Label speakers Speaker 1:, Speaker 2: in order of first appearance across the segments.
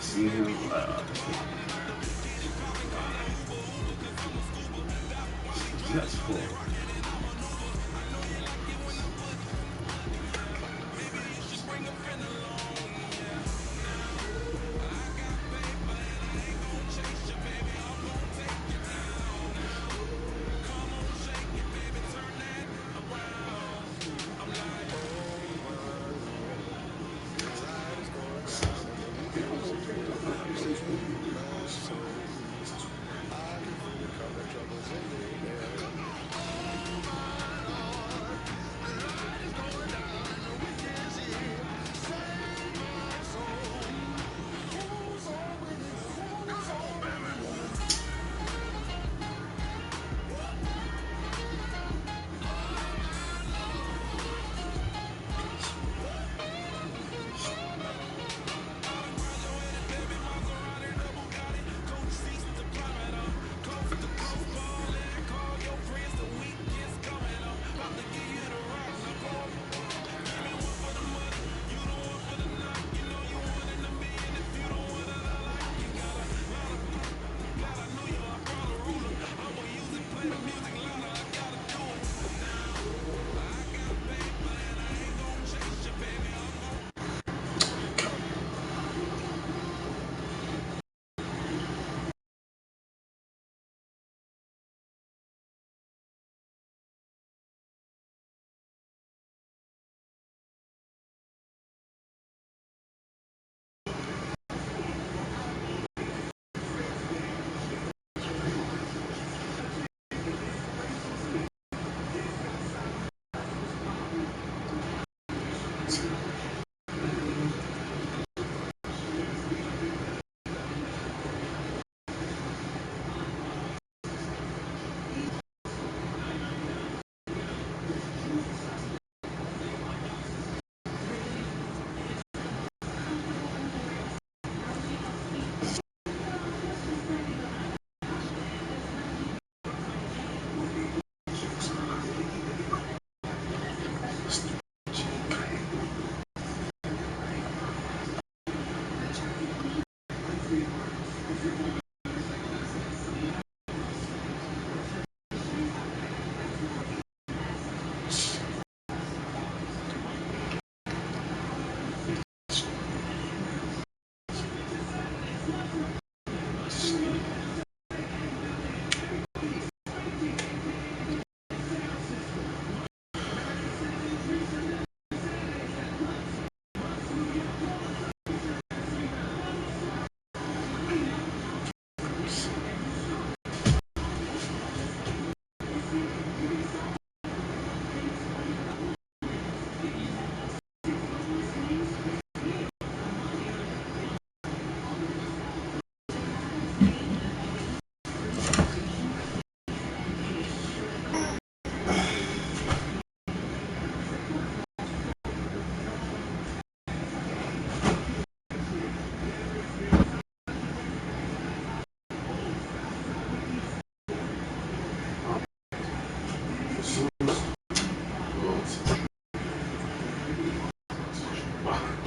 Speaker 1: See him. That's cool.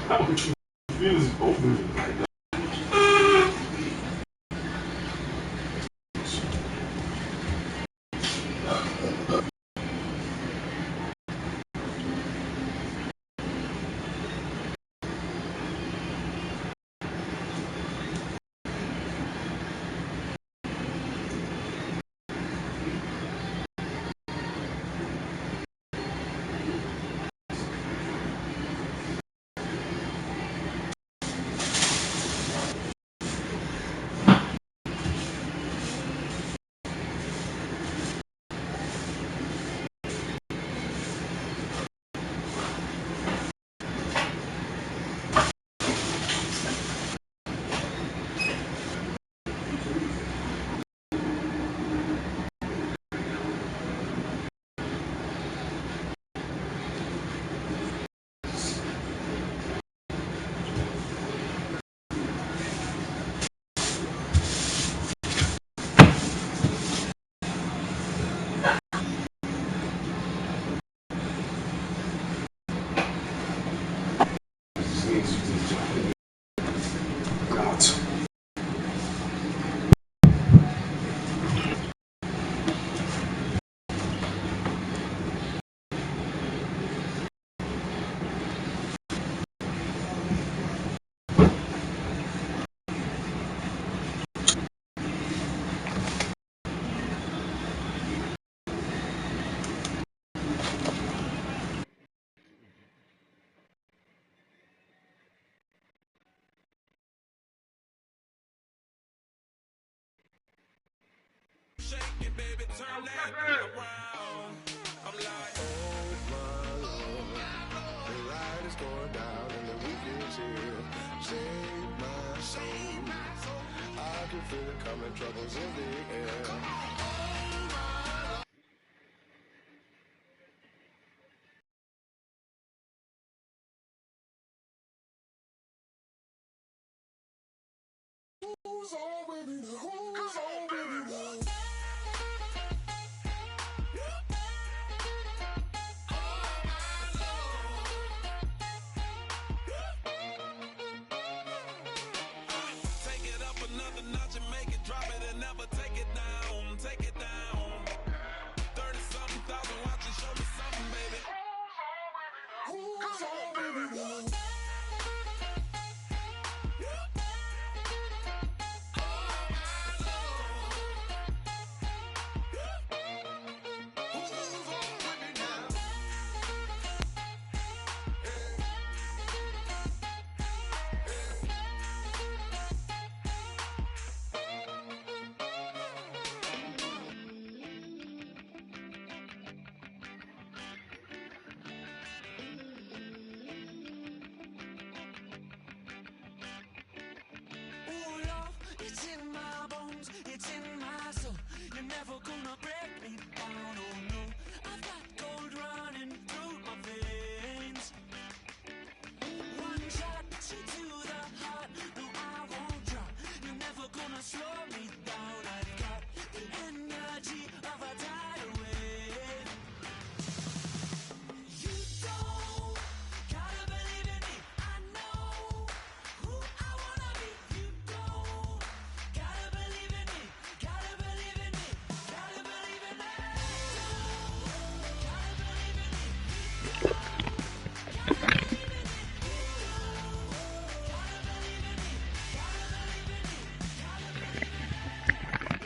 Speaker 1: How would you feel is open like that?
Speaker 2: turn that around. I'm like, oh my Lord, the light is going down and the week is here. Save my soul. I can feel it coming, troubles in the air. Who's on, baby? Who's on, baby? Take it up another notch and make it drop it and never take it down. Take it down. 30-something thousand watching, show me something, baby. Who's on, baby? It's in my bones, it's in my soul. You're never gonna break me down, oh no. I've got gold running through my veins. One shot, straight to the heart. No, I won't drop. You're never gonna slow me down. I've got the energy of a tidal wave. You don't gotta believe in me. I know who I wanna be. You don't gotta believe in me. Gotta believe in me. Gotta believe in me. Gotta believe in me. Gotta believe in me. Gotta believe in me. Gotta believe in me.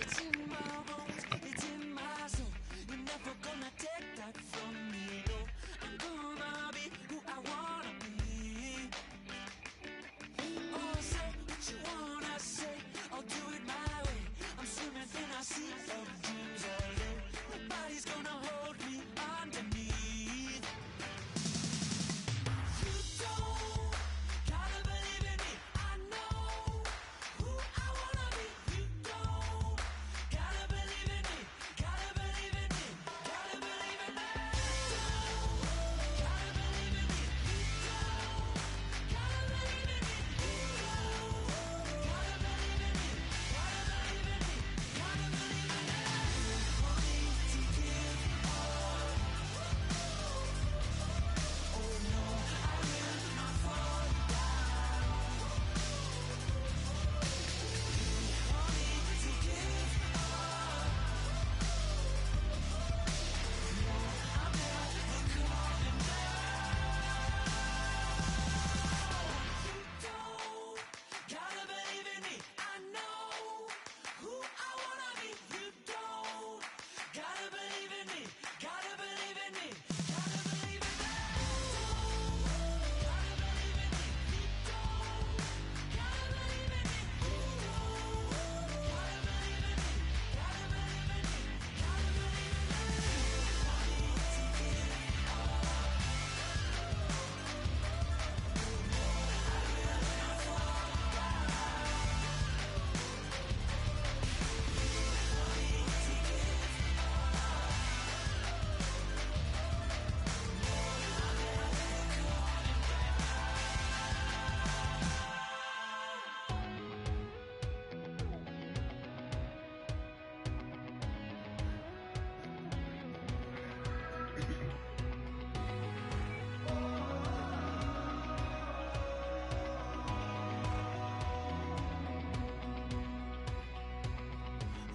Speaker 2: It's in my bones. It's in my soul. You're never gonna take that from me. No, I'm gonna be who I wanna be. Oh, say what you wanna say. I'll do it my way. I'm swimming in a sea of dreams all day. Nobody's gonna hold me underneath. You don't gotta believe in me. I know who I wanna be. You don't gotta believe in me. Gotta believe in me. Gotta believe in me. Gotta believe in me. Gotta believe in me. Gotta believe in me. Gotta believe in me. Gotta believe in me. Money to give all. Oh no, I will not fall down. Money to give all. No, I'm never coming down. You don't gotta believe in me. I know who I wanna be. You don't gotta believe in me. Gotta believe in me. Gotta believe in me. Gotta believe in me. You don't gotta believe in me. You don't gotta believe in me. Gotta believe in me. Gotta believe in me. Money to give all.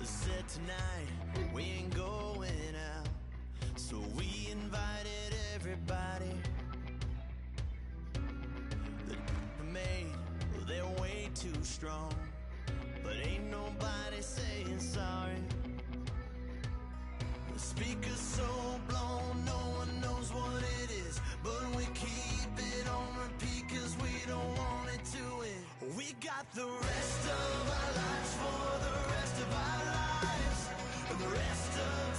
Speaker 2: Said tonight we ain't going out, so we invited everybody. The made, well, they're way too strong, but ain't nobody saying sorry. The speaker's so blown, no one knows what it is, but we keep it on repeat 'cause we don't want it to end. We got the rest of our lives for the rest of our lives, and the rest of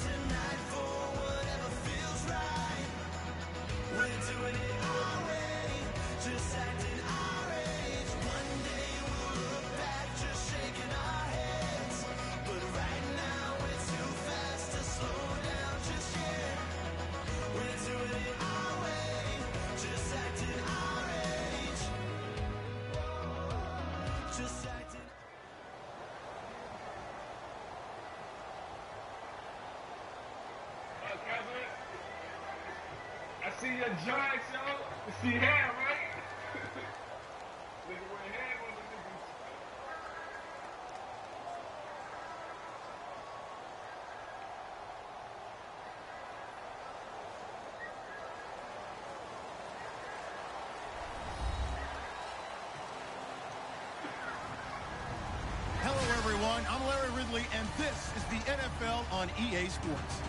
Speaker 1: see your Giants, yo. You see hair, right? Nigga wear hair on the nigga.
Speaker 3: Hello, everyone. I'm Larry Ridley, and this is the NFL on EA Sports.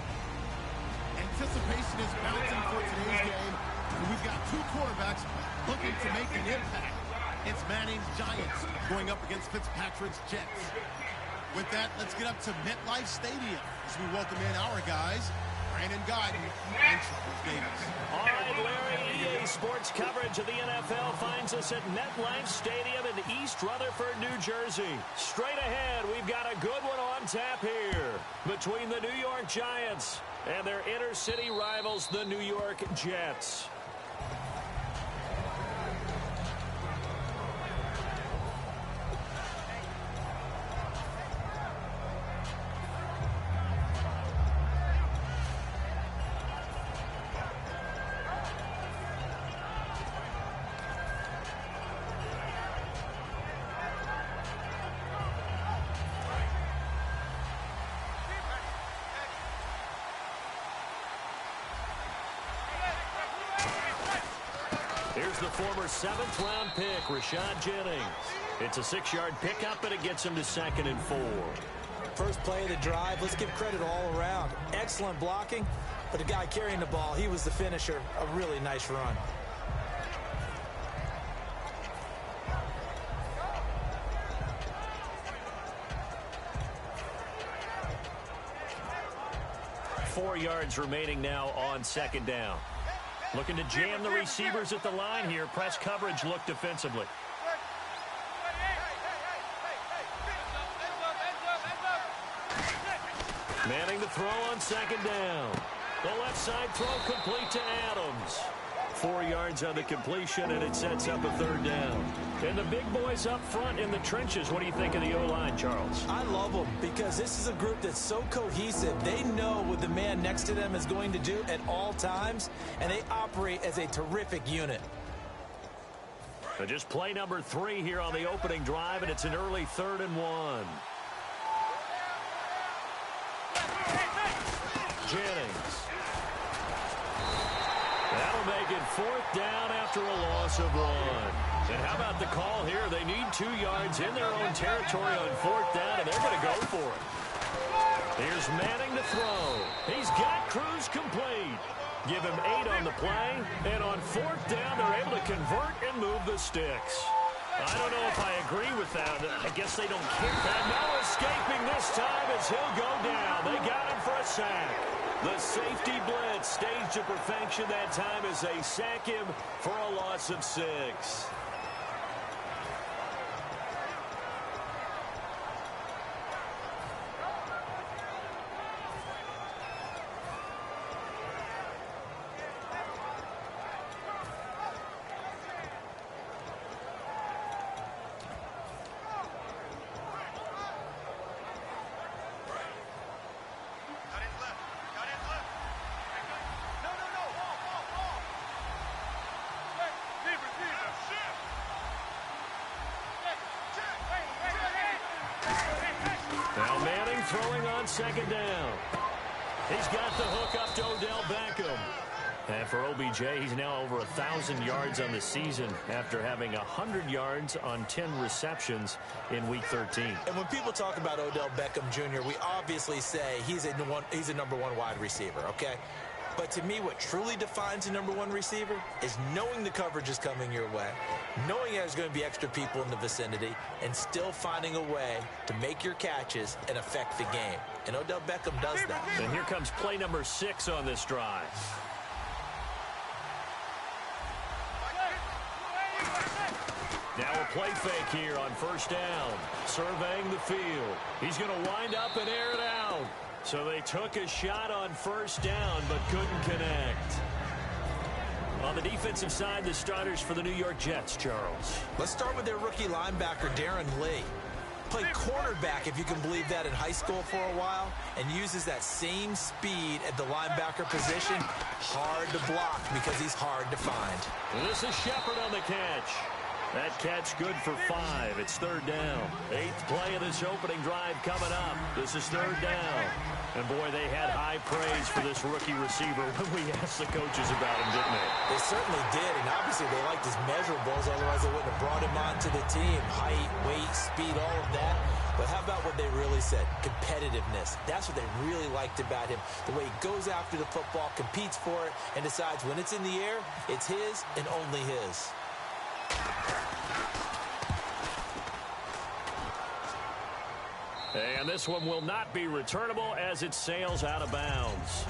Speaker 3: Anticipation is mounting for today's game, and we've got two quarterbacks looking to make an impact. It's Manning's Giants going up against Fitzpatrick's Jets. With that, let's get up to MetLife Stadium as we welcome in our guys, Brandon Guyton and Charles Davis.
Speaker 4: All right, Larry, EA Sports coverage of the NFL finds us at MetLife Stadium in East Rutherford, New Jersey. Straight ahead, we've got a good one on tap here between the New York Giants and their inter-city rivals, the New York Jets. Here's the former 7th-round pick, Rashad Jennings. It's a 6-yard pickup, and it gets him to 2nd and 4.
Speaker 5: First play of the drive, let's give credit all around. Excellent blocking, but the guy carrying the ball, he was the finisher. A really nice run.
Speaker 4: Four yards remaining now on 2nd down. Looking to jam the receivers at the line here. Press coverage look defensively. Manning to throw on 2nd down. The left side throw complete to Adams. 4 yards on the completion, and it sets up a 3rd down. And the big boys up front in the trenches. What do you think of the O-line, Charles?
Speaker 5: I love them because this is a group that's so cohesive. They know what the man next to them is going to do at all times, and they operate as a terrific unit.
Speaker 4: So just play number 3 here on the opening drive, and it's an early 3rd and 1. Jennings. That'll make it 4th down after a loss of 1. And how about the call here? They need 2 yards in their own territory on 4th down, and they're going to go for it. Here's Manning to throw. He's got Cruz complete. Give him 8 on the play, and on 4th down, they're able to convert and move the sticks. I don't know if I agree with that. I guess they don't care. And no escaping this time as he'll go down. They got him for a sack. The safety blitz staged to perfection that time as they sack him for a loss of 6. Now Manning throwing on 2nd down. He's got the hook up to Odell Beckham. And for OBJ, he's now over 1,000 yards on the season after having 100 yards on 10 receptions in Week 13.
Speaker 5: And when people talk about Odell Beckham Jr., we obviously say he's a number 1 wide receiver, okay? But to me, what truly defines a number 1 receiver is knowing the coverage is coming your way, knowing there's going to be extra people in the vicinity, and still finding a way to make your catches and affect the game. And Odell Beckham does that.
Speaker 4: And here comes play number 6 on this drive. Now a play fake here on 1st down. Surveying the field. He's going to wind up and air it out. So they took a shot on 1st down, but couldn't connect. On the defensive side, the starters for the New York Jets, Charles.
Speaker 5: Let's start with their rookie linebacker, Darren Lee. played cornerback, if you can believe that, in high school for a while, and uses that same speed at the linebacker position. Hard to block because he's hard to find.
Speaker 4: This is Shepard on the catch. That catch good for 5. It's 3rd down. 8th play of this opening drive coming up. This is 3rd down. And, boy, they had high praise for this rookie receiver when we asked the coaches about him, didn't they?
Speaker 5: They certainly did, and obviously they liked his measurables, otherwise they wouldn't have brought him onto the team. Height, weight, speed, all of that. But how about what they really said? Competitiveness. That's what they really liked about him. The way he goes after the football, competes for it, and decides when it's in the air, it's his and only his.
Speaker 4: And this one will not be returnable as it sails out of bounds.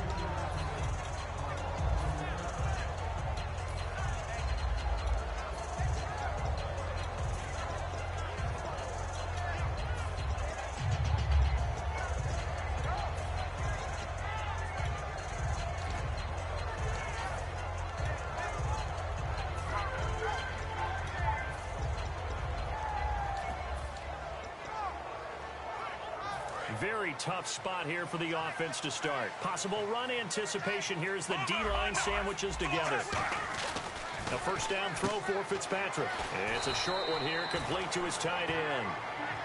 Speaker 4: Very tough spot here for the offense to start. Possible run anticipation here as the D-line sandwiches together. A first down throw for Fitzpatrick. It's a short one here, complete to his tight end.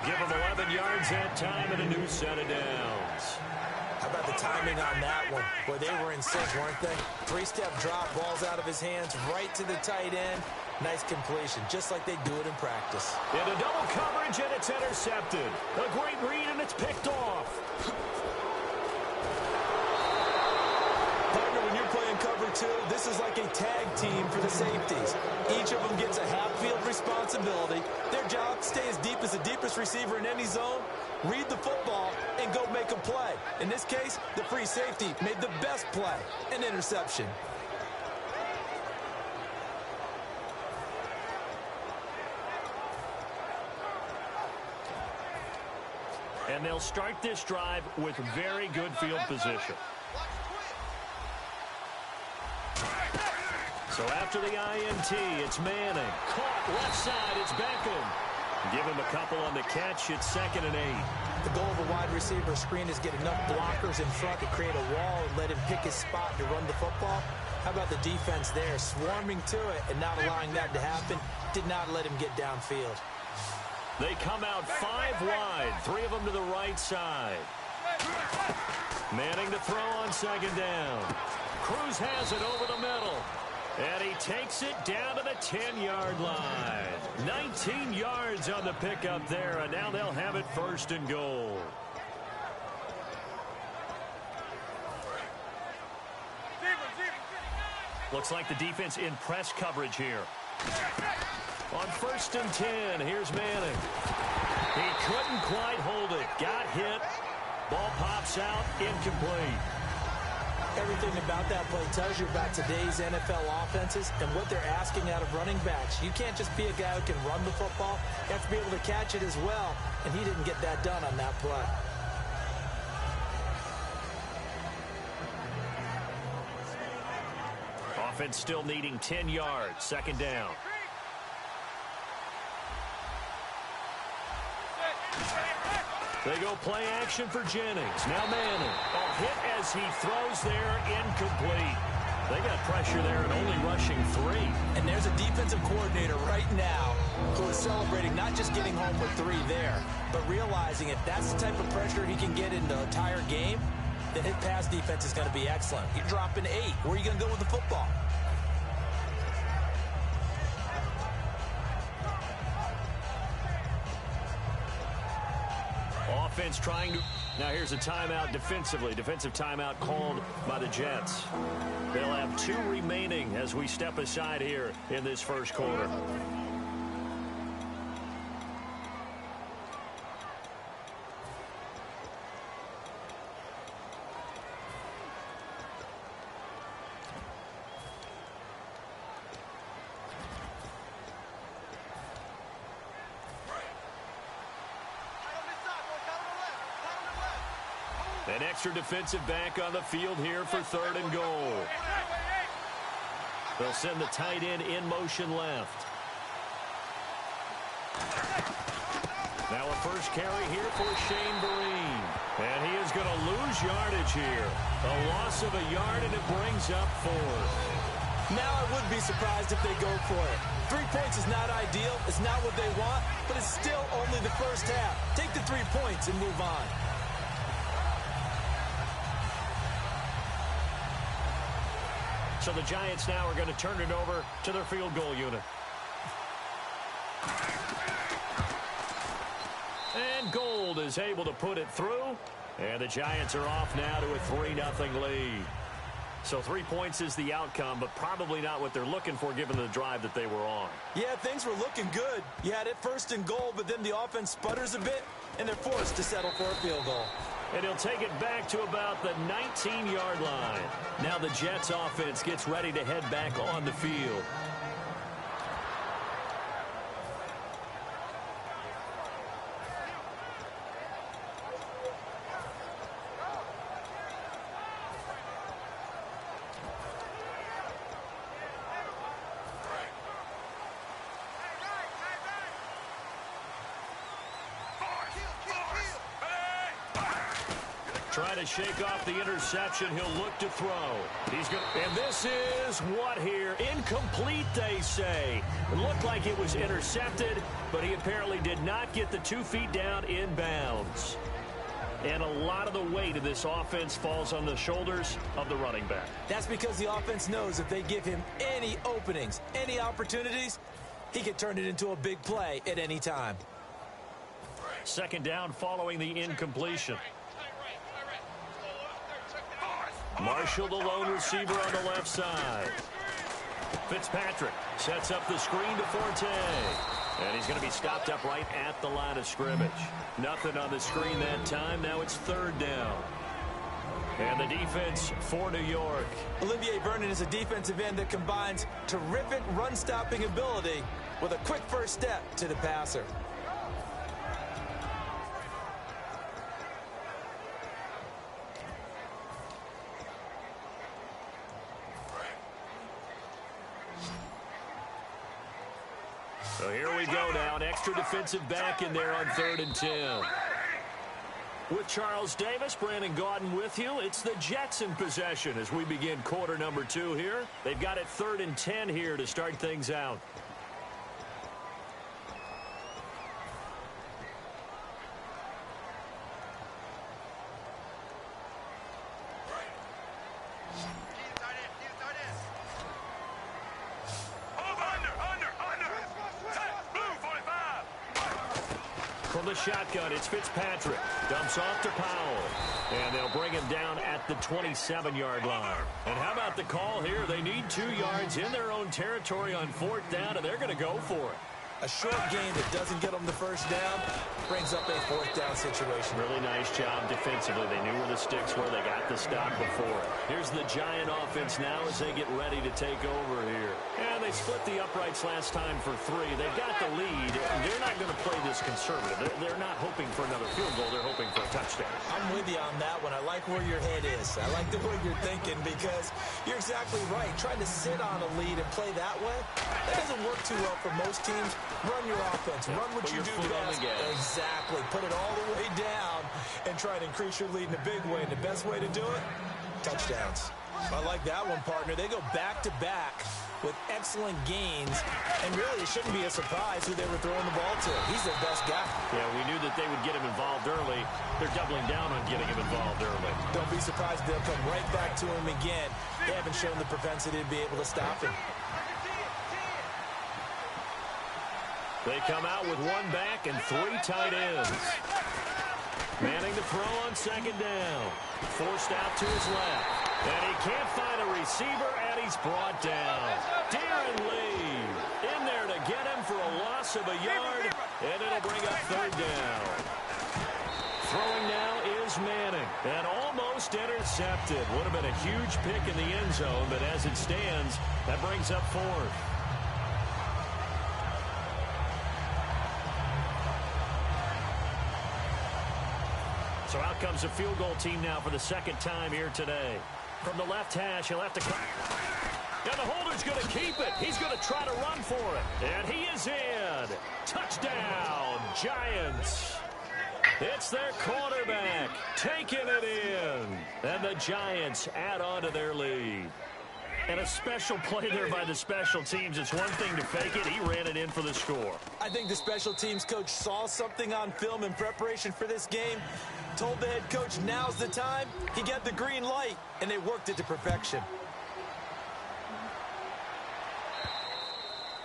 Speaker 4: Give him 11 yards that time and a new set of downs.
Speaker 5: How about the timing on that one? Boy, they were in sync, weren't they? 3-step drop, balls out of his hands, right to the tight end. Nice completion, just like they do it in practice.
Speaker 4: Into double coverage, and it's intercepted. A great read, and it's picked off.
Speaker 5: Partner, when you're playing cover 2, this is like a tag team for the safeties. Each of them gets a half-field responsibility. Their job, stay as deep as the deepest receiver in any zone, read the football, and go make a play. In this case, the free safety made the best play, an interception.
Speaker 4: And they'll start this drive with very good field position. So after the INT, it's Manning. Caught left side, it's Beckham. Give him a couple on the catch. It's 2nd and 8.
Speaker 5: The goal of a wide receiver screen is get enough blockers in front to create a wall and let him pick his spot to run the football. How about the defense there, swarming to it and not allowing that to happen? Did not let him get downfield.
Speaker 4: They come out 5 wide, 3 of them to the right side. Manning to throw on 2nd down. Cruz has it over the middle. And he takes it down to the 10-yard line. 19 yards on the pickup there, and now they'll have it 1st and goal. Looks like the defense in press coverage here. On 1st and 10, here's Manning. He couldn't quite hold it. Got hit. Ball pops out, incomplete.
Speaker 5: Everything about that play tells you about today's NFL offenses and what they're asking out of running backs. You can't just be a guy who can run the football. You have to be able to catch it as well, and he didn't get that done on that play.
Speaker 4: Offense still needing 10 yards. 2nd down. They go play action for Jennings. Now Manning. A hit as he throws there, incomplete. They got pressure there and only rushing 3.
Speaker 5: And there's a defensive coordinator right now who is celebrating not just getting home with 3 there, but realizing if that's the type of pressure he can get in the entire game, then his pass defense is going to be excellent. You're dropping 8. Where are you going to go with the football?
Speaker 4: Offense trying to... Now here's a timeout defensively. Defensive timeout called by the Jets. They'll have 2 remaining as we step aside here in this 1st quarter. An extra defensive back on the field here for 3rd and goal. They'll send the tight end in motion left. Now a first carry here for Shane Vereen. And he is going to lose yardage here. A loss of a yard, and it brings up 4.
Speaker 5: Now I would be surprised if they go for it. 3 points is not ideal. It's not what they want, but it's still only the first half. Take the 3 points and move on.
Speaker 4: So the Giants now are going to turn it over to their field goal unit. And Gold is able to put it through. And the Giants are off now to a 3-0 lead. So 3 points is the outcome, but probably not what they're looking for given the drive that they were on.
Speaker 5: Yeah, things were looking good. You had it first and goal, but then the offense sputters a bit, and they're forced to settle for a field goal.
Speaker 4: And he'll take it back to about the 19-yard line. Now the Jets offense gets ready to head back on the field. Trying to shake off the interception. He'll look to throw. And this is what here? Incomplete, they say. It looked like it was intercepted, but he apparently did not get the 2 feet down in bounds. And a lot of the weight of this offense falls on the shoulders of the running back.
Speaker 5: That's because the offense knows if they give him any openings, any opportunities, he can turn it into a big play at any time.
Speaker 4: Second down following the incompletion. Marshall, the lone receiver on the left side. Fitzpatrick sets up the screen to Forte. And he's going to be stopped up right at the line of scrimmage. Nothing on the screen that time. Now it's third down. And the defense for New York.
Speaker 5: Olivier Vernon is a defensive end that combines terrific run-stopping ability with a quick first step to the passer.
Speaker 4: So here we go now. An extra defensive back in there on 3rd and 10. With Charles Davis, Brandon Gaudin with you. It's the Jets in possession as we begin quarter number 2 here. They've got it 3rd and 10 here to start things out. From the shotgun, it's Fitzpatrick. Dumps off to Powell. And they'll bring him down at the 27-yard line. And how about the call here? They need 2 yards in their own territory on 4th down, and they're going to go for it.
Speaker 5: A short game that doesn't get them the first down brings up a 4th down situation.
Speaker 4: Really nice job defensively. They knew where the sticks were. They got the stop before. Here's the Giant offense now as they get ready to take over here. And they split the uprights last time for 3. They've got the lead. They're not going to play this conservative. They're not hoping for another field goal. They're hoping for a touchdown.
Speaker 5: I'm with you on that one. I like where your head is. I like the way you're thinking because you're exactly right. Trying to sit on a lead and play that way, that doesn't work too well for most teams. Run your offense. Run what you do best. Exactly. Put it all the way down and try to increase your lead in a big way. And the best way to do it, touchdowns. I like that one, partner. They go back-to-back with excellent gains. And really, it shouldn't be a surprise who they were throwing the ball to. He's their best guy.
Speaker 4: Yeah, we knew that they would get him involved early. They're doubling down on getting him involved early.
Speaker 5: Don't be surprised they'll come right back to him again. They haven't shown the propensity to be able to stop him.
Speaker 4: They come out with 1 back and 3 tight ends. Manning to throw on 2nd down. Forced out to his left. And he can't find a receiver, and he's brought down. Darren Lee in there to get him for a loss of a yard, and it'll bring up 3rd down. Throwing now is Manning, and almost intercepted. Would have been a huge pick in the end zone, but as it stands, that brings up 4th. So out comes a field goal team now for the 2nd time here today. From the left hash, he'll have to... And the holder's going to keep it. He's going to try to run for it. And he is in. Touchdown, Giants. It's their quarterback taking it in. And the Giants add on to their lead. And a special play there by the special teams. It's one thing to fake it. He ran it in for the score.
Speaker 5: I think the special teams coach saw something on film in preparation for this game, told the head coach now's the time. He got the green light, and they worked it to perfection.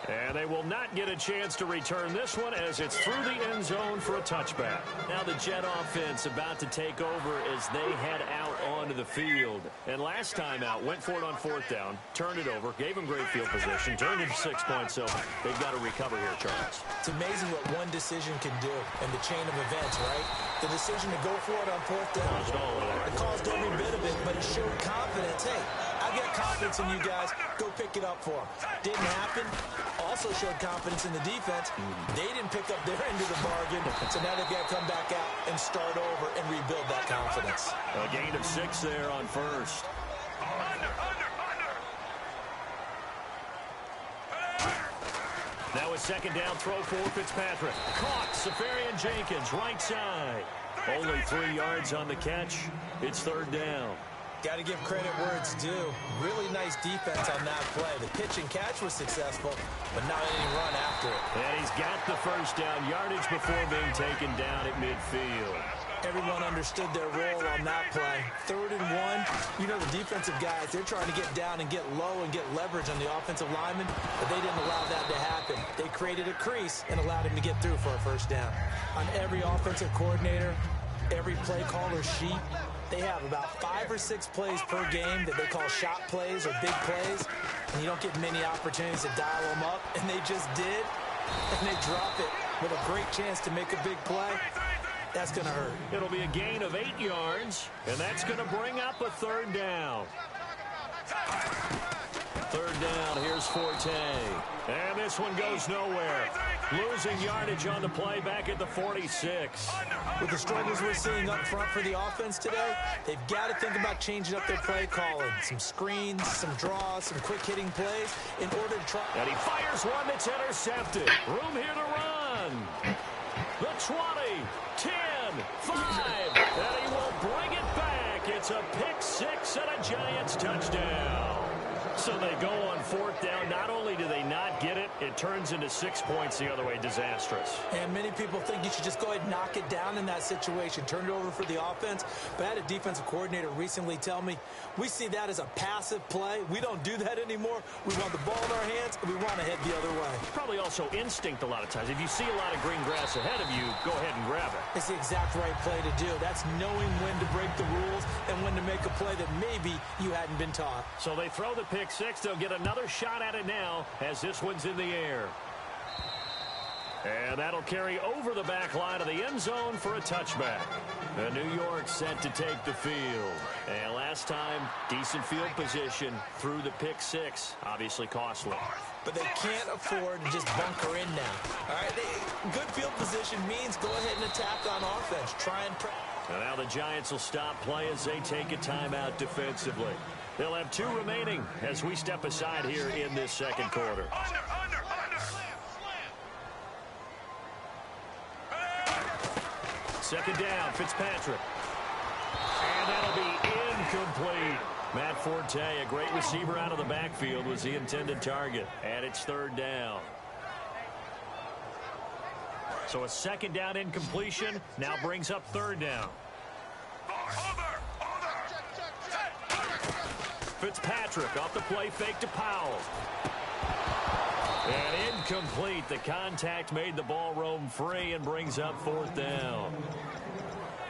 Speaker 4: And they will not get a chance to return this one as it's through the end zone for a touchback. Now the Jet offense about to take over as they head out onto the field. And last time out, went for it on fourth down, turned it over, gave them great field position, turned it to 6 points, so they've got to recover here, Charles.
Speaker 5: It's amazing what one decision can do in the chain of events, right? The decision to go for it on fourth down. It caused every bit of it, but it showed confidence. Hey, I get confidence in you guys. Go pick it up for them. Didn't happen. Also showed confidence in the defense. They didn't pick up their end of the bargain, so now they've got to come back out and start over and rebuild that confidence.
Speaker 4: A gain of 6 there on first. Now a second down throw for Fitzpatrick. Caught. Safarian Jenkins, right side. Only 3 yards on the catch. It's third down.
Speaker 5: Got to give credit where it's due. Really nice defense on that play. The pitch and catch was successful, but not any run after it.
Speaker 4: And he's got the first down yardage before being taken down at midfield.
Speaker 5: Everyone understood their role on that play. 3rd and 1. You know the defensive guys, they're trying to get down and get low and get leverage on the offensive lineman, but they didn't allow that to happen. They created a crease and allowed him to get through for a first down. On every offensive coordinator, every play caller sheet, they have about 5 or 6 plays per game that they call shot plays or big plays, and you don't get many opportunities to dial them up, and they just did, and they drop it with a great chance to make a big play. That's going to hurt.
Speaker 4: It'll be a gain of 8 yards, and that's going to bring up a third down. Third down, here's Forte. And this one goes nowhere. Losing yardage on the play back at the 46.
Speaker 5: With the struggles we're seeing up front for the offense today, they've got to think about changing up their play calling. Some screens, some draws, some quick-hitting plays in order to try.
Speaker 4: And he fires one that's intercepted. Room here to run. The 20, 10, 5, and he will bring it back. It's a pick 6 and a Giants touchdown. So they go on fourth down. Not only do they not get it, it turns into 6 points the other way. Disastrous.
Speaker 5: And many people think you should just go ahead and knock it down in that situation. Turn it over for the offense. But I had a defensive coordinator recently tell me, we see that as a passive play. We don't do that anymore. We want the ball in our hands, and we want to head the other way.
Speaker 4: Probably also instinct a lot of times. If you see a lot of green grass ahead of you, go ahead and grab it.
Speaker 5: It's the exact right play to do. That's knowing when to break the rules and when to make a play that maybe you hadn't been taught.
Speaker 4: So they throw the pick 6. They'll get another shot at it now as this one's in the air. And that'll carry over the back line of the end zone for a touchback. And New York set to take the field. And last time, decent field position through the pick 6. Obviously costly.
Speaker 5: But they can't afford to just bunker in now. All right, good field position means go ahead and attack on offense. Try and
Speaker 4: and now the Giants will stop play as they take a timeout defensively. They'll have 2 remaining as we step aside here in this second quarter. Second down, Fitzpatrick. And that'll be incomplete. Matt Forte, a great receiver out of the backfield, was the intended target. And it's third down. So a second down incompletion now brings up third down. Fitzpatrick off the play fake to Powell. And incomplete. The contact made the ball roam free and brings up fourth down.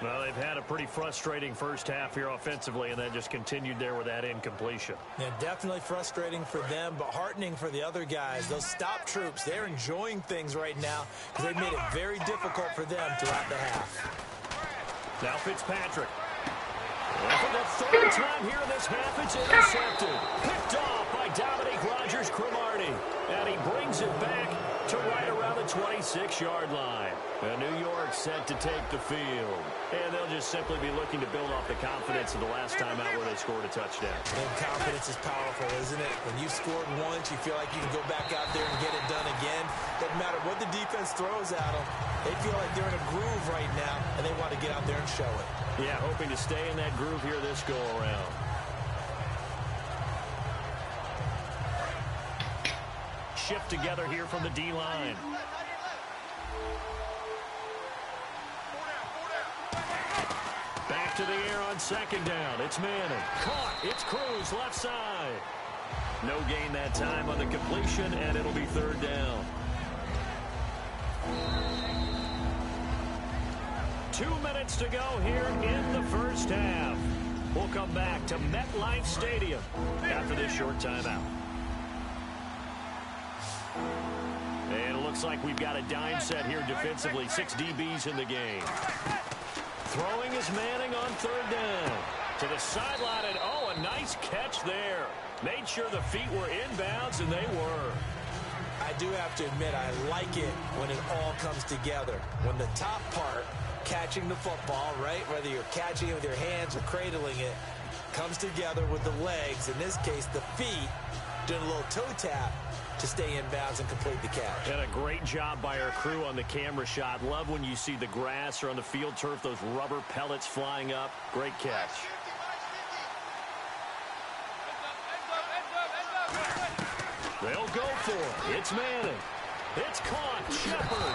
Speaker 4: Well, they've had a pretty frustrating first half here offensively, and then just continued there with that incompletion.
Speaker 5: Yeah, definitely frustrating for them, but heartening for the other guys. Those stop troops, they're enjoying things right now because they've made it very difficult for them throughout the half.
Speaker 4: Now Fitzpatrick. And for the third time here in this half, it's intercepted. Picked off by Dominique Rodgers-Cromartie. And he brings it back to right around the 26-yard line. New York set to take the field. And they'll just simply be looking to build off the confidence of the last time out where they scored a touchdown.
Speaker 5: And confidence is powerful, isn't it? When you've scored once, you feel like you can go back out there and get it done again. Doesn't matter what the defense throws at them. They feel like they're in a groove right now, and they want to get out there and show it.
Speaker 4: Yeah, hoping to stay in that groove here this go-around. Shift together here from the D-line. Back to the air on second down. It's Manning. Caught. It's Cruz, left side. No gain that time on the completion, and it'll be third down. 2 minutes to go here in the first half. We'll come back to MetLife Stadium after this short timeout. And it looks like we've got a dime set here defensively. 6 DBs in the game. Throwing is Manning on third down. To the sideline, and oh, a nice catch there. Made sure the feet were inbounds, and they were.
Speaker 5: I do have to admit, I like it when it all comes together. When the top part, catching the football, right, whether you're catching it with your hands or cradling it, comes together with the legs, in this case the feet, doing a little toe tap to stay in bounds and complete the catch.
Speaker 4: And a great job by our crew on the camera shot. Love when you see the grass or on the field turf, those rubber pellets flying up. Great catch. They'll go for it. It's Manning. It's caught. Shepard.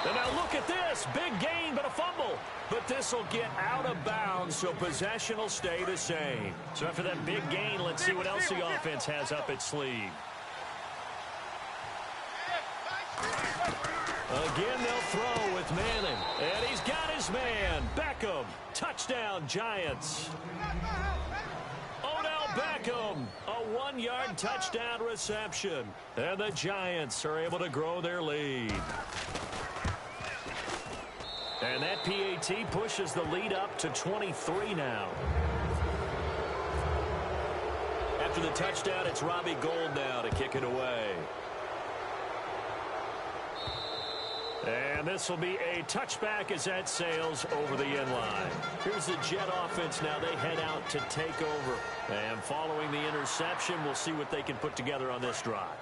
Speaker 4: And now look at this. Big gain, but a fumble. But this will get out of bounds, so possession will stay the same. So after that big gain, let's see what else the offense has up its sleeve. Again, they'll throw with Manning. And he's got his man. Beckham. Touchdown, Giants. Odell Beckham. A 1-yard touchdown reception. And the Giants are able to grow their lead. And that PAT pushes the lead up to 23 now. After the touchdown, it's Robbie Gould now to kick it away. And this will be a touchback as that sails over the end line. Here's the Jet offense now. They head out to take over. And following the interception, we'll see what they can put together on this drive.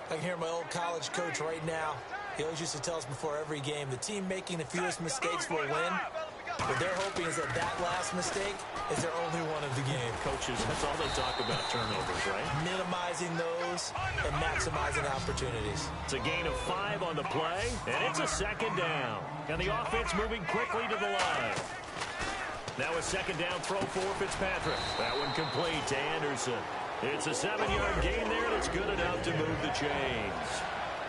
Speaker 5: I can hear my old college coach right now. He always used to tell us before every game, the team making the fewest mistakes will win. What they're hoping is that that last mistake is their only one of the game.
Speaker 4: Coaches, that's all they talk about, turnovers, right?
Speaker 5: Minimizing those and maximizing opportunities.
Speaker 4: It's a gain of 5 on the play, and it's a second down. And the offense moving quickly to the line. Now a second down throw for Fitzpatrick. That one complete to Anderson. It's a 7-yard gain there, and it's good enough to move the chains.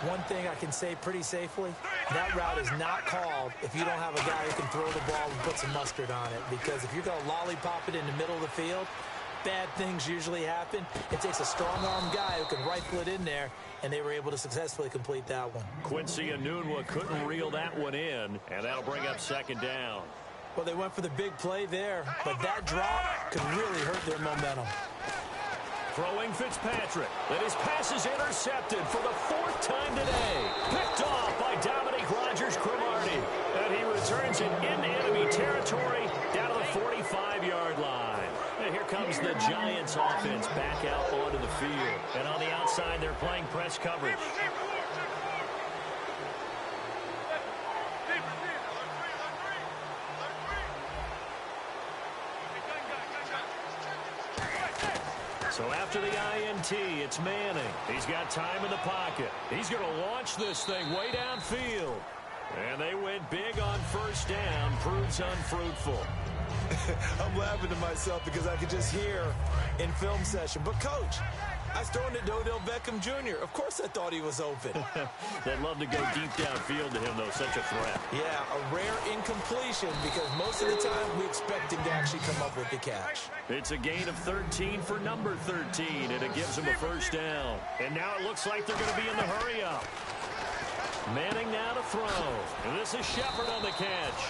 Speaker 5: One thing I can say pretty safely, that route is not called if you don't have a guy who can throw the ball and put some mustard on it. Because if you're going to lollipop it in the middle of the field, bad things usually happen. It takes a strong-arm guy who can rifle it in there, and they were able to successfully complete that one.
Speaker 4: Quincy Enunwa couldn't reel that one in, and that'll bring up second down.
Speaker 5: Well, they went for the big play there, but that drop could really hurt their momentum.
Speaker 4: Throwing Fitzpatrick. And his pass is intercepted for the 4th time today. Picked off by Dominique Rodgers-Cromartie. And he returns it into enemy territory down to the 45-yard line. And here comes the Giants offense back out onto the field. And on the outside, they're playing press coverage. So after the INT, it's Manning. He's got time in the pocket. He's going to launch this thing way downfield. And they went big on first down. Proves unfruitful.
Speaker 5: I'm laughing to myself because I could just hear in film session. But, Coach, I was throwing it to Odell Beckham Jr. Of course I thought he was open.
Speaker 4: They'd love to go deep downfield to him, though. Such a threat.
Speaker 5: Yeah, a rare incompletion because most of the time we expect him to actually come up with the catch.
Speaker 4: It's a gain of 13 for number 13, and it gives him a first down. And now it looks like they're going to be in the hurry-up. Manning now to throw. And this is Shepard on the catch.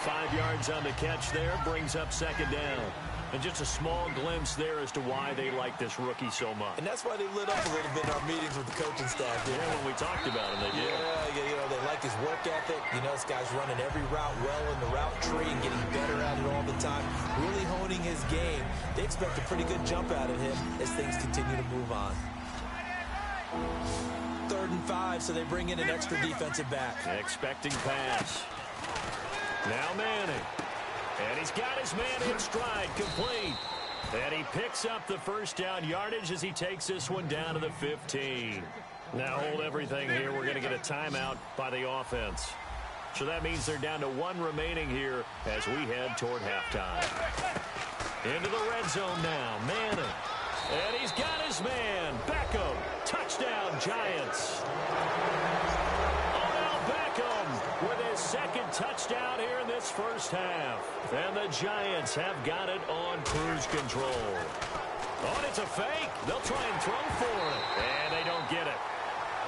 Speaker 4: 5 yards on the catch there, brings up second down. And just a small glimpse there as to why they like this rookie so much.
Speaker 5: And that's why they lit up a little bit in our meetings with the coaching staff.
Speaker 4: Yeah, when we talked about him, they did.
Speaker 5: Yeah, they like his work ethic. This guy's running every route well in the route tree and getting better at it all the time, really honing his game. They expect a pretty good jump out of him as things continue to move on. 3rd and 5, so they bring in an extra defensive back.
Speaker 4: Expecting pass. Now Manning. And he's got his man in stride, complete. And he picks up the first down yardage as he takes this one down to the 15. Now hold everything here. We're going to get a timeout by the offense. So that means they're down to 1 remaining here as we head toward halftime. Into the red zone now. Manning. And he's got his man. Beckham. Touchdown, Giants. Beckham with his 2nd touchdown here in this first half. And the Giants have got it on cruise control. Oh, and it's a fake. They'll try and throw for it. And they don't get it.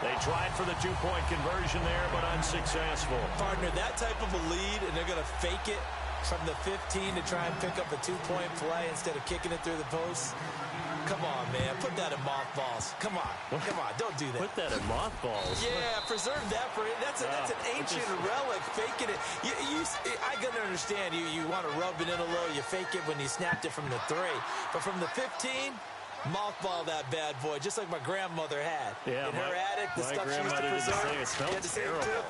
Speaker 4: They tried for the 2-point conversion there, but unsuccessful.
Speaker 5: Partner, that type of a lead, and they're going to fake it from the 15 to try and pick up a 2-point play instead of kicking it through the posts. Come on, man. Put that in mothballs. Come on. Come on. Don't do that.
Speaker 4: Put that in mothballs.
Speaker 5: Yeah, preserve that for it. That's an ancient relic, faking it. I can understand you want to rub it in a little. You fake it when you snapped it from the 3. But from the 15, mothball that bad boy, just like my grandmother had.
Speaker 4: Yeah,
Speaker 5: in her attic, the stuff she used to preserve.
Speaker 4: It smells terrible.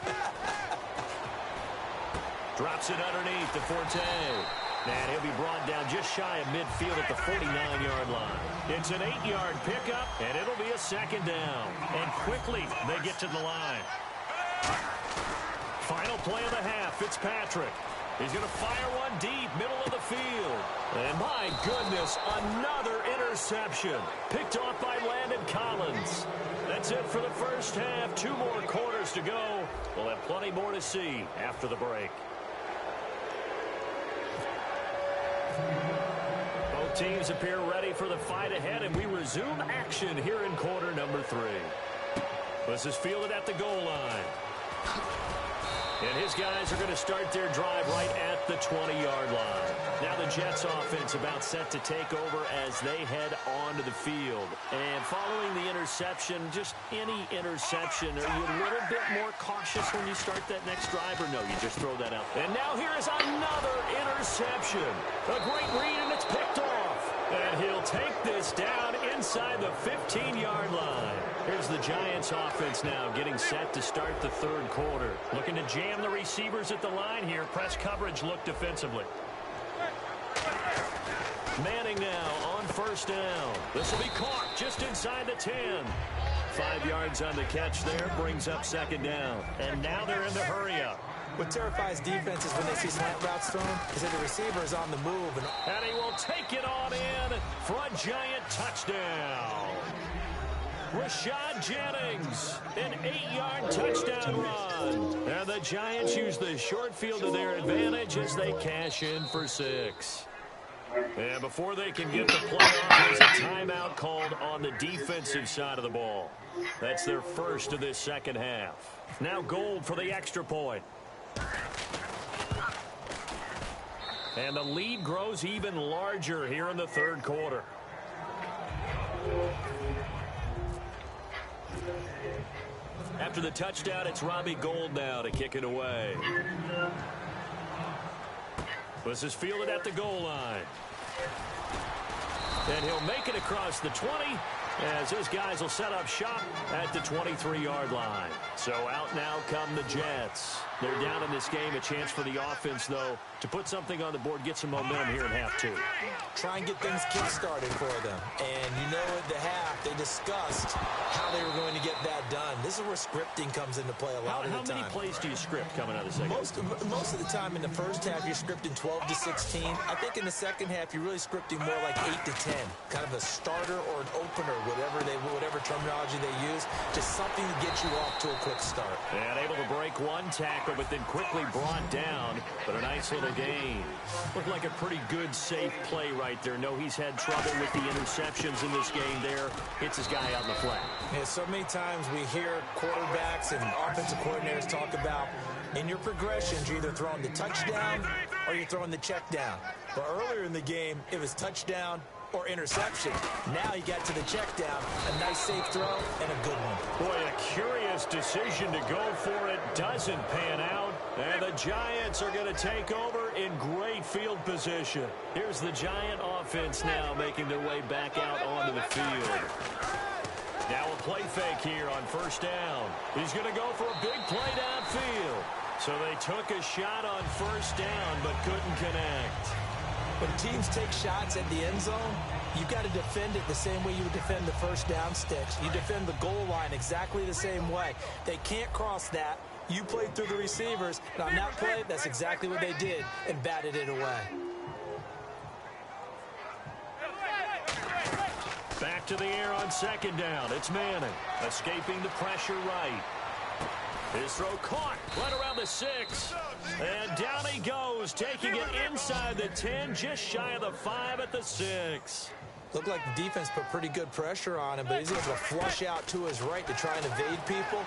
Speaker 4: Drops it underneath to Forte. And he'll be brought down just shy of midfield at the 49-yard line. It's an 8-yard pickup, and it'll be a 2nd down. And quickly, they get to the line. Final play of the half, Fitzpatrick. He's going to fire one deep, middle of the field. And my goodness, another interception. Picked off by Landon Collins. That's it for the first half. 2 more quarters to go. We'll have plenty more to see after the break. Both teams appear ready for the fight ahead, and we resume action here in quarter number 3. This is fielded at the goal line. And his guys are going to start their drive right at the 20-yard line. Now the Jets offense about set to take over as they head onto the field. And following the interception, just any interception, are you a little bit more cautious when you start that next drive, or no, you just throw that out? And now here is another interception. A great read, and it's picked off. And he'll take this down inside the 15-yard line. Here's the Giants offense now getting set to start the 3rd quarter. Looking to jam the receivers at the line here. Press coverage look defensively. Manning now on 1st down. This will be caught just inside the 10. 5 yards on the catch there. Brings up 2nd down. And now they're in the hurry-up.
Speaker 5: What terrifies defenses when they see slant routes thrown is that the receiver is on the move.
Speaker 4: And he will take it on in for a Giant touchdown. Rashad Jennings, an 8-yard touchdown run. And the Giants use the short field to their advantage as they cash in for 6. And before they can get the play off, there's a timeout called on the defensive side of the ball. That's their first of this 2nd half. Now Gold for the extra point. And the lead grows even larger here in the 3rd quarter. After the touchdown, it's Robbie Gould now to kick it away. This is fielded at the goal line. And he'll make it across the 20 as his guys will set up shop at the 23-yard line. So out now come the Jets. They're down in this game. A chance for the offense, though, to put something on the board, get some momentum here in half 2.
Speaker 5: Try and get things kick-started for them. And you know at the half, they discussed how they were going to get that done. This is where scripting comes into play a lot of the time.
Speaker 4: How many plays do you script coming out of the 2nd?
Speaker 5: Most of the time in the first half, you're scripting 12 to 16. I think in the 2nd half, you're really scripting more like 8 to 10. Kind of a starter or an opener, whatever terminology they use. Just something to get you off to a quick start.
Speaker 4: And able to break one tackle, but then quickly brought down. But a nice little gain. Looked like a pretty good, safe play right there. No, he's had trouble with the interceptions in this game there. Hits his guy out in the flat.
Speaker 5: Yeah, so many times we hear quarterbacks and offensive coordinators talk about in your progressions, you're either throwing the touchdown or you're throwing the check down. But earlier in the game, it was touchdown or interception. Now he got to the check down, a nice safe throw, and a good one.
Speaker 4: Boy, a curious decision to go for it. Doesn't pan out. And the Giants are going to take over in great field position. Here's the Giant offense now making their way back out onto the field. Now a play fake here on first down. He's going to go for a big play downfield. So they took a shot on first down but couldn't connect.
Speaker 5: When teams take shots at the end zone, you've got to defend it the same way you would defend the first down sticks. You defend the goal line exactly the same way. They can't cross that. You played through the receivers, and on that play, that's exactly what they did and batted it away.
Speaker 4: Back to the air on second down. It's Manning, escaping the pressure right. His throw caught right around the 6. And down he goes, taking it inside the 10, just shy of the 5 at the 6.
Speaker 5: Looked like the defense put pretty good pressure on him, but he's able to flush out to his right to try and evade people.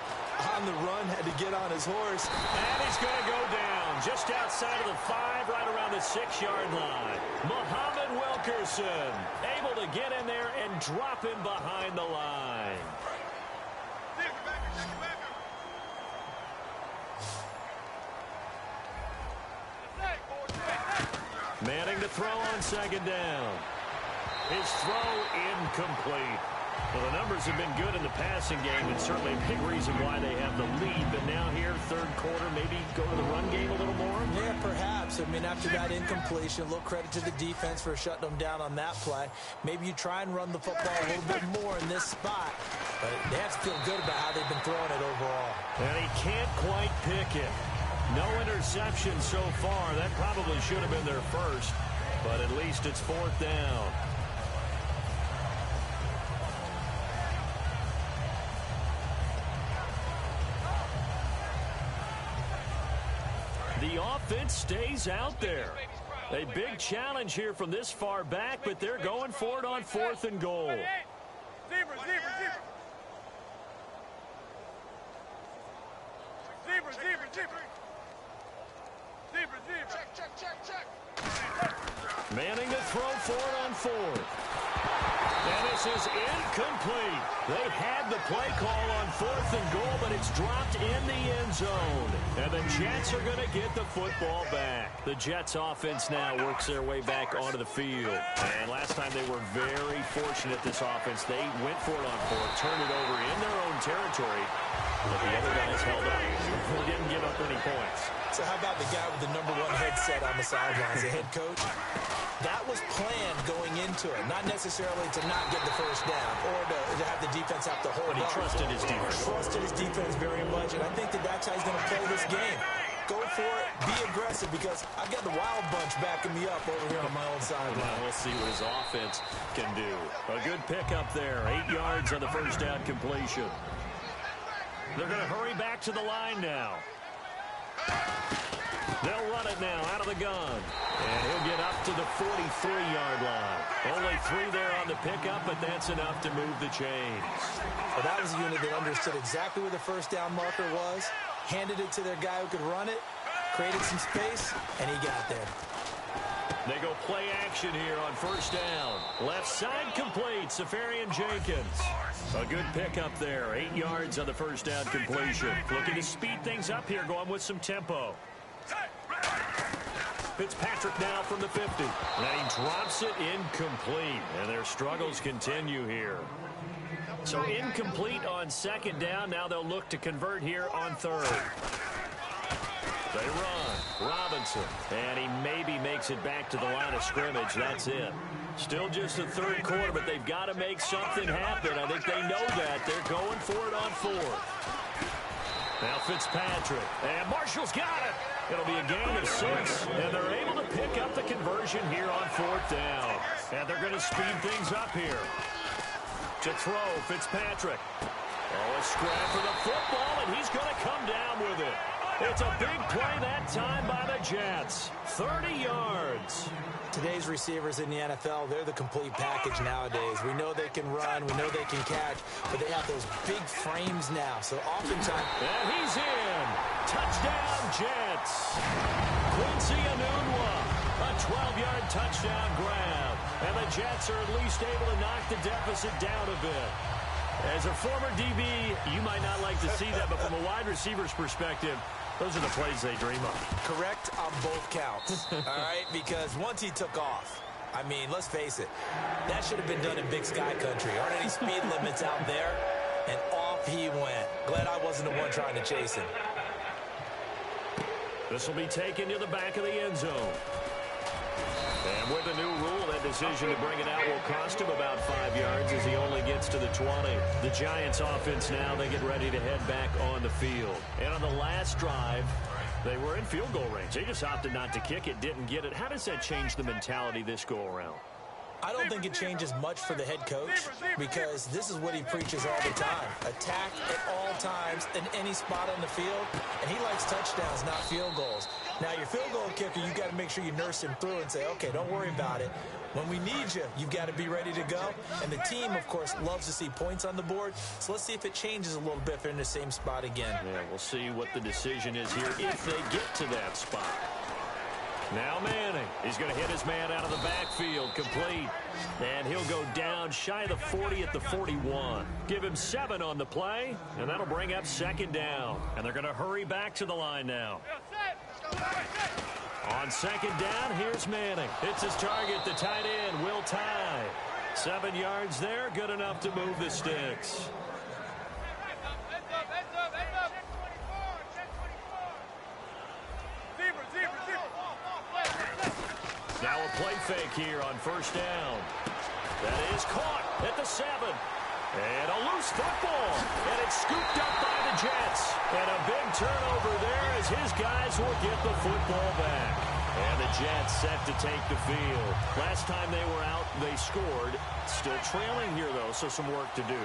Speaker 5: On the run, had to get on his horse.
Speaker 4: And he's going to go down just outside of the 5, right around the 6-yard line. Muhammad Wilkerson able to get in there and drop him behind the line. Manning to throw on second down. His throw incomplete. Well, the numbers have been good in the passing game, and certainly a big reason why they have the lead. But now here, third quarter, maybe go to the run game a little more?
Speaker 5: Yeah, perhaps. I mean, after that incompletion, a little credit to the defense for shutting them down on that play. Maybe you try and run the football a little bit more in this spot. But they have to feel good about how they've been throwing it overall.
Speaker 4: And he can't quite pick it. No interception so far. That probably should have been their first. But at least it's fourth down. The offense stays out there. A big challenge here from this far back, but they're going for it on 4th and goal.
Speaker 1: Zebra. Check.
Speaker 4: Manning to throw for it on 4th. And this is incomplete. They had the play call on 4th and goal, but it's dropped in the end zone. And the Jets are going to get the football back. The Jets offense now works their way back onto the field. And last time they were very fortunate, this offense. They went for it on 4th, turned it over in their own territory. But the other guys held up. They didn't give up any points.
Speaker 5: So how about the guy with the #1 headset on the sidelines, the head coach? That was planned going into it, not necessarily to not get the first down or to have the defense have to hold
Speaker 4: But he
Speaker 5: up.
Speaker 4: trusted his defense.
Speaker 5: Trusted his defense very much, and I think that's how he's going to play this game. Go for it, be aggressive, because I've got the wild bunch backing me up over here on my own sideline.
Speaker 4: Well, we'll see what his offense can do. A good pickup there, 8 yards on the first down completion. They're going to hurry back to the line now. They'll run it now out of the gun. And he'll get up to the 43-yard line. Only 3 there on the pickup, but that's enough to move the chains.
Speaker 5: Well, that was a unit that understood exactly where the first down marker was, handed it to their guy who could run it, created some space, and he got there.
Speaker 4: They go play action here on first down. Left side complete, Safarian Jenkins. A good pickup there, 8 yards on the first down completion. Looking to speed things up here, going with some tempo. Fitzpatrick now from the 50. And he drops it incomplete. And their struggles continue here. So incomplete on second down. Now they'll look to convert here on third. They run. Robinson. And he maybe makes it back to the line of scrimmage. That's it. Still just the third quarter, but they've got to make something happen. I think they know that. They're going for it on 4th. Now Fitzpatrick. And Marshall's got it. It'll be a gain of 6. And they're able to pick up the conversion here on 4th down. And they're going to speed things up here. To throw, Fitzpatrick. Oh, a scrap for the football, and he's going to come down with it. It's a big play that time by the Jets. 30 yards.
Speaker 5: Today's receivers in the NFL, they're the complete package nowadays. We know they can run, we know they can catch, but they have those big frames now. So oftentimes...
Speaker 4: And he's in. Touchdown, Jets. Jets. Quincy Enunwa, a 12-yard touchdown grab. And the Jets are at least able to knock the deficit down a bit. As a former DB, you might not like to see that, but from a wide receiver's perspective, those are the plays they dream of.
Speaker 5: Correct on both counts, all right? Because once he took off, I mean, let's face it, that should have been done in Big Sky Country. Aren't any speed limits out there? And off he went. Glad I wasn't the one trying to chase him.
Speaker 4: This will be taken to the back of the end zone. And with the new rule, that decision to bring it out will cost him about 5 yards as he only gets to the 20. The Giants offense now, they get ready to head back on the field. And on the last drive, they were in field goal range. They just opted not to kick it, didn't get it. How does that change the mentality this go around?
Speaker 5: I don't think it changes much for the head coach because this is what he preaches all the time. Attack at all times in any spot on the field, and he likes touchdowns, not field goals. Now, your field goal kicker, you've got to make sure you nurse him through and say, okay, don't worry about it. When we need you, you've got to be ready to go. And the team, of course, loves to see points on the board. So let's see if it changes a little bit if they're in the same spot again.
Speaker 4: Yeah, we'll see what the decision is here if they get to that spot. Now Manning, he's going to hit his man out of the backfield, complete. And he'll go down shy of the 40 at the 41. Give him 7 on the play, and that'll bring up second down. And they're going to hurry back to the line now. On second down, here's Manning. It's his target, the tight end, Will Tye. 7 yards there, good enough to move the sticks. Now a play fake here on first down. That is caught at the 7. And a loose football. And it's scooped up by the Jets. And a big turnover there as his guys will get the football back. And the Jets set to take the field. Last time they were out, they scored. Still trailing here, though, so some work to do.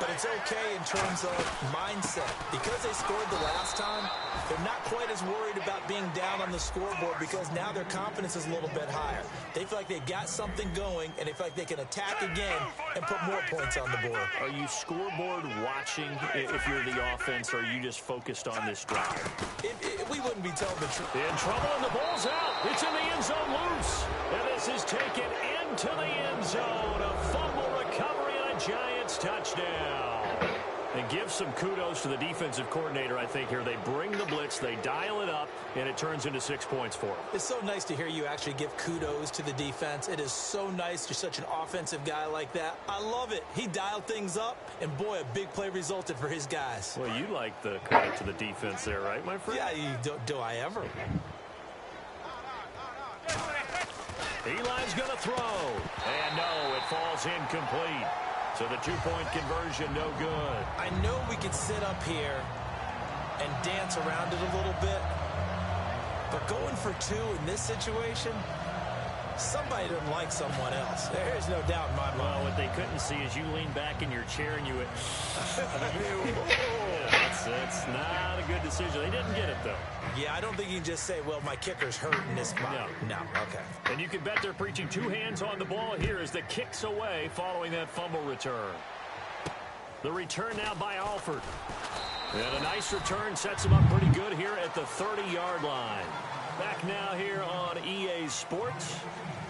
Speaker 5: But it's okay in terms of mindset. Because they scored the last time, they're not quite as worried about being down on the scoreboard because now their confidence is a little bit higher. They feel like they've got something going, and they feel like they can attack again and put more points on the board.
Speaker 4: Are you scoreboard watching if you're the offense, or are you just focused on this drive?
Speaker 5: We wouldn't be telling the truth.
Speaker 4: In trouble, and the ball's out. It's in the end zone loose. And this is taken into the end zone. A fumble recovery and a Giants touchdown. And give some kudos to the defensive coordinator, I think, here. They bring the blitz, they dial it up, and it turns into 6 points for them.
Speaker 5: It's so nice to hear you actually give kudos to the defense. It is so nice. You're such an offensive guy like that. I love it. He dialed things up, and boy, a big play resulted for his guys.
Speaker 4: Well, you like the credit to the defense there, right, my friend?
Speaker 5: Yeah, do I ever?
Speaker 4: Eli's going to throw. And no, it falls incomplete. So the 2-point conversion, no good.
Speaker 5: I know we could sit up here and dance around it a little bit, but going for 2 in this situation, somebody doesn't like someone else. There's no doubt in my mind.
Speaker 4: Well, what they couldn't see is you lean back in your chair and you went, that's not a good decision. They didn't get it, though.
Speaker 5: Yeah, I don't think you can just say, well, my kicker's hurt in this spot. No, okay.
Speaker 4: And you can bet they're preaching 2 hands on the ball here as the kick's away following that fumble return. The return now by Alford. And a nice return sets him up pretty good here at the 30-yard line. Back now here on EA Sports.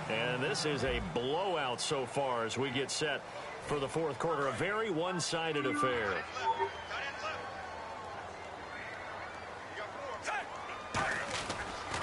Speaker 4: And this is a blowout so far as we get set for the fourth quarter. A very one-sided affair.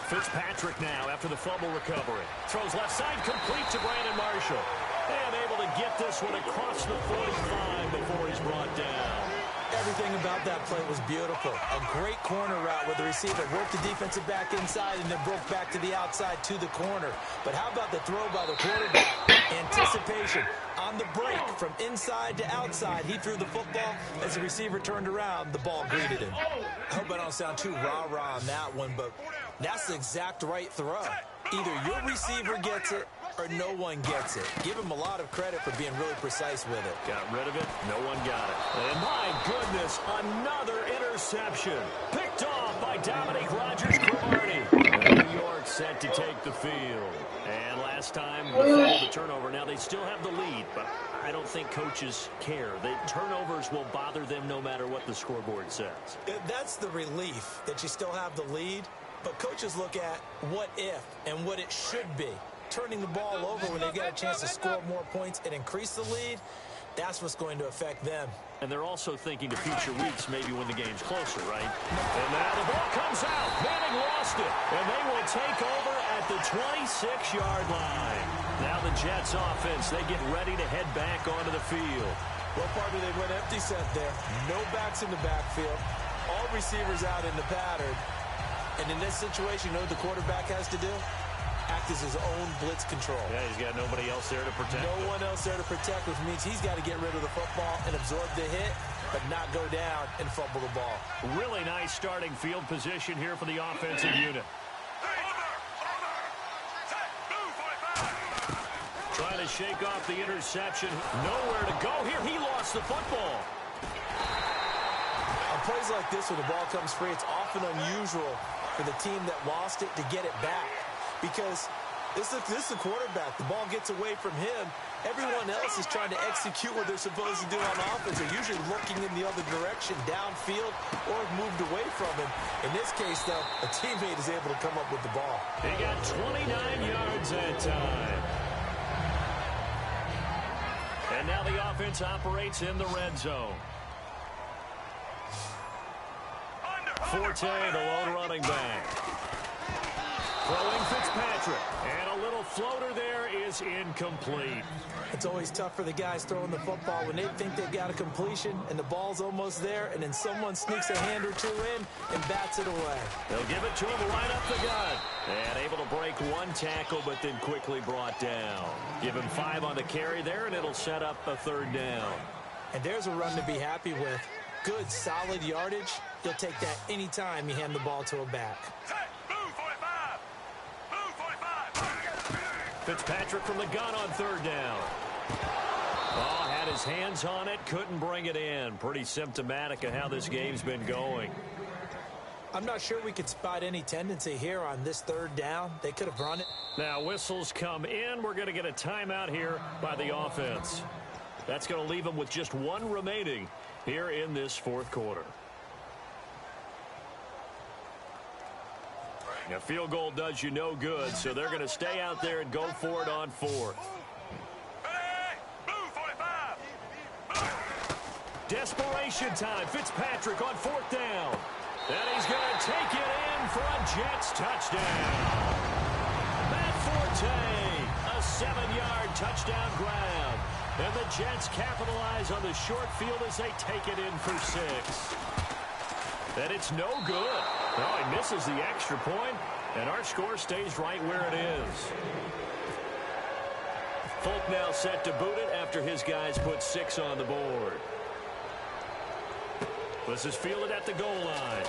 Speaker 4: Fitzpatrick now after the fumble recovery. Throws left side, complete to Brandon Marshall. And able to get this one across the 45 before he's brought down.
Speaker 5: Everything about that play was beautiful. A great corner route where the receiver worked the defensive back inside and then broke back to the outside to the corner. But how about the throw by the quarterback? Anticipation on the break from inside to outside. He threw the football. As the receiver turned around, the ball greeted him. I hope I don't sound too rah-rah on that one, but that's the exact right throw. Either your receiver gets it or no one gets it. Give him a lot of credit for being really precise with it.
Speaker 4: Got rid of it. No one got it. And my goodness, another interception. Picked off by Dominique Rodgers-Cromartie. New York set to take the field. And last time before the turnover, now they still have the lead, but I don't think coaches care. The turnovers will bother them no matter what the scoreboard says.
Speaker 5: That's the relief that you still have the lead, but coaches look at what if and what it should be. Turning the ball over when they've got a chance to score more points and increase the lead, that's what's going to affect them.
Speaker 4: And they're also thinking to future weeks, maybe when the game's closer, right? And now the ball comes out. Manning lost it. And they will take over at the 26-yard line. Now the Jets offense, they get ready to head back onto the field.
Speaker 5: Well, partner, they went empty set there. No backs in the backfield. All receivers out in the pattern. And in this situation, you know what the quarterback has to do? Act as his own blitz control.
Speaker 4: Yeah, he's got nobody else there to protect.
Speaker 5: No one else there to protect, which means he's got to get rid of the football and absorb the hit, but not go down and fumble the ball.
Speaker 4: Really nice starting field position here for the offensive unit. Trying to shake off the interception. Nowhere to go here. He lost the football.
Speaker 5: On plays like this, when the ball comes free, it's often unusual for the team that lost it to get it back. Because this is the quarterback. The ball gets away from him. Everyone else is trying to execute what they're supposed to do on offense. They're usually looking in the other direction, downfield, or moved away from him. In this case, though, a teammate is able to come up with the ball.
Speaker 4: He got 29 yards that time. And now the offense operates in the red zone. Forte, the lone running back. Throwing Fitzpatrick, and a little floater there is incomplete.
Speaker 5: It's always tough for the guys throwing the football when they think they've got a completion and the ball's almost there, and then someone sneaks a hand or two in and bats it away.
Speaker 4: They'll give it to him right up the gut. And able to break one tackle, but then quickly brought down. Give him 5 on the carry there, and it'll set up a third down.
Speaker 5: And there's a run to be happy with. Good, solid yardage. You'll take that anytime you hand the ball to a back.
Speaker 4: Fitzpatrick from the gun on third down. Oh, had his hands on it, couldn't bring it in. Pretty symptomatic of how this game's been going.
Speaker 5: I'm not sure we could spot any tendency here on this third down. They could have run it.
Speaker 4: Now whistles come in. We're going to get a timeout here by the offense. That's going to leave them with just 1 remaining here in this fourth quarter. A field goal does you no good, so they're going to stay out there and go for it on 4th. Desperation time. Fitzpatrick on 4th down. And he's going to take it in for a Jets touchdown. Matt Forte, a 7-yard touchdown grab. And the Jets capitalize on the short field as they take it in for 6. And it's no good. Well, he misses the extra point, and our score stays right where it is. Folk now set to boot it after his guys put 6 on the board. This is fielded at the goal line.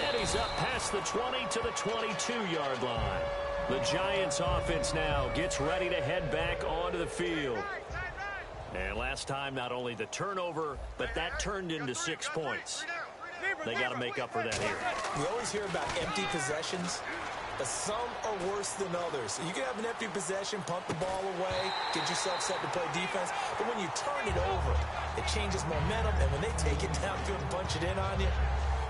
Speaker 4: And he's up past the 20 to the 22-yard line. The Giants offense now gets ready to head back onto the field. And last time, not only the turnover, but that turned into 6 points. They got to make up for that here.
Speaker 5: We always hear about empty possessions, but some are worse than others. You can have an empty possession, punt the ball away, get yourself set to play defense, but when you turn it over, it changes momentum, and when they take it downfield and punch it in on you,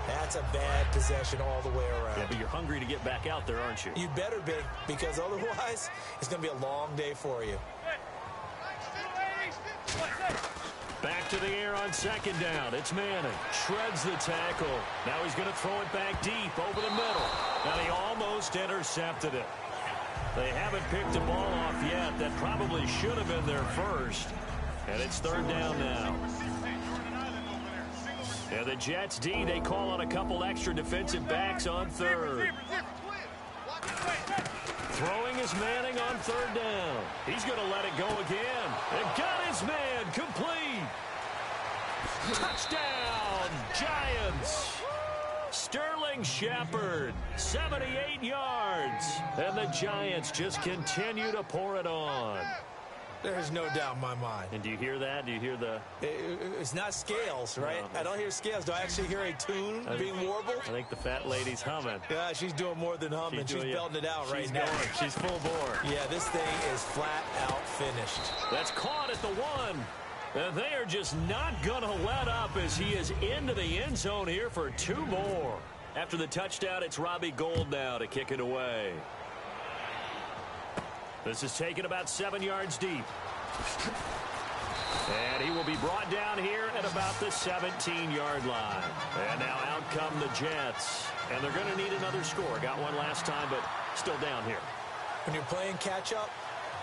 Speaker 5: that's a bad possession all the way around.
Speaker 4: Yeah, but you're hungry to get back out there, aren't you?
Speaker 5: You better be, because otherwise, it's going to be a long day for you.
Speaker 4: Back to the air on 2nd down. It's Manning. Shreds the tackle. Now he's going to throw it back deep over the middle. And he almost intercepted it. They haven't picked the ball off yet. That probably should have been their first. And it's 3rd down now. And the Jets D, they call on a couple extra defensive backs on 3rd. Throwing is Manning on 3rd down. He's going to let it go again. And got his man complete. Touchdown, Giants. Sterling Shepard, 78 yards. And the Giants just continue to pour it on.
Speaker 5: There's no doubt in my mind.
Speaker 4: And do you hear that? Do you hear the...
Speaker 5: It's not scales, right?
Speaker 4: No.
Speaker 5: I don't hear scales. Do I actually hear a tune being warbled?
Speaker 4: I think the fat lady's humming.
Speaker 5: Yeah, she's doing more than humming. She's belting it out right now.
Speaker 4: She's full bore.
Speaker 5: Yeah, this thing is flat out finished.
Speaker 4: That's caught at the 1. And they are just not going to let up as he is into the end zone here for 2 more. After the touchdown, it's Robbie Gould now to kick it away. This is taken about 7 yards deep. And he will be brought down here at about the 17-yard line. And now out come the Jets. And they're going to need another score. Got one last time, but still down here.
Speaker 5: When you're playing catch-up,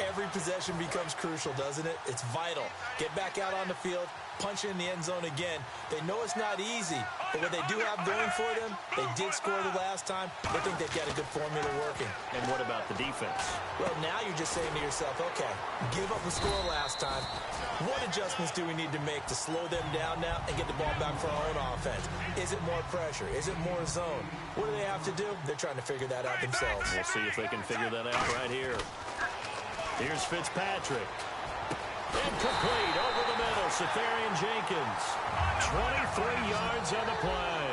Speaker 5: every possession becomes crucial, doesn't it? It's vital. Get back out on the field, punch it in the end zone again. They know it's not easy, but what they do have going for them, they did score the last time. They think they've got a good formula working.
Speaker 4: And what about the defense?
Speaker 5: Well, now you're just saying to yourself, okay, give up a score last time. What adjustments do we need to make to slow them down now and get the ball back for our own offense? Is it more pressure? Is it more zone? What do they have to do? They're trying to figure that out themselves.
Speaker 4: We'll see if they can figure that out right here. Here's Fitzpatrick. Incomplete over the middle. Safarian Jenkins. 23 yards on the play.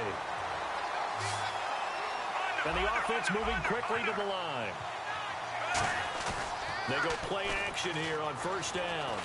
Speaker 4: And the offense moving quickly to the line. They go play action here on first down.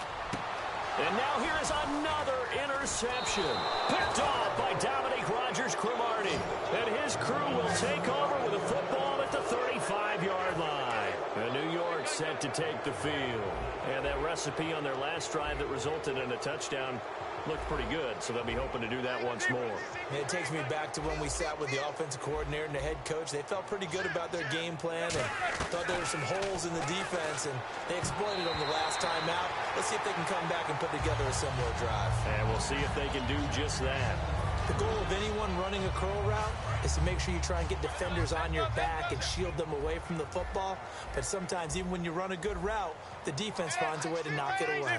Speaker 4: And now here is another interception. Picked off by Dominique Rodgers-Cromartie. And his crew will take over with a football at the 35-yard line. And New York set to take the field. And that recipe on their last drive that resulted in a touchdown looked pretty good, so they'll be hoping to do that once more.
Speaker 5: It takes me back to when we sat with the offensive coordinator and the head coach. They felt pretty good about their game plan and thought there were some holes in the defense, and they exploited them the last time out. Let's see if they can come back and put together a similar drive.
Speaker 4: And we'll see if they can do just that.
Speaker 5: The goal of anyone running a curl route is to make sure you try and get defenders on your back and shield them away from the football. But sometimes, even when you run a good route, the defense finds a way to knock it away.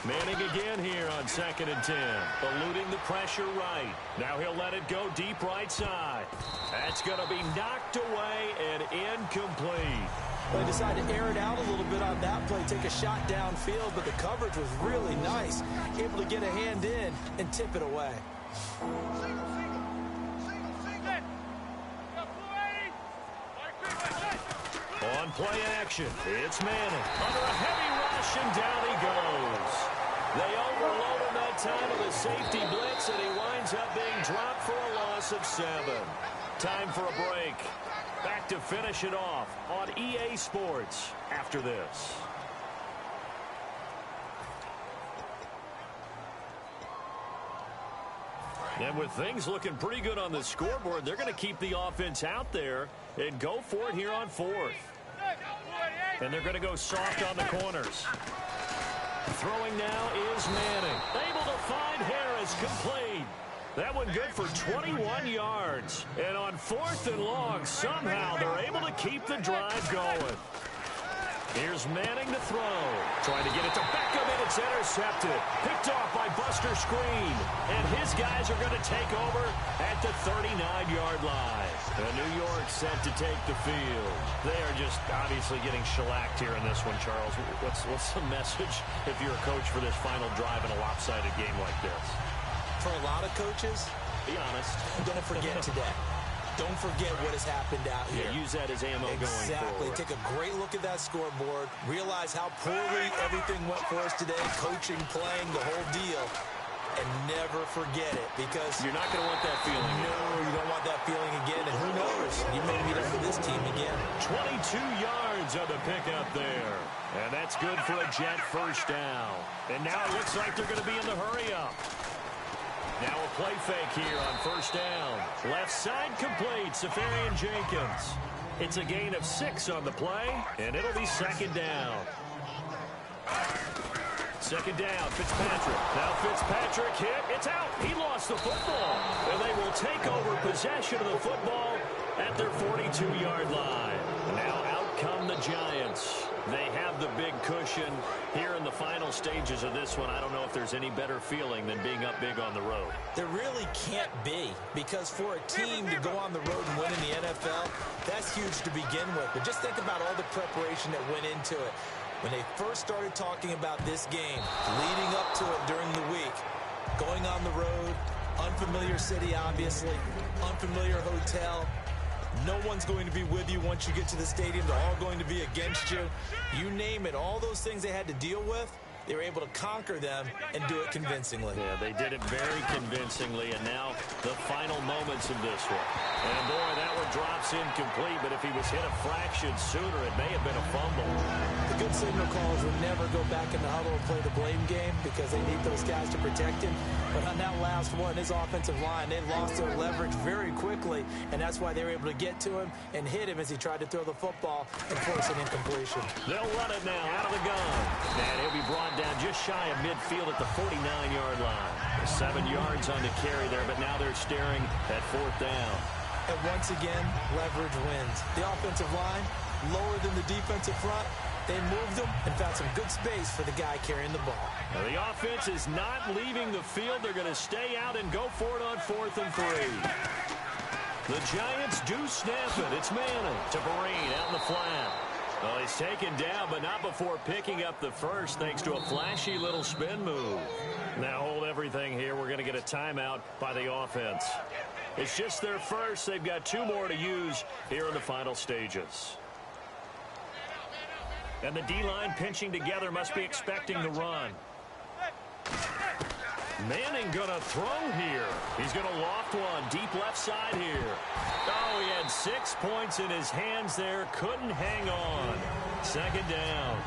Speaker 4: Manning again here on 2nd and 10. Eluding the pressure right. Now he'll let it go deep right side. That's going to be knocked away and incomplete.
Speaker 5: Well, they decided to air it out a little bit on that play, take a shot downfield, but the coverage was really nice. Able to get a hand in and tip it away.
Speaker 4: On play action, it's Manning. Under a heavy rush, and down he goes. They overload him that time with a safety blitz, and he winds up being dropped for a loss of 7. Time for a break. Back to finish it off on EA Sports after this. And with things looking pretty good on the scoreboard, they're going to keep the offense out there and go for it here on 4th. And they're going to go soft on the corners. Throwing now is Manning. Able to find Harris, complete. That one good for 21 yards. And on 4th and long, somehow they're able to keep the drive going. Here's Manning to throw. Trying to get it to Beckham, and it's intercepted. Picked off by Buster Screen. And his guys are going to take over at the 39-yard line. And New York set to take the field. They are just obviously getting shellacked here in this one, Charles. What's the message if you're a coach for this final drive in a lopsided game like this?
Speaker 5: For a lot of coaches,
Speaker 4: be honest,
Speaker 5: don't forget today. Don't forget what has happened out here.
Speaker 4: Yeah, use that as ammo going forward.
Speaker 5: Take a great look at that scoreboard. Realize how poorly everything went for us today. Coaching, playing, the whole deal. And never forget it, because
Speaker 4: you're not going to want that feeling.
Speaker 5: No, you don't want that feeling again. And who knows? You may meet up with this team again.
Speaker 4: 22 yards on the pickup there. And that's good for a Jet first down. And now it looks like they're going to be in the hurry-up. Now a play fake here on first down. Left side complete, Safarian Jenkins. It's a gain of 6 on the play, and it'll be 2nd down. 2nd down, Fitzpatrick. Now Fitzpatrick hit. It's out. He lost the football. And they will take over possession of the football at their 42-yard line. Now out come the Giants. They have the big cushion here in the final stages of this one. I don't know if there's any better feeling than being up big on the road.
Speaker 5: There really can't be, because for a team to go on the road and win in the NFL, that's huge to begin with. But just think about all the preparation that went into it. When they first started talking about this game, leading up to it during the week, going on the road, unfamiliar city, obviously, unfamiliar hotel. No one's going to be with you once you get to the stadium. They're all going to be against you. You name it, all those things they had to deal with, they were able to conquer them and do it convincingly.
Speaker 4: Yeah, they did it very convincingly, and now the final moments of this one. And boy, that one drops incomplete, but if he was hit a fraction sooner, it may have been a fumble.
Speaker 5: The good signal callers would never go back in the huddle and play the blame game because they need those guys to protect him. But on that last one, his offensive line, they lost their leverage very quickly, and that's why they were able to get to him and hit him as he tried to throw the football and force an incompletion.
Speaker 4: They'll run it now out of the gun. And he'll be brought down just shy of midfield at the 49-yard line. 7 yards on the carry there, but now they're staring at 4th down.
Speaker 5: And once again, leverage wins. The offensive line, lower than the defensive front, they moved them and found some good space for the guy carrying the ball.
Speaker 4: Now, the offense is not leaving the field. They're going to stay out and go for it on 4th and 3. The Giants do snap it. It's Manning to Vereen out in the flat. Well, he's taken down, but not before picking up the first, thanks to a flashy little spin move. Now hold everything here. We're going to get a timeout by the offense. It's just their first. They've got 2 more to use here in the final stages. And the D-line pinching together, must be expecting the run. Manning going to throw here. He's going to loft one deep left side here. Oh, he had 6 points in his hands there. Couldn't hang on. 2nd down.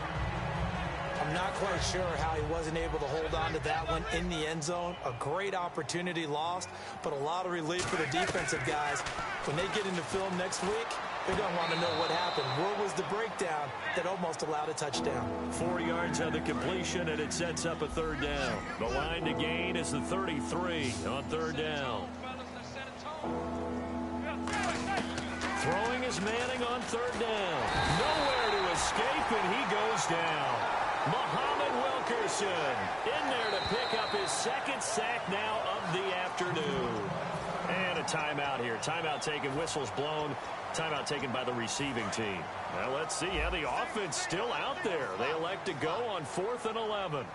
Speaker 5: I'm not quite sure how he wasn't able to hold on to that one in the end zone. A great opportunity lost, but a lot of relief for the defensive guys. When they get into film next week, they're going to want to know what happened. Where was the breakdown that almost allowed a touchdown?
Speaker 4: 4 yards on the completion, and it sets up a 3rd down. The line to gain is the 33 on 3rd down. Throwing is Manning on 3rd down. Nowhere to escape, and he goes down. Muhammad Wilkerson in there to pick up his 2nd sack now of the afternoon. And a timeout here. Timeout taken, whistles blown. Timeout taken by the receiving team. Now let's see. Yeah, the offense still out there. They elect to go on 4th and 11.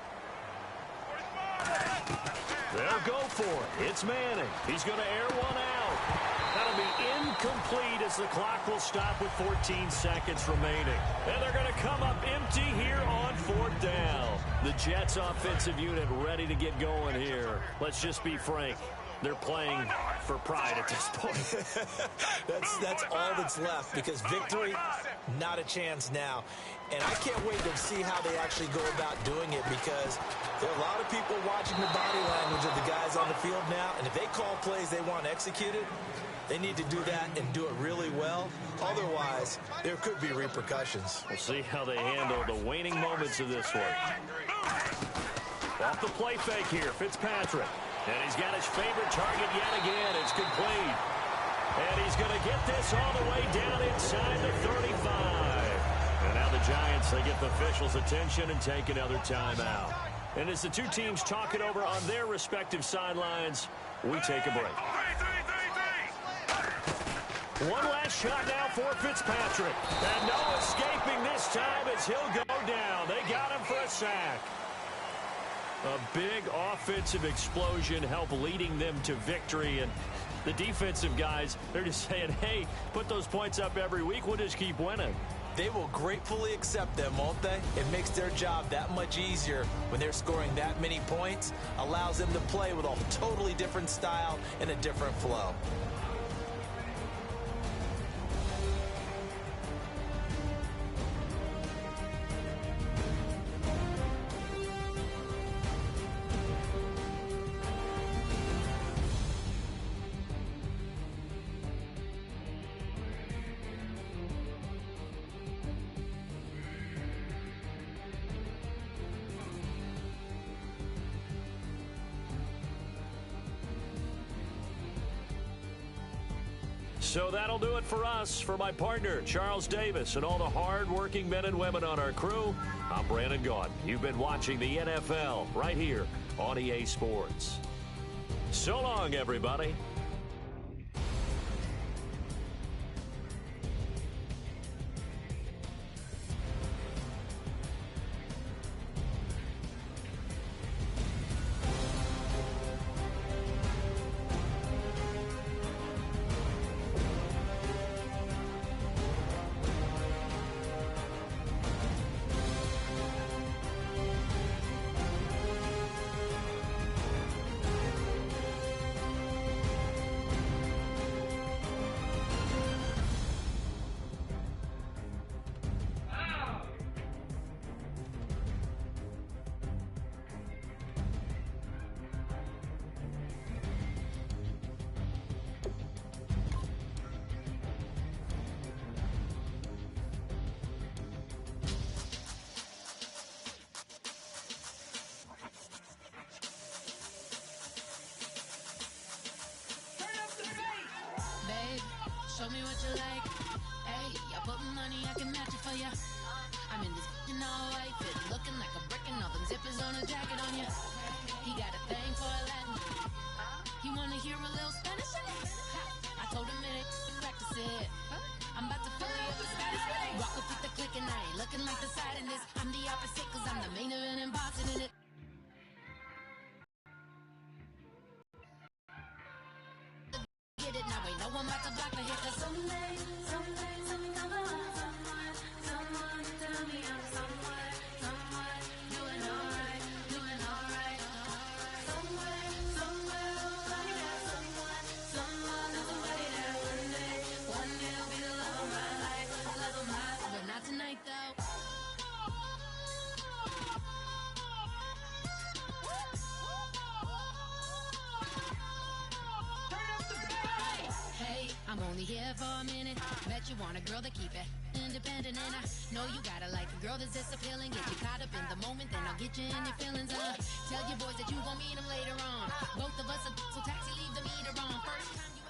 Speaker 4: They'll go for it. It's Manning. He's going to air one out. That'll be incomplete as the clock will stop with 14 seconds remaining. And they're going to come up empty here on 4th down. The Jets offensive unit ready to get going here. Let's just be frank. They're playing for pride at this point.
Speaker 5: That's all that's left, because victory, not a chance now. And I can't wait to see how they actually go about doing it, because there are a lot of people watching the body language of the guys on the field now, and if they call plays they want executed, they need to do that and do it really well. Otherwise, there could be repercussions.
Speaker 4: We'll see how they handle the waning moments of this one. Off the play fake here, Fitzpatrick. And he's got his favorite target yet again. It's complete. And he's going to get this all the way down inside the 35. And now the Giants, they get the officials' attention and take another timeout. And as the two teams talk it over on their respective sidelines, we take a break. One last shot now for Fitzpatrick. And no escaping this time as he'll go down. They got him for a sack. A big offensive explosion helped leading them to victory. And the defensive guys, they're just saying, hey, put those points up every week. We'll just keep winning.
Speaker 5: They will gratefully accept them, won't they? It makes their job that much easier when they're scoring that many points. Allows them to play with a totally different style and a different flow.
Speaker 4: So that'll do it for us. For my partner, Charles Davis, and all the hard-working men and women on our crew, I'm Brandon Gaudin. You've been watching the NFL right here on EA Sports. So long, everybody.
Speaker 6: Show me what you like. Hey, I put money, I can match it for ya. I'm in this all white fit, looking like a brick and all them zippers on a jacket on ya. He got a thing for a Latin. He wanna hear a little Spanish in it. I told him it ain't practice it. I'm about to fully up the status. Rock with the click and I ain't looking like the side in this. I'm the opposite cause I'm the main event and bossing in it. Get it now, ain't no one about to block the hit. Cause someday, someone tell me I'm someone doing alright. Somewhere, somebody got somebody that one day will be the love of my life, but not tonight though. Hey, I'm only here for a minute. Bet you want a girl to keep it independent, and I know you gotta like a girl that's this appealing. Get you caught up in the moment, then I'll get you in your feelings. Tell your boys that you gon' meet them later on. Both of us are so taxi, leave the meter on. First time you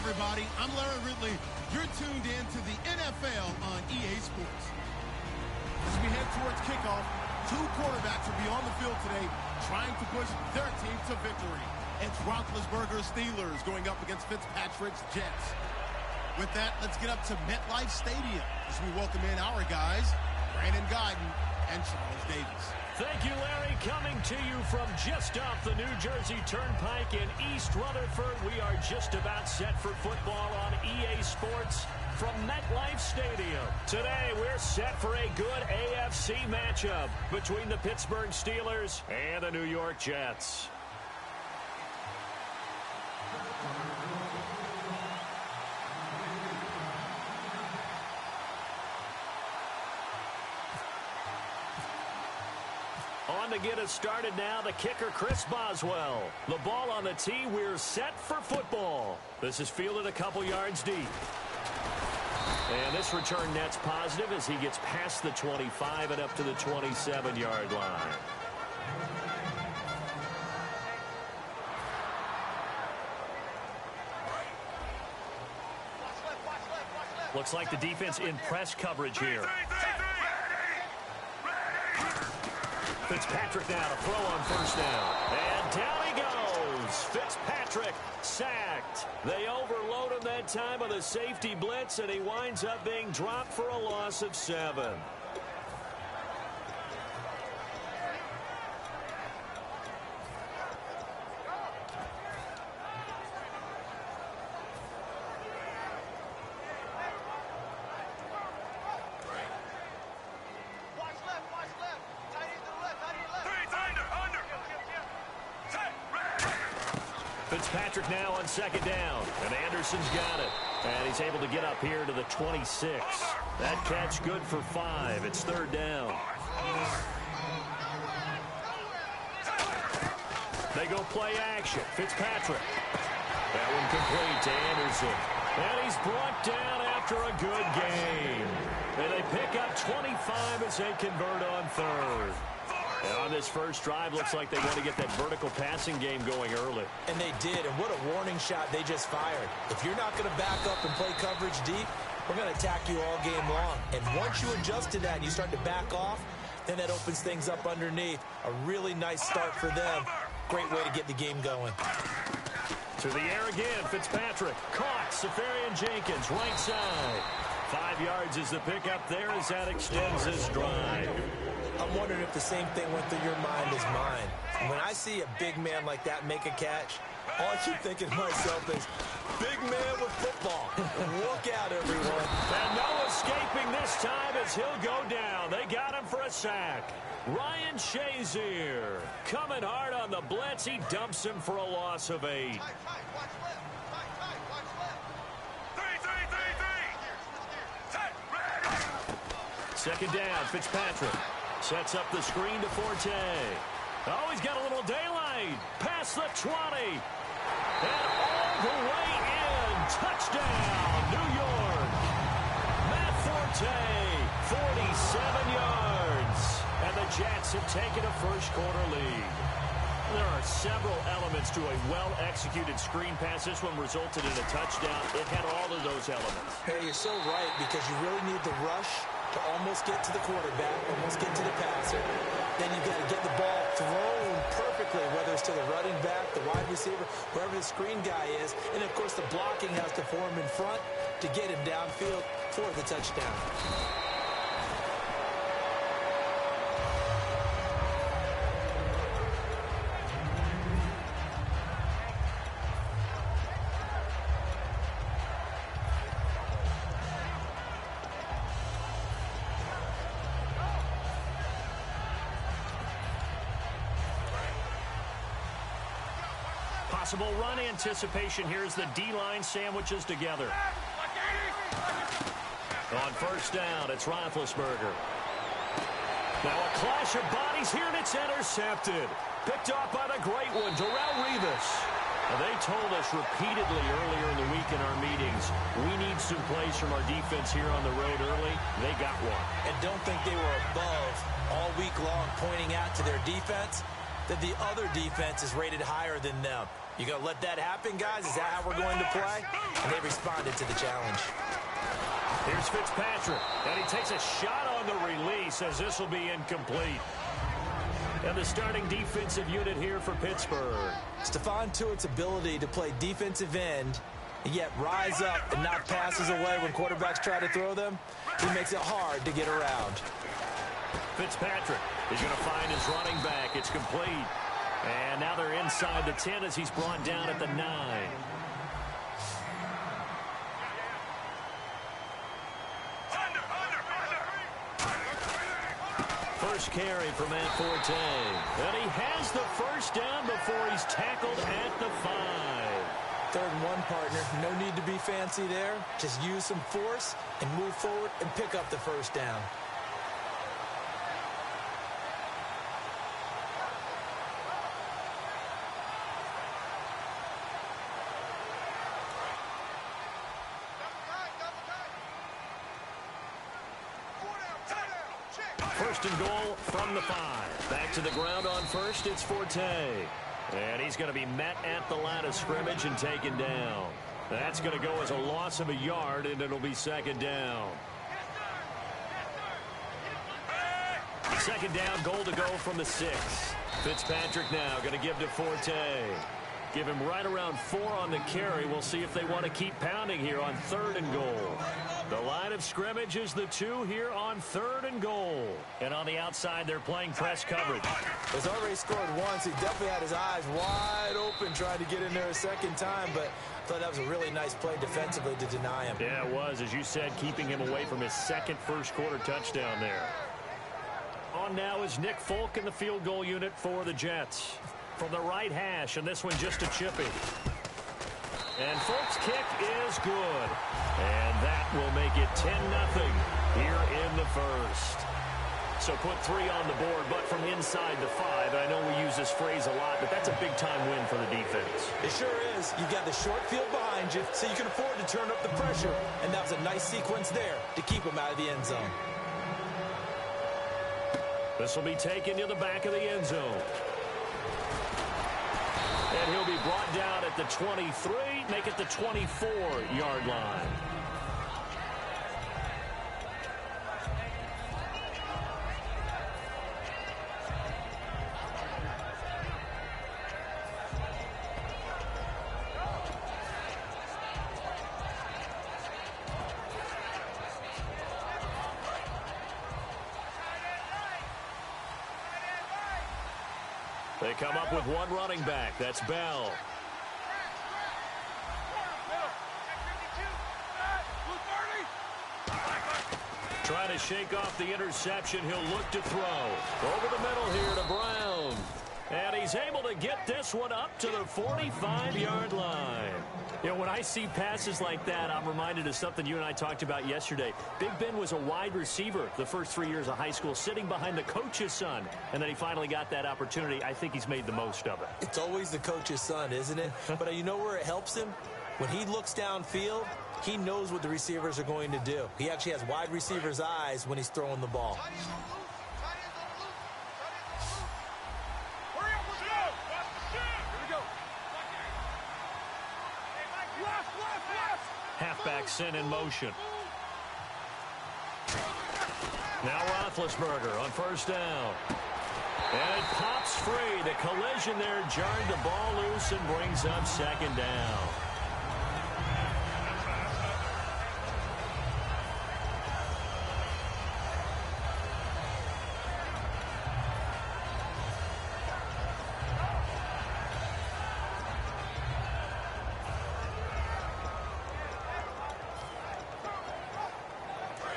Speaker 3: everybody. I'm Larry Ridley. You're tuned in to the NFL on EA Sports. As we head towards kickoff, two quarterbacks will be on the field today trying to push their team to victory. It's Roethlisberger's Steelers going up against Fitzpatrick's Jets. With that, let's get up to MetLife Stadium as we welcome in our guys, Brandon Gaudin and Charles Davis.
Speaker 4: Thank you, Larry. Coming to you from just off the New Jersey Turnpike in East Rutherford. We are just about set for football on EA Sports from MetLife Stadium. Today, we're set for a good AFC matchup between the Pittsburgh Steelers and the New York Jets. On to get us started now, the kicker, Chris Boswell. The ball on the tee, we're set for football. This is fielded a couple yards deep. And this return net's positive as he gets past the 25 and up to the 27-yard line. Looks like the defense in press coverage here. Fitzpatrick now to throw on first down. And down he goes. Fitzpatrick sacked. They overload him that time with a safety blitz, and he winds up being dropped for a loss of 7. Fitzpatrick now on second down, and Anderson's got it. And he's able to get up here to the 26. That catch good for 5. It's third down. They go play action. Fitzpatrick. That one complete to Anderson. And he's brought down after a good game. And they pick up 25 as they convert on third. And on this first drive, looks like they want to get that vertical passing game going early.
Speaker 5: And they did, and what a warning shot they just fired. If you're not going to back up and play coverage deep, we're going to attack you all game long. And once you adjust to that and you start to back off, then that opens things up underneath. A really nice start for them. Great way to get the game going.
Speaker 4: To the air again, Fitzpatrick. Caught, Safarian Jenkins, right side. 5 yards is the pickup there as that extends his drive.
Speaker 5: I'm wondering if the same thing went through your mind as mine. When I see a big man like that make a catch, all I keep thinking to myself is, big man with football. Look out, everyone.
Speaker 4: And no escaping this time as he'll go down. They got him for a sack. Ryan Shazier coming hard on the blitz. He dumps him for a loss of 8. Second down, Fitzpatrick. Sets up the screen to Forte. Oh, he's got a little daylight. Past the 20. And all the way in. Touchdown, New York. Matt Forte, 47 yards. And the Jets have taken a first-quarter lead. There are several elements to a well-executed screen pass. This one resulted in a touchdown. It had all of those elements.
Speaker 5: Hey, you're so right, because you really need the rush to almost get to the quarterback, almost get to the passer. Then you've got to get the ball thrown perfectly, whether it's to the running back, the wide receiver, wherever the screen guy is. And, of course, the blocking has to form in front to get him downfield for the touchdown.
Speaker 4: Possible run anticipation. Here's the D-line sandwiches together. On first down, it's Roethlisberger. Now a clash of bodies here, and it's intercepted. Picked off by the great one, Darrelle Revis. Now, they told us repeatedly earlier in the week in our meetings, we need some plays from our defense here on the road early. They got one.
Speaker 5: And don't think they were above all week long pointing out to their defense that the other defense is rated higher than them. You going to let that happen, guys? Is that how we're going to play? And they responded to the challenge.
Speaker 4: Here's Fitzpatrick, and he takes a shot on the release as this will be incomplete. And the starting defensive unit here for Pittsburgh.
Speaker 5: Stephon Tuitt's ability to play defensive end and yet rise up and knock passes away when quarterbacks try to throw them, he makes it hard to get around.
Speaker 4: Fitzpatrick is going to find his running back. It's complete. And now they're inside the 10 as he's brought down at the 9. First carry for Matt Forte. And he has the first down before he's tackled at the 5.
Speaker 5: 3rd and 1, partner. No need to be fancy there. Just use some force and move forward and pick up the first down.
Speaker 4: First and goal from the 5. Back to the ground on first, it's Forte. And he's going to be met at the line of scrimmage and taken down. That's going to go as a loss of a yard, and it'll be second down. Second down, goal to go from the 6. Fitzpatrick now going to give to Forte. Give him right around 4 on the carry. We'll see if they want to keep pounding here on 3rd and goal. The line of scrimmage is the 2 here on 3rd and goal. And on the outside, they're playing press coverage.
Speaker 5: He's already scored once. He definitely had his eyes wide open trying to get in there a second time, but I thought that was a really nice play defensively to deny him.
Speaker 4: Yeah, it was, as you said, keeping him away from his second first-quarter touchdown there. On now is Nick Folk in the field goal unit for the Jets. from the right hash, and this one just a chippy. And Folk's kick is good. And that will make it 10-0 here in the first. So put 3 on the board, but from inside the 5. I know we use this phrase a lot, but that's a big-time win for the defense.
Speaker 5: It sure is. You've got the short field behind you, so you can afford to turn up the pressure. And that was a nice sequence there to keep him out of the end zone.
Speaker 4: This will be taken to the back of the end zone. And he'll be brought down at the 23, make it the 24-yard line. They come up with one running back. That's Bell. Trying to shake off the interception. He'll look to throw. Over the middle here to Brown. And he's able to get this one up to the 45-yard line. You know, when I see passes like that, I'm reminded of something you and I talked about yesterday. Big Ben was a wide receiver the first 3 years of high school, sitting behind the coach's son. And then he finally got that opportunity. I think he's made the most of it.
Speaker 5: It's always the coach's son, isn't it? But you know where it helps him? When he looks downfield, he knows what the receivers are going to do. He actually has wide receivers' eyes when he's throwing the ball.
Speaker 4: Halfback sent in motion. Now Roethlisberger on first down. And it pops free. The collision there jarred the ball loose and brings up second down.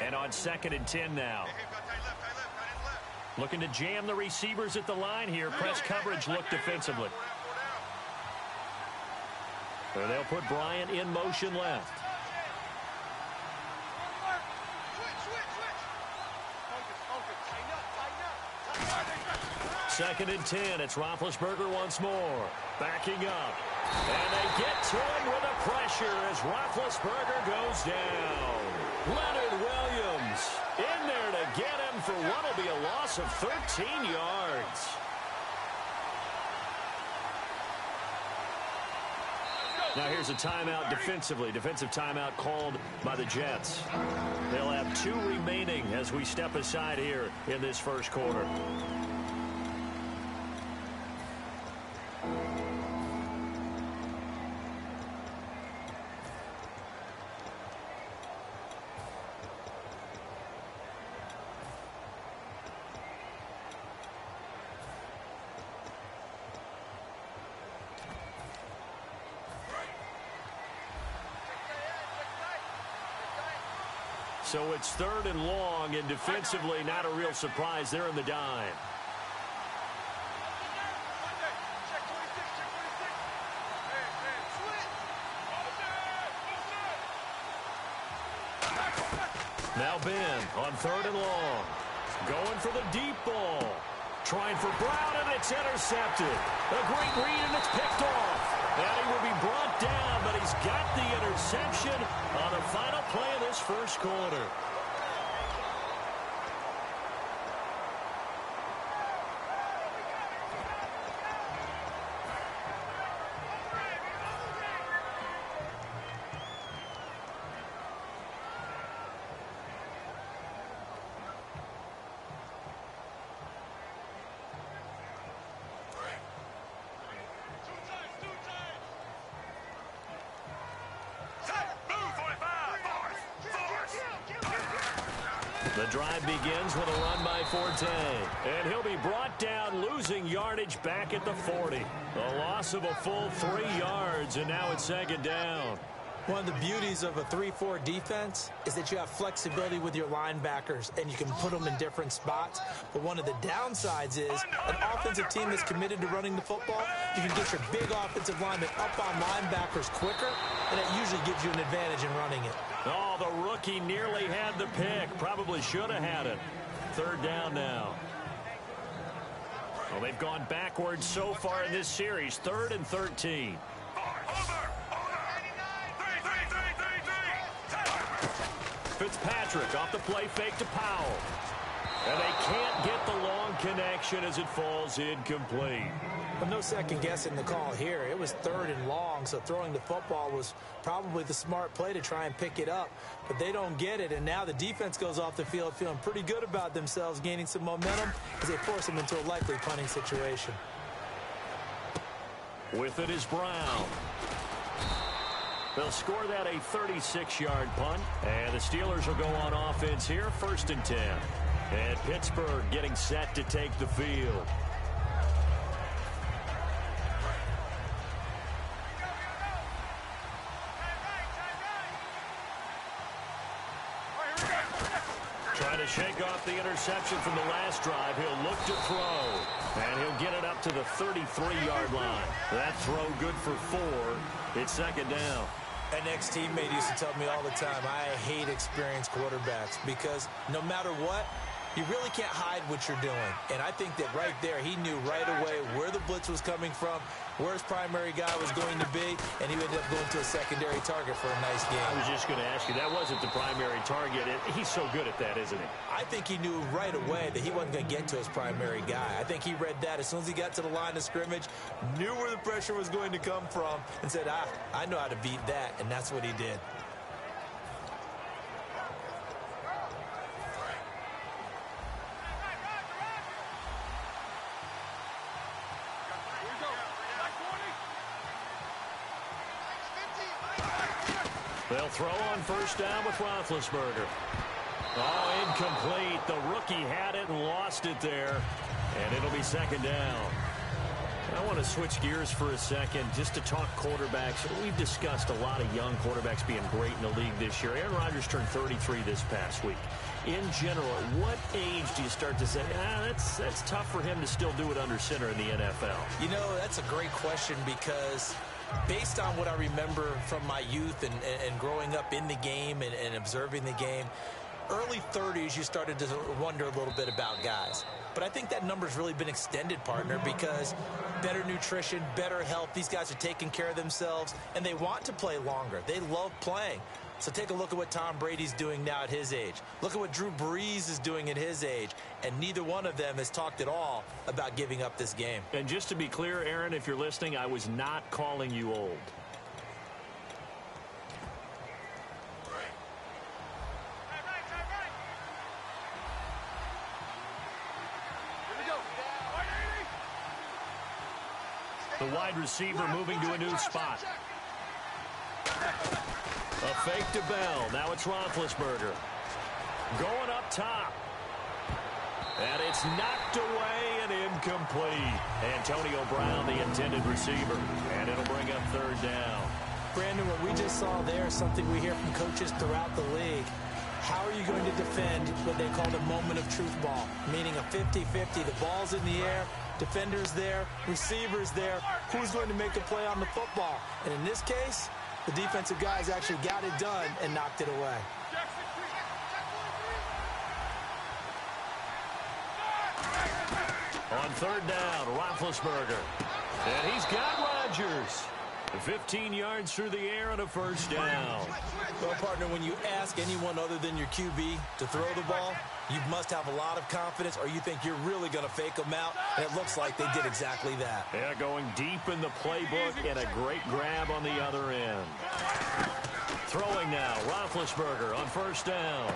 Speaker 4: And on 2nd and 10 now. Looking to jam the receivers at the line here. Press coverage look defensively. And they'll put Bryant in motion left. Second and 10. It's Roethlisberger once more. Backing up. And they get to him with a pressure as Roethlisberger goes down. Leonard Williams in there to get him for what will be a loss of 13 yards. Now here's a timeout defensively. Defensive timeout called by the Jets. They'll have 2 remaining as we step aside here in this first quarter. So it's 3rd and long, and defensively not a real surprise. They're in the dime. Now Ben on 3rd and long. Going for the deep ball. Trying for Brown, and it's intercepted. A great read, and it's picked off. And he will be brought down, but he's got the interception on the final play of this first quarter. The drive begins with a run by Forte. And he'll be brought down, losing yardage back at the 40. A loss of a full 3 yards, and now it's 2nd down.
Speaker 5: One of the beauties of a 3-4 defense is that you have flexibility with your linebackers, and you can put them in different spots. But one of the downsides is an offensive team that's committed to running the football, you can get your big offensive linemen up on linebackers quicker, and it usually gives you an advantage in running it.
Speaker 4: Oh, the rookie nearly had the pick. Probably should have had it. Third down now. Well, they've gone backwards so far in this series. 3rd and 13. Fitzpatrick off the play fake to Powell. And they can't get the long connection as it falls incomplete.
Speaker 5: Well, no second guessing the call here. It was 3rd and long, so throwing the football was probably the smart play to try and pick it up. But they don't get it, and now the defense goes off the field feeling pretty good about themselves, gaining some momentum as they force them into a likely punting situation.
Speaker 4: With it is Brown. They'll score that a 36-yard punt, and the Steelers will go on offense here, 1st and 10. And Pittsburgh getting set to take the field. Trying to shake off the interception from the last drive. He'll look to throw, and he'll get it up to the 33-yard line. That throw good for 4. It's 2nd down.
Speaker 5: An ex-teammate used to tell me all the time, I hate experienced quarterbacks because no matter what, you really can't hide what you're doing. And I think that right there, he knew right away where the blitz was coming from, where his primary guy was going to be, and he ended up going to a secondary target for a nice game.
Speaker 4: I was just going to ask you, that wasn't the primary target. He's so good at that, isn't he?
Speaker 5: I think he knew right away that he wasn't going to get to his primary guy. I think he read that as soon as he got to the line of scrimmage, knew where the pressure was going to come from, and said, I know how to beat that, and that's what he did.
Speaker 4: They'll throw on 1st down with Roethlisberger. Oh, incomplete. The rookie had it and lost it there. And it'll be 2nd down. I want to switch gears for a second just to talk quarterbacks. We've discussed a lot of young quarterbacks being great in the league this year. Aaron Rodgers turned 33 this past week. In general, at what age do you start to say, that's tough for him to still do it under center in the NFL?
Speaker 5: You know, that's a great question because based on what I remember from my youth and growing up in the game and observing the game, early 30s, you started to wonder a little bit about guys. But I think that number's really been extended, partner, because better nutrition, better health, these guys are taking care of themselves, and they want to play longer. They love playing. So take a look at what Tom Brady's doing now at his age. Look at what Drew Brees is doing at his age. And neither one of them has talked at all about giving up this game.
Speaker 4: And just to be clear, Aaron, if you're listening, I was not calling you old. The wide receiver moving to a new spot. A fake to Bell. Now it's Roethlisberger. Going up top. And it's knocked away and incomplete. Antonio Brown, the intended receiver. And it'll bring up 3rd down.
Speaker 5: Brandon, what we just saw there is something we hear from coaches throughout the league. How are you going to defend what they call the moment of truth ball? Meaning a 50-50. The ball's in the air. Defenders there. Receivers there. Who's going to make a play on the football? And in this case, the defensive guys actually got it done and knocked it away.
Speaker 4: On 3rd down, Roethlisberger. And he's got Rodgers. 15 yards through the air and a 1st down.
Speaker 5: Well, partner, when you ask anyone other than your QB to throw the ball, you must have a lot of confidence or you think you're really going to fake them out. And it looks like they did exactly that.
Speaker 4: Yeah, going deep in the playbook and a great grab on the other end. Throwing now, Roethlisberger on 1st down.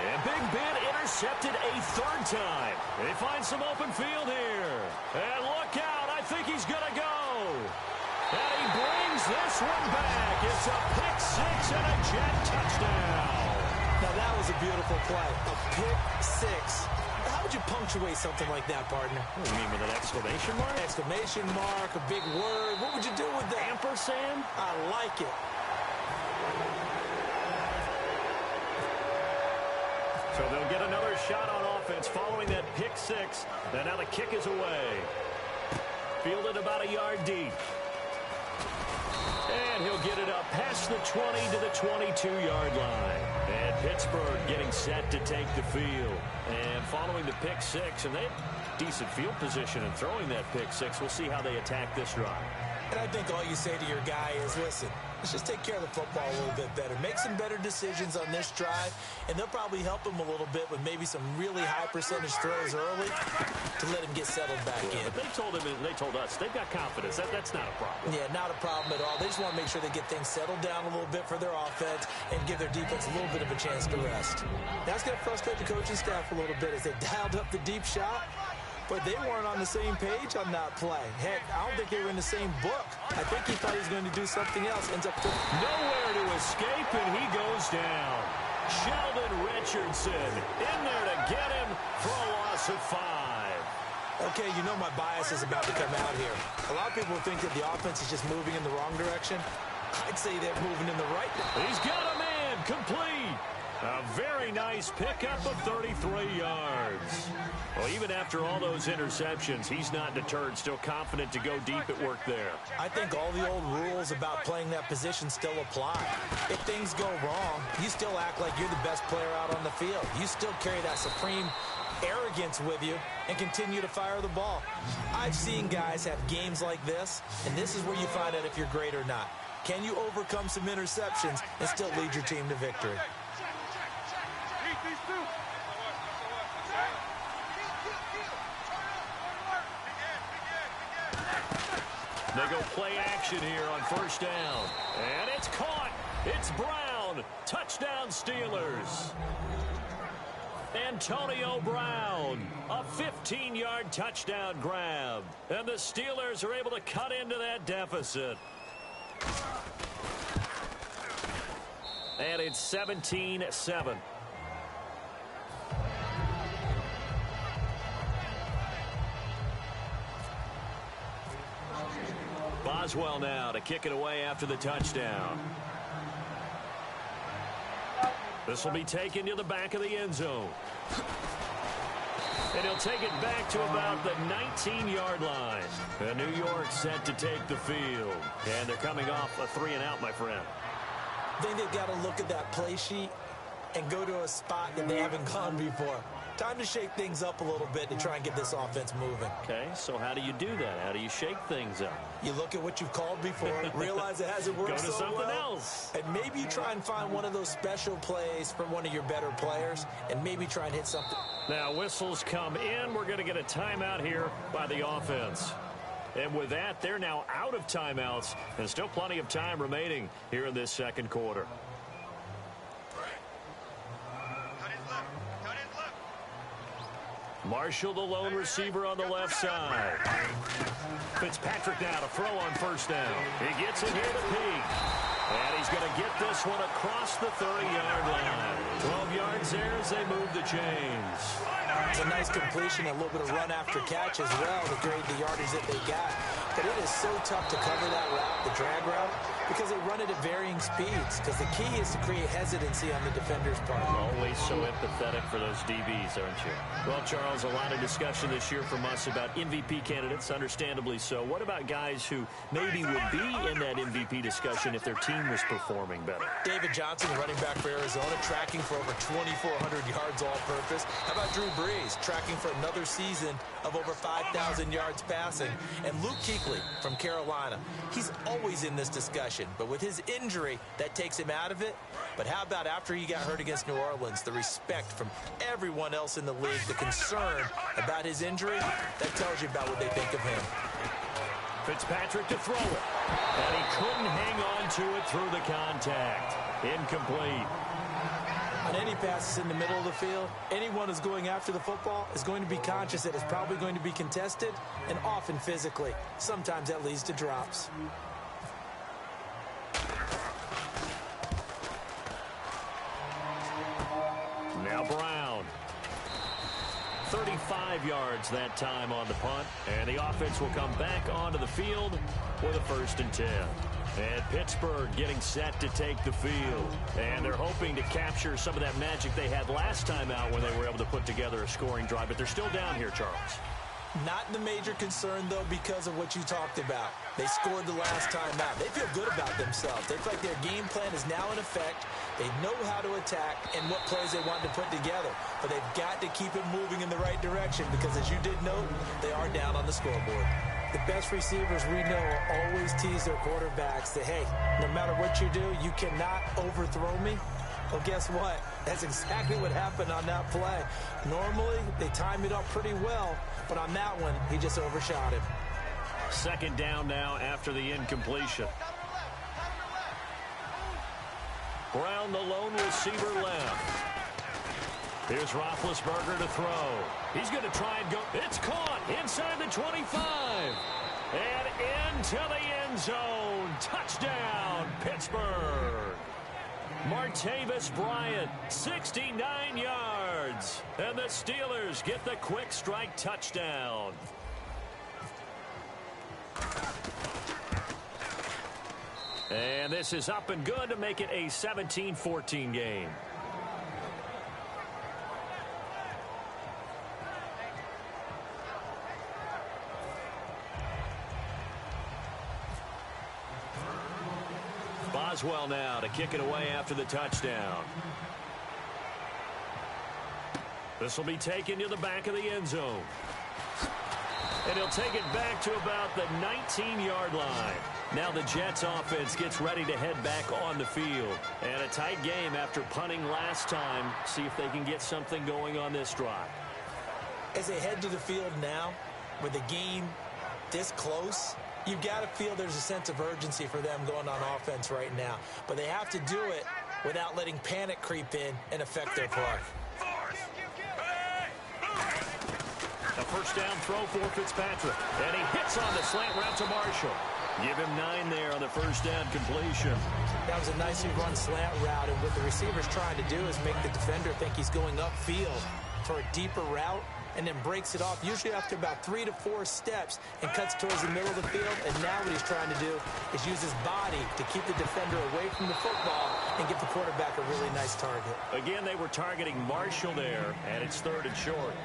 Speaker 4: And Big Ben intercepted a 3rd time. They find some open field here. And look out, I think he's going to go. And he brings this one back. It's a pick 6 and a jet touchdown.
Speaker 5: Now that was a beautiful play. A pick 6. How would you punctuate something like that, partner?
Speaker 4: What do you mean, with an exclamation mark?
Speaker 5: Exclamation mark, a big word. What would you do with that?
Speaker 4: Ampersand?
Speaker 5: I like it.
Speaker 4: So they'll get another shot on offense following that pick six. And now the kick is away. Fielded about a yard deep. And he'll get it up past the 20 to the 22-yard line. And Pittsburgh getting set to take the field. And following the pick six, and they have decent field position in throwing that pick six. We'll see how they attack this drive.
Speaker 5: And I think all you say to your guy is, listen, let's just take care of the football a little bit better. Make some better decisions on this drive, and they'll probably help him a little bit with maybe some really high percentage throws early to let him get settled back in.
Speaker 4: But they told him, and they told us, they've got confidence. That's not a problem.
Speaker 5: Yeah, not a problem at all. They just want to make sure they get things settled down a little bit for their offense and give their defense a little bit of a chance to rest. That's going to frustrate the coaching staff a little bit as they dialed up the deep shot. But they weren't on the same page on that play. Heck, I don't think they were in the same book. I think he thought he was going to do something else. Ends up
Speaker 4: nowhere to escape, and he goes down. Sheldon Richardson in there to get him for a loss of 5.
Speaker 5: Okay, you know my bias is about to come out here. A lot of people think that the offense is just moving in the wrong direction. I'd say they're moving in the right direction.
Speaker 4: He's got a man complete. A very nice pickup of 33 yards. Well, even after all those interceptions, he's not deterred, still confident to go deep at work there.
Speaker 5: I think all the old rules about playing that position still apply. If things go wrong, you still act like you're the best player out on the field. You still carry that supreme arrogance with you and continue to fire the ball. I've seen guys have games like this, and this is where you find out if you're great or not. Can you overcome some interceptions and still lead your team to victory?
Speaker 4: They go play action here on first down. And it's caught. It's Brown. Touchdown Steelers. Antonio Brown. A 15-yard touchdown grab. And the Steelers are able to cut into that deficit. And it's 17-7. Boswell now to kick it away after the touchdown. This will be taken to the back of the end zone. And he'll take it back to about the 19-yard line. And New York set to take the field. And they're coming off a 3-and-out, my friend.
Speaker 5: I think they've got to look at that play sheet and go to a spot that they haven't gone before. Time to shake things up a little bit to try and get this offense moving.
Speaker 4: Okay, so how do you do that? How do you shake things up?
Speaker 5: You look at what you've called before, realize it hasn't worked so well.
Speaker 4: Go to something else.
Speaker 5: And maybe you try and find one of those special plays from one of your better players, and maybe try and hit something.
Speaker 4: Now, whistles come in. We're going to get a timeout here by the offense. And with that, they're now out of timeouts, and still plenty of time remaining here in this second quarter. Marshall, the lone receiver on the left side. Fitzpatrick now to throw on first down. He gets it here to Peak. And he's going to get this one across the 30-yard line. 12 yards there as they move the chains.
Speaker 5: It's a nice completion, a little bit of run after catch as well to grade the yardage that they got. But it is so tough to cover that route, the drag route, because they run it at varying speeds. Because the key is to create hesitancy on the defender's part.
Speaker 4: Always so empathetic for those DBs, aren't you? Well, Charles, a lot of discussion this year from us about MVP candidates, understandably so. What about guys who maybe would be in that MVP discussion if their team was performing better?
Speaker 5: David Johnson, running back for Arizona, tracking for over 2,400 yards all-purpose. How about Drew Brees, tracking for another season of over 5,000 yards passing? And Luke Kuechly from Carolina. He's always in this discussion, but with his injury, that takes him out of it. But how about after he got hurt against New Orleans, the respect from everyone else in the league, the concern about his injury, that tells you about what they think of him.
Speaker 4: Fitzpatrick to throw it. And he couldn't hang on to it through the contact. Incomplete.
Speaker 5: On any passes in the middle of the field, anyone who's going after the football is going to be conscious that it's probably going to be contested, and often physically. Sometimes that leads to drops.
Speaker 4: Now Brown. 35 yards that time on the punt, and the offense will come back onto the field with a 1st and 10. And Pittsburgh getting set to take the field. And they're hoping to capture some of that magic they had last time out when they were able to put together a scoring drive. But they're still down here, Charles.
Speaker 5: Not the major concern, though, because of what you talked about. They scored the last time out. They feel good about themselves. They feel like their game plan is now in effect. They know how to attack and what plays they want to put together. But they've got to keep it moving in the right direction because, as you did note, they are down on the scoreboard. The best receivers we know always tease their quarterbacks that, hey, no matter what you do, you cannot overthrow me. Well, guess what? That's exactly what happened on that play. Normally, they time it up pretty well, but on that one, he just overshot him.
Speaker 4: Second down now after the incompletion. Brown, the lone receiver left. Here's Roethlisberger to throw. He's going to try and go. It's caught inside the 25. And into the end zone. Touchdown, Pittsburgh. Martavis Bryant, 69 yards. And the Steelers get the quick strike touchdown. And this is up and good to make it a 17-14 game. Boswell now to kick it away after the touchdown. This will be taken to the back of the end zone. And he'll take it back to about the 19-yard line. Now the Jets offense gets ready to head back on the field. And a tight game after punting last time. See if they can get something going on this drive.
Speaker 5: As they head to the field now, with the game this close, you've got to feel there's a sense of urgency for them going on offense right now. But they have to do it without letting panic creep in and affect their play.
Speaker 4: A first down throw for Fitzpatrick. And he hits on the slant route to Marshall. Give him 9 there on the first down completion.
Speaker 5: That was a nicely run slant route, and what the receiver's trying to do is make the defender think he's going upfield for a deeper route, and then breaks it off, usually after about 3 to 4 steps, and cuts towards the middle of the field. And now what he's trying to do is use his body to keep the defender away from the football and give the quarterback a really nice target.
Speaker 4: Again, they were targeting Marshall there, and it's 3rd and short.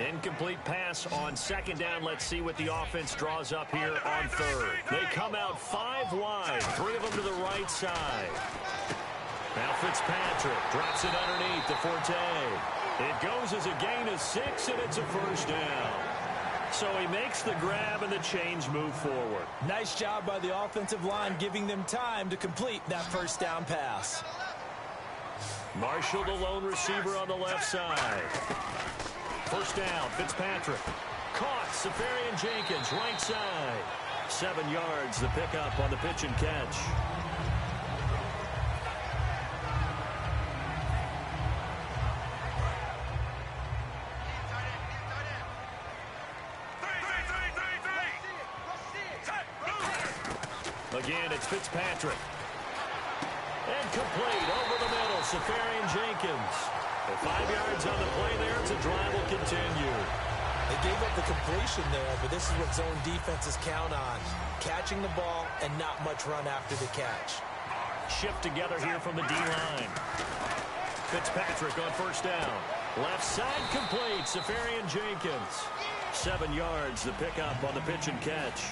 Speaker 4: Incomplete pass on second down. Let's see what the offense draws up here on 3rd. They come out 5 wide, 3 of them to the right side. Now Fitzpatrick drops it underneath to Forte. It goes as a gain of 6, and it's a first down. So he makes the grab, and the chains move forward.
Speaker 5: Nice job by the offensive line, giving them time to complete that first down pass.
Speaker 4: Marshall, the lone receiver on the left side. First down, Fitzpatrick. Caught, Safarian-Jenkins, right side. 7 yards, the pickup on the pitch and catch. Again, it's Fitzpatrick. And complete over the middle, Safarian-Jenkins. 5 yards on the play there. It's a drive will continue.
Speaker 5: They gave up the completion there, but this is what zone defenses count on. Catching the ball and not much run after the catch.
Speaker 4: Shift together here from the D-line. Fitzpatrick on first down. Left side complete. Safarian-Jenkins. 7 yards, the pickup on the pitch and catch.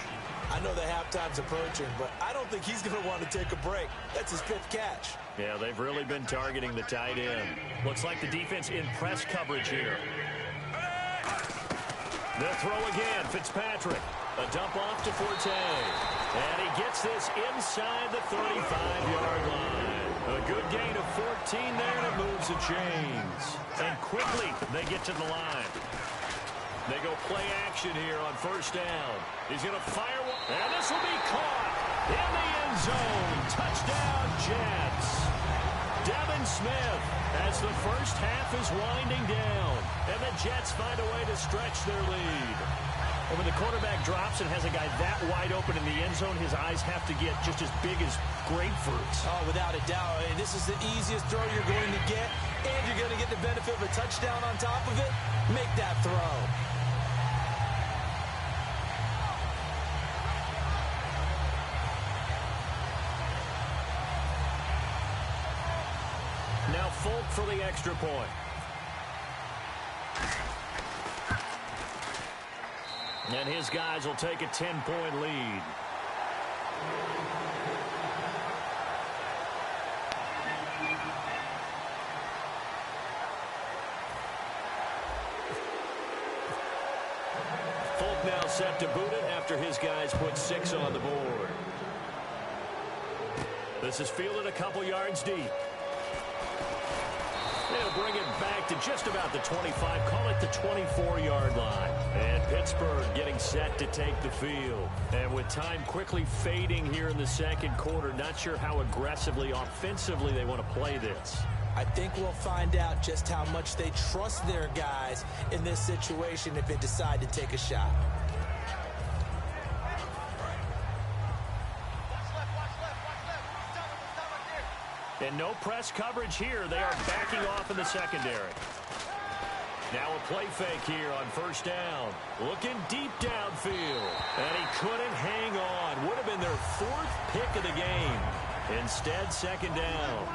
Speaker 5: I know the halftime's approaching, but I don't think he's going to want to take a break. That's his 5th catch.
Speaker 4: Yeah, they've really been targeting the tight end. Looks like the defense in press coverage here. The throw again, Fitzpatrick. A dump off to Forte. And he gets this inside the 35-yard line. A good gain of 14 there, and it moves the chains. And quickly, they get to the line. They go play action here on first down. He's going to fire one, and this will be caught in the end zone. Touchdown, Jets. Devin Smith as the first half is winding down, and the Jets find a way to stretch their lead. And when the quarterback drops and has a guy that wide open in the end zone, his eyes have to get just as big as grapefruits.
Speaker 5: Oh, without a doubt. This is the easiest throw you're going to get, and you're going to get the benefit of a touchdown on top of it. Make that throw.
Speaker 4: Now Folk for the extra point. And his guys will take a 10-point lead. Folk now set to boot it after his guys put 6 on the board. This is fielded a couple yards deep. They'll bring it back to just about the 25, call it the 24-yard line. And Pittsburgh getting set to take the field. And with time quickly fading here in the second quarter, not sure how aggressively, offensively they want to play this.
Speaker 5: I think we'll find out just how much they trust their guys in this situation if they decide to take a shot.
Speaker 4: And no press coverage here. They are backing off in the secondary. Now a play fake here on first down. Looking deep downfield. And he couldn't hang on. Would have been their 4th pick of the game. Instead, second down.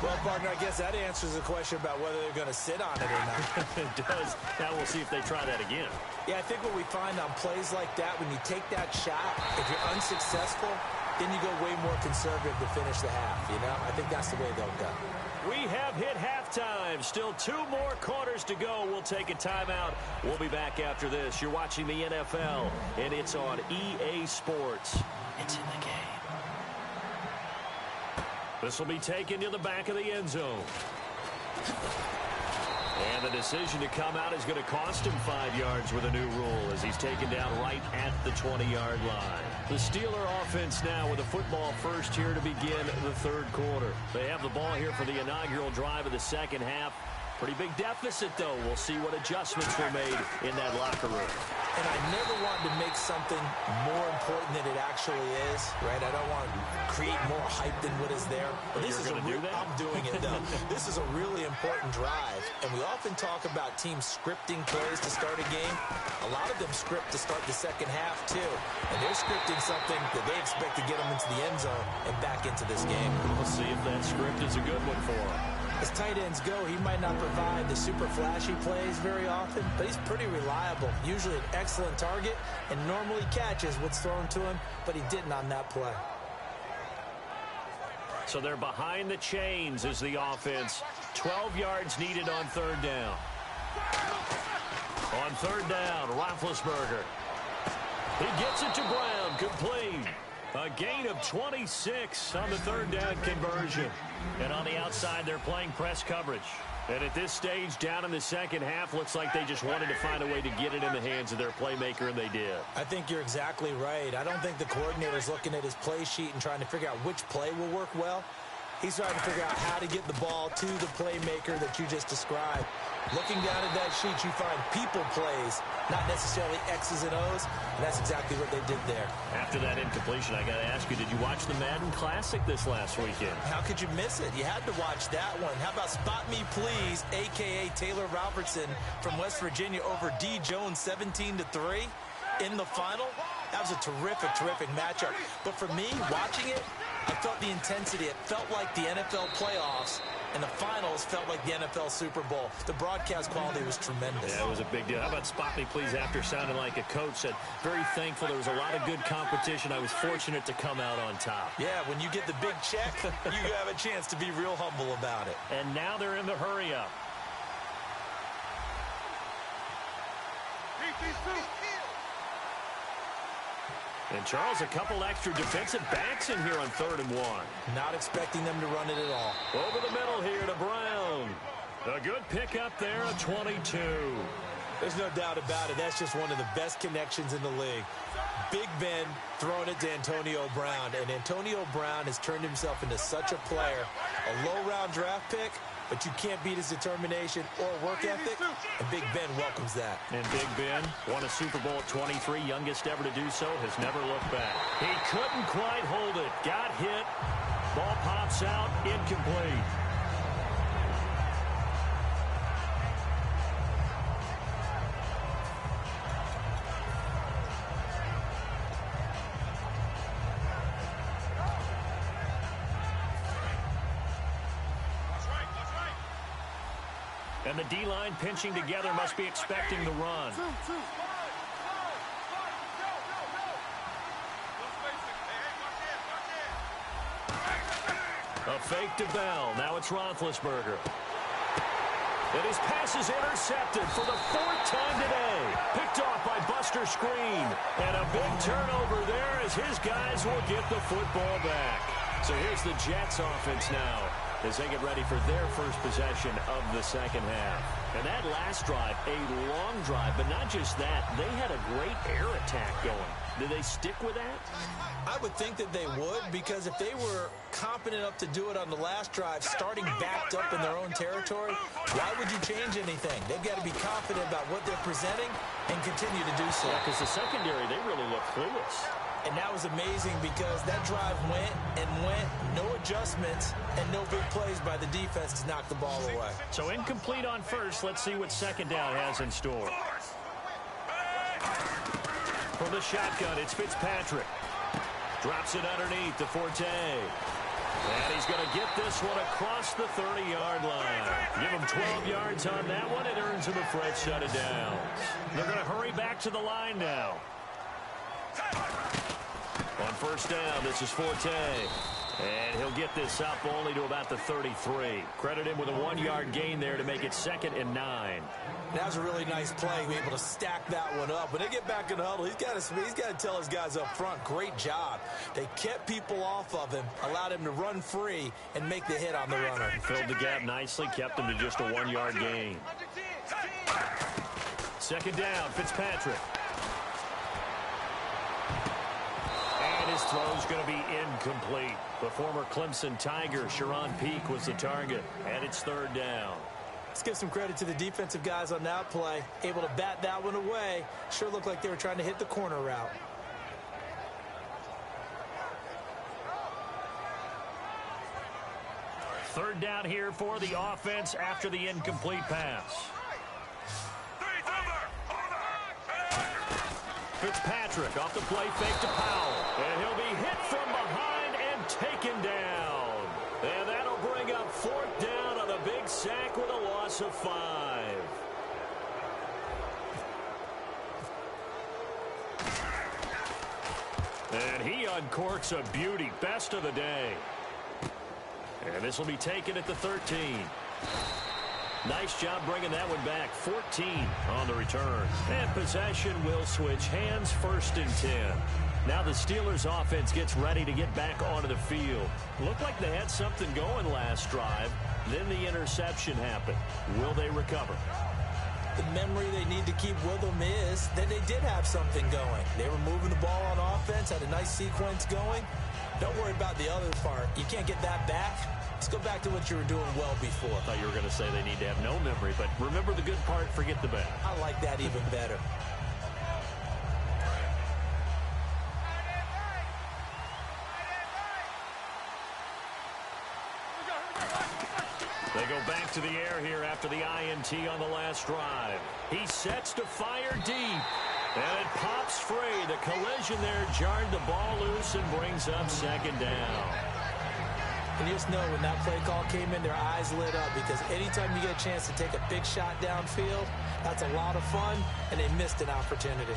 Speaker 5: Well, partner, I guess that answers the question about whether they're going to sit on it or not.
Speaker 4: It does. Now we'll see if they try that again.
Speaker 5: Yeah, I think what we find on plays like that, when you take that shot, if you're unsuccessful, then you go way more conservative to finish the half, you know? I think that's the way they'll go.
Speaker 4: We have hit halftime. Still 2 more quarters to go. We'll take a timeout. We'll be back after this. You're watching the NFL, and it's on EA Sports. It's in the game. This will be taken to the back of the end zone. And the decision to come out is going to cost him 5 yards with a new rule as he's taken down right at the 20-yard line. The Steeler offense now with a football first here to begin the third quarter. They have the ball here for the inaugural drive of the second half. Pretty big deficit, though. We'll see what adjustments were made in that locker room.
Speaker 5: And I never want to make something more important than it actually is, right? I don't want to create more hype than what is there.
Speaker 4: But this is going to do that?
Speaker 5: I'm doing it, though. This is a really important drive. And we often talk about teams scripting plays to start a game. A lot of them script to start the second half, too. And they're scripting something that they expect to get them into the end zone and back into this game.
Speaker 4: We'll see if that script is a good one for them.
Speaker 5: As tight ends go, he might not provide the super flashy plays very often, but he's pretty reliable. Usually an excellent target and normally catches what's thrown to him, but he didn't on that play.
Speaker 4: So they're behind the chains as the offense. 12 yards needed on third down. On third down, Roethlisberger. He gets it to Brown, complete. A gain of 26 on the third down conversion. And on the outside, they're playing press coverage. And at this stage, down in the second half, looks like they just wanted to find a way to get it in the hands of their playmaker, and they did.
Speaker 5: I think you're exactly right. I don't think the coordinator's looking at his play sheet and trying to figure out which play will work well. He's trying to figure out how to get the ball to the playmaker that you just described. Looking down at that sheet, you find people plays, not necessarily X's and O's, and that's exactly what they did there.
Speaker 4: After that incompletion, I got to ask you, did you watch the Madden Classic this last weekend?
Speaker 5: How could you miss it? You had to watch that one. How about Spot Me Please, a.k.a. Taylor Robertson from West Virginia over D. Jones 17-3 in the final? That was a terrific, terrific matchup. But for me, watching it, I felt the intensity. It felt like the NFL playoffs, and the finals felt like the NFL Super Bowl. The broadcast quality was tremendous.
Speaker 4: Yeah, it was a big deal. How about Spot Me Please after sounding like a coach? Said, very thankful. There was a lot of good competition. I was fortunate to come out on top.
Speaker 5: Yeah, when you get the big check, you have a chance to be real humble about it.
Speaker 4: And now they're in the hurry-up. And, Charles, a couple extra defensive backs in here on 3rd and 1.
Speaker 5: Not expecting them to run it at all.
Speaker 4: Over the middle here to Brown. A good pickup there, a 22.
Speaker 5: There's no doubt about it. That's just one of the best connections in the league. Big Ben throwing it to Antonio Brown, and Antonio Brown has turned himself into such a player. A low-round draft pick, but you can't beat his determination or work ethic, and Big Ben welcomes that.
Speaker 4: And Big Ben won a Super Bowl at 23, youngest ever to do so, has never looked back. He couldn't quite hold it, got hit, ball pops out, incomplete. And the D-line pinching together must be expecting the run. A fake to Bell. Now it's Roethlisberger. And his pass is intercepted for the 4th time today. Picked off by Buster Screen. And a big turnover there as his guys will get the football back. So here's the Jets offense now as they get ready for their first possession of the second half. And that last drive, a long drive, but not just that. They had a great air attack going. Do they stick with that?
Speaker 5: I would think that they would, because if they were confident enough to do it on the last drive, starting backed up in their own territory, why would you change anything? They've got to be confident about what they're presenting and continue to do so.
Speaker 4: Yeah, because the secondary, they really look clueless.
Speaker 5: And that was amazing because that drive went and went, no adjustments, and no big plays by the defense to knock the ball away.
Speaker 4: So incomplete on first. Let's see what second down has in store. From the shotgun, it's Fitzpatrick. Drops it underneath to Forte. And he's going to get this one across the 30-yard line. Give him 12 yards on that one. It earns him a fresh set of downs. They're going to hurry back to the line now. On first down, this is Forte. And he'll get this up only to about the 33. Credit him with a 1-yard gain there to make it 2nd and 9.
Speaker 5: That was a really nice play, be able to stack that one up. When they get back in the huddle, he's got to tell his guys up front, great job. They kept people off of him, allowed him to run free, and make the hit on the runner.
Speaker 4: Filled the gap nicely, kept him to just a 1-yard gain. Second down, Fitzpatrick. And his throw's going to be incomplete. The former Clemson Tiger, Sharon Peak, was the target, and it's 3rd down.
Speaker 5: Let's give some credit to the defensive guys on that play. Able to bat that one away. Sure looked like they were trying to hit the corner route.
Speaker 4: Third down here for the offense after the incomplete pass. Fitzpatrick off the play fake to Powell. And he'll be hit from behind and taken down. And that'll bring up 4th down on a big sack with a loss of 5. And he uncorks a beauty. Best of the day. And this will be taken at the 13. Nice job bringing that one back. 14 on the return. And possession will switch hands, 1st and 10. Now the Steelers offense gets ready to get back onto the field. Looked like they had something going last drive. Then the interception happened. Will they recover?
Speaker 5: The memory they need to keep with them is that they did have something going. They were moving the ball on offense, had a nice sequence going. Don't worry about the other part. You can't get that back. Let's go back to what you were doing well before.
Speaker 4: I thought you were going to say they need to have no memory, but remember the good part, forget the bad.
Speaker 5: I like that even better.
Speaker 4: They go back to the air here after the INT on the last drive. He sets to fire deep. And it pops free. The collision there jarred the ball loose and brings up 2nd down.
Speaker 5: And you just know when that play call came in, their eyes lit up, because anytime you get a chance to take a big shot downfield, that's a lot of fun, and they missed an opportunity.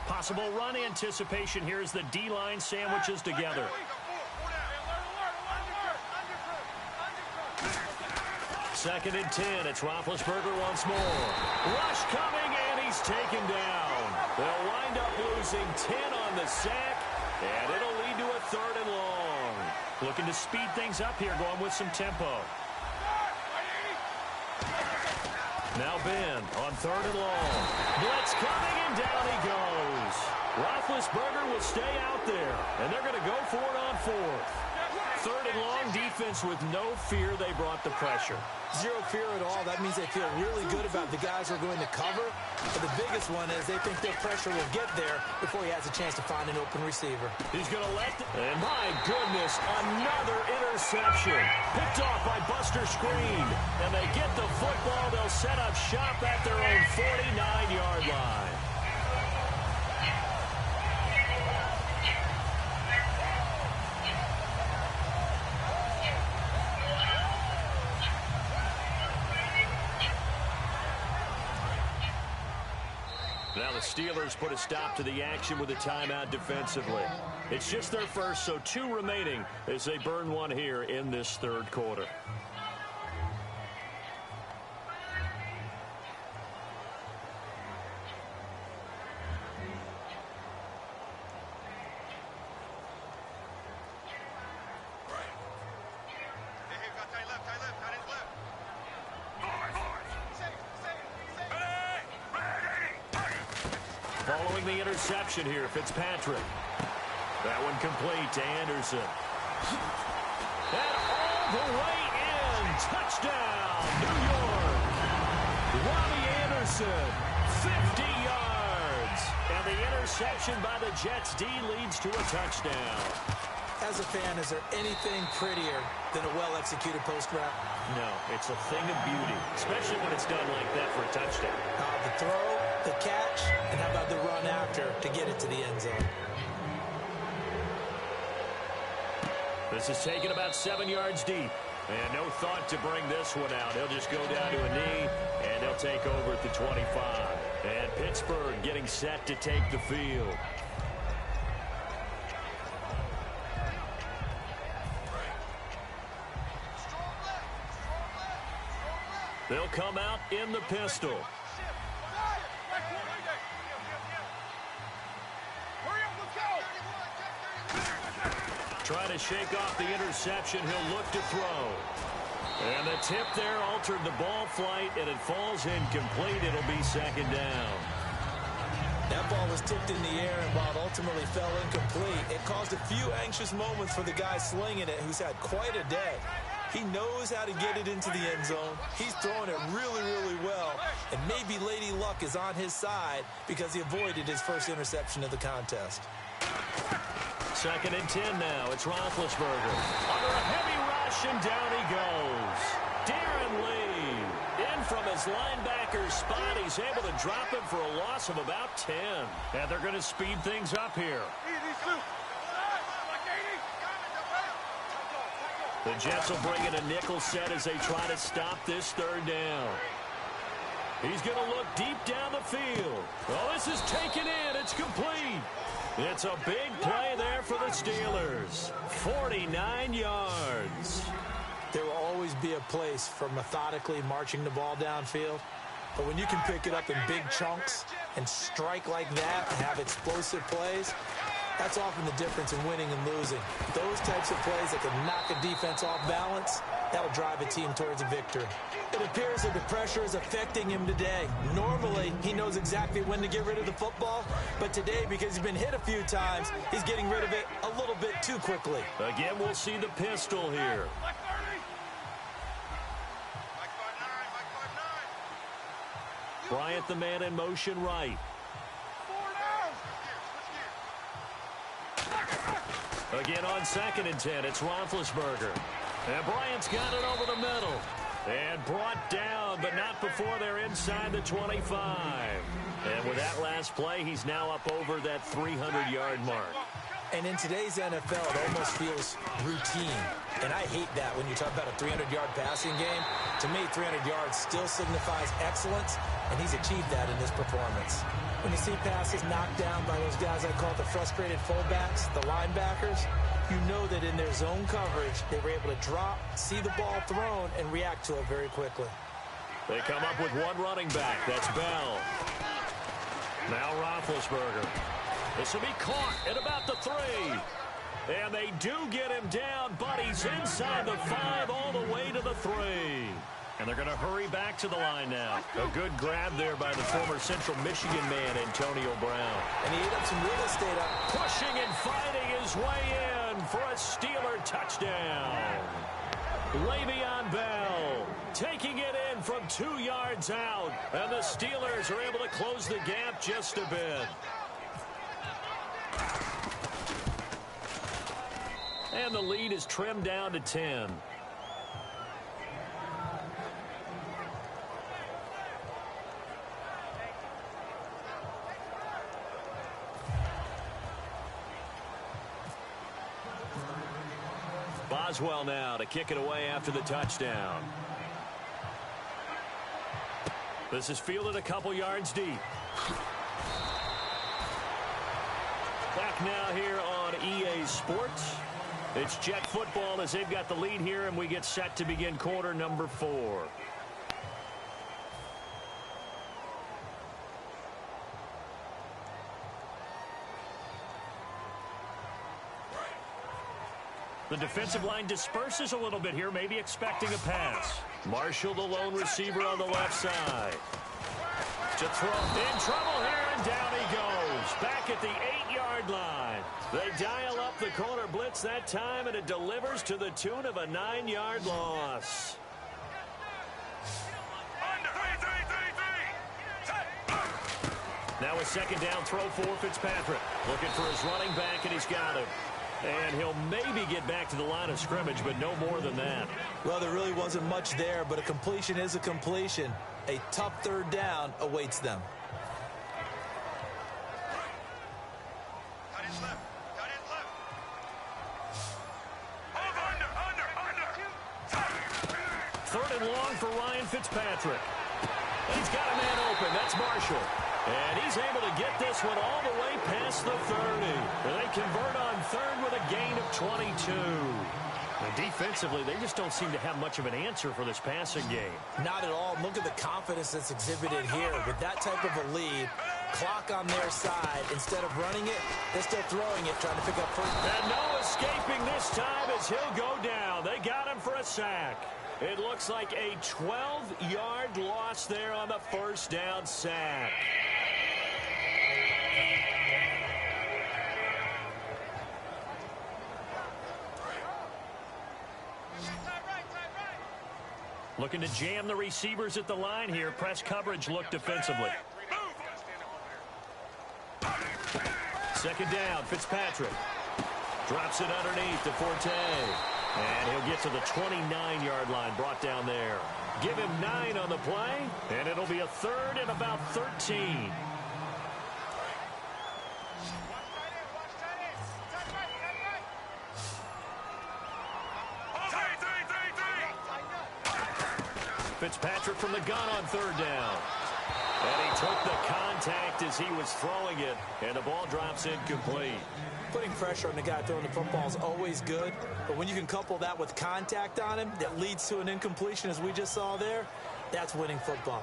Speaker 4: Possible run anticipation here as the D-line sandwiches together. 2nd and 10. It's Roethlisberger once more. Rush coming, and he's taken down. They'll wind up losing 10 on the sack, and it'll lead to a 3rd and long. Looking to speed things up here, going with some tempo. Now Ben on 3rd and long. Blitz coming, and down he goes. Roethlisberger will stay out there, and they're going to go for it on 4th. 3rd and long, defense with no fear. They brought the pressure.
Speaker 5: Zero fear at all. That means they feel really good about the guys who are going to cover. But the biggest one is they think their pressure will get there before he has a chance to find an open receiver.
Speaker 4: He's going to let, and my goodness, another interception. Picked off by Buster Screen. And they get the football. They'll set up shop at their own 49-yard line. Now the Steelers put a stop to the action with a timeout defensively. It's just their first, so 2 remaining as they burn one here in this 3rd quarter. Following the interception here, Fitzpatrick. That one complete to Anderson. And all the way in. Touchdown, New York. Robbie Anderson, 50 yards. And the interception by the Jets D leads to a touchdown.
Speaker 5: As a fan, is there anything prettier than a well-executed post route?
Speaker 4: No, it's a thing of beauty, especially when it's done like that for a touchdown.
Speaker 5: The throw, the catch, and how about the run after to get it to the end zone?
Speaker 4: This is taken about 7 yards deep. And no thought to bring this one out. He'll just go down to a knee, and they'll take over at the 25. And Pittsburgh getting set to take the field. They'll come out in the pistol. Trying to shake off the interception. He'll look to throw. And the tip there altered the ball flight, and it falls incomplete. It'll be 2nd down.
Speaker 5: That ball was tipped in the air, and while it ultimately fell incomplete, it caused a few anxious moments for the guy slinging it, who's had quite a day. He knows how to get it into the end zone. He's throwing it really, really well. And maybe Lady Luck is on his side because he avoided his first interception of the contest.
Speaker 4: 2nd and 10 now. It's Roethlisberger. Under a heavy rush, and down he goes. Darren Lee in from his linebacker spot. He's able to drop him for a loss of about 10. And they're going to speed things up here. The Jets will bring in a nickel set as they try to stop this 3rd down. He's going to look deep down the field. Oh, this is taken in. It's complete. It's a big play there for the Steelers. 49 yards.
Speaker 5: There will always be a place for methodically marching the ball downfield. But when you can pick it up in big chunks and strike like that and have explosive plays, that's often the difference in winning and losing. Those types of plays that can knock a defense off balance, that'll drive a team towards a victory. It appears that the pressure is affecting him today. Normally, he knows exactly when to get rid of the football, but today, because he's been hit a few times, he's getting rid of it a little bit too quickly.
Speaker 4: Again, we'll see the pistol here. Bryant, the man in motion right. Again on 2nd and 10, it's Roethlisberger. And Bryant's got it over the middle. And brought down, but not before they're inside the 25. And with that last play, he's now up over that 300-yard mark.
Speaker 5: And in today's NFL, it almost feels routine. And I hate that when you talk about a 300-yard passing game. To me, 300 yards still signifies excellence, and he's achieved that in this performance. When you see passes knocked down by those guys I call the frustrated fullbacks, the linebackers, you know that in their zone coverage, they were able to drop, see the ball thrown, and react to it very quickly.
Speaker 4: They come up with one running back. That's Bell. Now Roethlisberger. This will be caught at about the 3. And they do get him down, but he's inside the 5 all the way to the 3. And they're going to hurry back to the line now. A good grab there by the former Central Michigan man, Antonio Brown.
Speaker 5: And he ate up some real estate up.
Speaker 4: Pushing and fighting his way in for a Steeler touchdown. Le'Veon Bell taking it in from 2 yards out. And the Steelers are able to close the gap just a bit. And the lead is trimmed down to 10. Boswell now to kick it away after the touchdown. This is fielded a couple yards deep. Back now here on EA Sports. It's Jet football as they've got the lead here, and we get set to begin quarter number 4. The defensive line disperses a little bit here, maybe expecting a pass. Marshall, the lone receiver on the left side. To throw. In trouble here, and down he goes. Back at the 8-yard line. They dial up the corner blitz that time, and it delivers to the tune of a 9-yard loss. Now a second down throw for Fitzpatrick. Looking for his running back, and he's got him. And he'll maybe get back to the line of scrimmage, but no more than that.
Speaker 5: Well, there really wasn't much there, but a completion is a completion. A tough third down awaits them.
Speaker 4: Third and long for Ryan Fitzpatrick. He's got a man open. That's Marshall. And he's able to get this one all the way past the 30. And they convert on third with a gain of 22. And defensively, they just don't seem to have much of an answer for this passing game.
Speaker 5: Not at all. Look at the confidence that's exhibited here. With that type of a lead, clock on their side, instead of running it, they're still throwing it, trying to pick up first.
Speaker 4: And no escaping this time as he'll go down. They got him for a sack. It looks like a 12-yard loss there on the first down sack. Looking to jam the receivers at the line here. Press coverage look defensively. Second down, Fitzpatrick. Drops it underneath to Forte. And he'll get to the 29-yard line, brought down there. Give him 9 on the play, and it'll be a third and about 13. Fitzpatrick from the gun on third down. And he took the contact as he was throwing it, and the ball drops incomplete.
Speaker 5: Putting pressure on the guy throwing the football is always good, but when you can couple that with contact on him that leads to an incompletion, as we just saw there, that's winning football.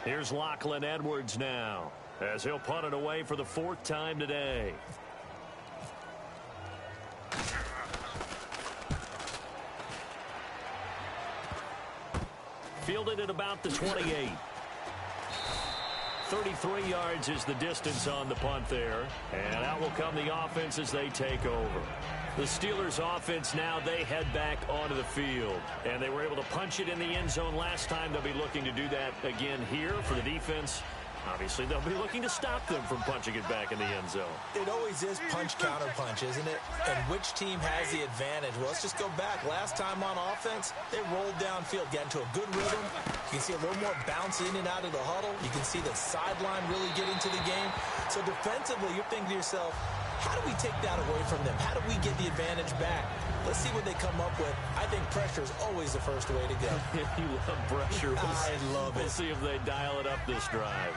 Speaker 4: Here's Lachlan Edwards now, as he'll punt it away for the 4th time today. Fielded at about the 28. 33 yards is the distance on the punt there. And out will come the offense as they take over. The Steelers offense now, they head back onto the field. And they were able to punch it in the end zone last time. They'll be looking to do that again here for the defense. Obviously, they'll be looking to stop them from punching it back in the end zone.
Speaker 5: It always is punch-counter-punch, isn't it? And which team has the advantage? Well, let's just go back. Last time on offense, they rolled downfield, got into a good rhythm. You can see a little more bounce in and out of the huddle. You can see the sideline really get into the game. So defensively, you're thinking to yourself, how do we take that away from them? How do we get the advantage back? Let's see what they come up with. I think pressure is always the first way to go.
Speaker 4: You love pressure.
Speaker 5: I love it.
Speaker 4: We'll see if they dial it up this drive.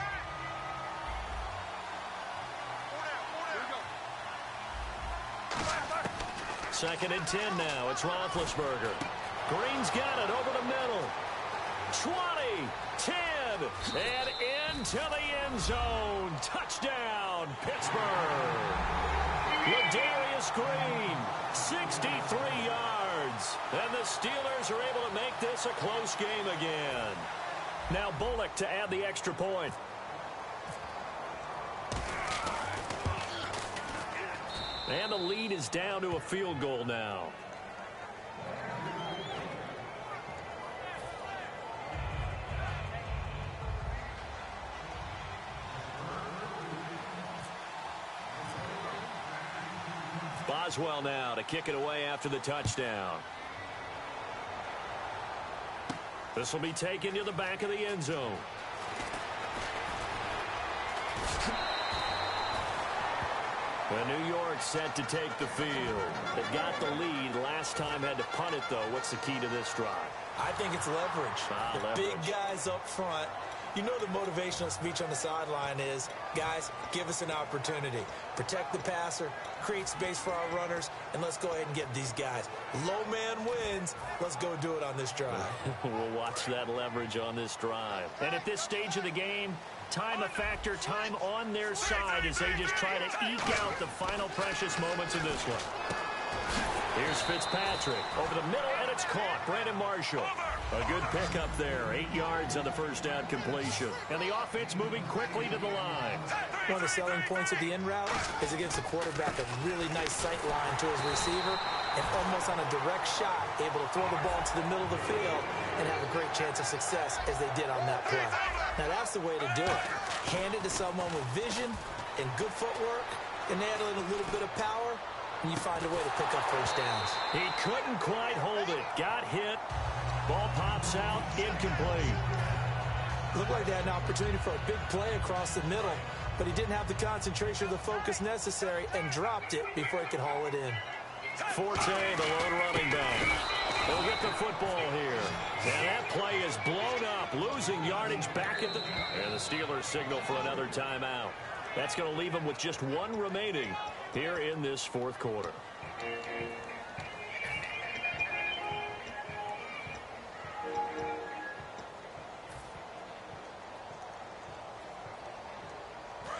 Speaker 4: Second and 10 now. It's Roethlisberger. Green's got it over the middle. 20, 10, and into the end zone. Touchdown, Pittsburgh. Ladarius Green, 63 yards. And the Steelers are able to make this a close game again. Now Bullock to add the extra point. And the lead is down to a field goal now. Boswell now to kick it away after the touchdown. This will be taken to the back of the end zone. And New York set to take the field. They've got the lead. Last time had to punt it, though. What's the key to this drive?
Speaker 5: I think it's leverage.
Speaker 4: Leverage.
Speaker 5: Big guys up front. You know the motivational speech on the sideline is, guys, give us an opportunity. Protect the passer, create space for our runners, and let's go ahead and get these guys. Low man wins. Let's go do it on this drive.
Speaker 4: We'll watch that leverage on this drive. And at this stage of the game, time a factor, time on their side as they just try to eke out the final precious moments of this one. Here's Fitzpatrick over the middle, and it's caught. Brandon Marshall. A good pickup there. 8 yards on the first down completion. And the offense moving quickly to the line.
Speaker 5: One of the selling points of the in route is against the quarterback, a really nice sight line to his receiver, and almost on a direct shot, able to throw the ball into the middle of the field and have a great chance of success as they did on that play. Now that's the way to do it. Hand it to someone with vision and good footwork, and add in a little bit of power, and you find a way to pick up first downs.
Speaker 4: He couldn't quite hold it. Got hit. Ball pops out. Incomplete.
Speaker 5: Looked like they had an opportunity for a big play across the middle, but he didn't have the concentration or the focus necessary and dropped it before he could haul it in.
Speaker 4: Forte, the lone running back. They'll get the football here. And that play is blown up, losing yardage back at the... And the Steelers signal for another timeout. That's going to leave them with just one remaining here in this fourth quarter.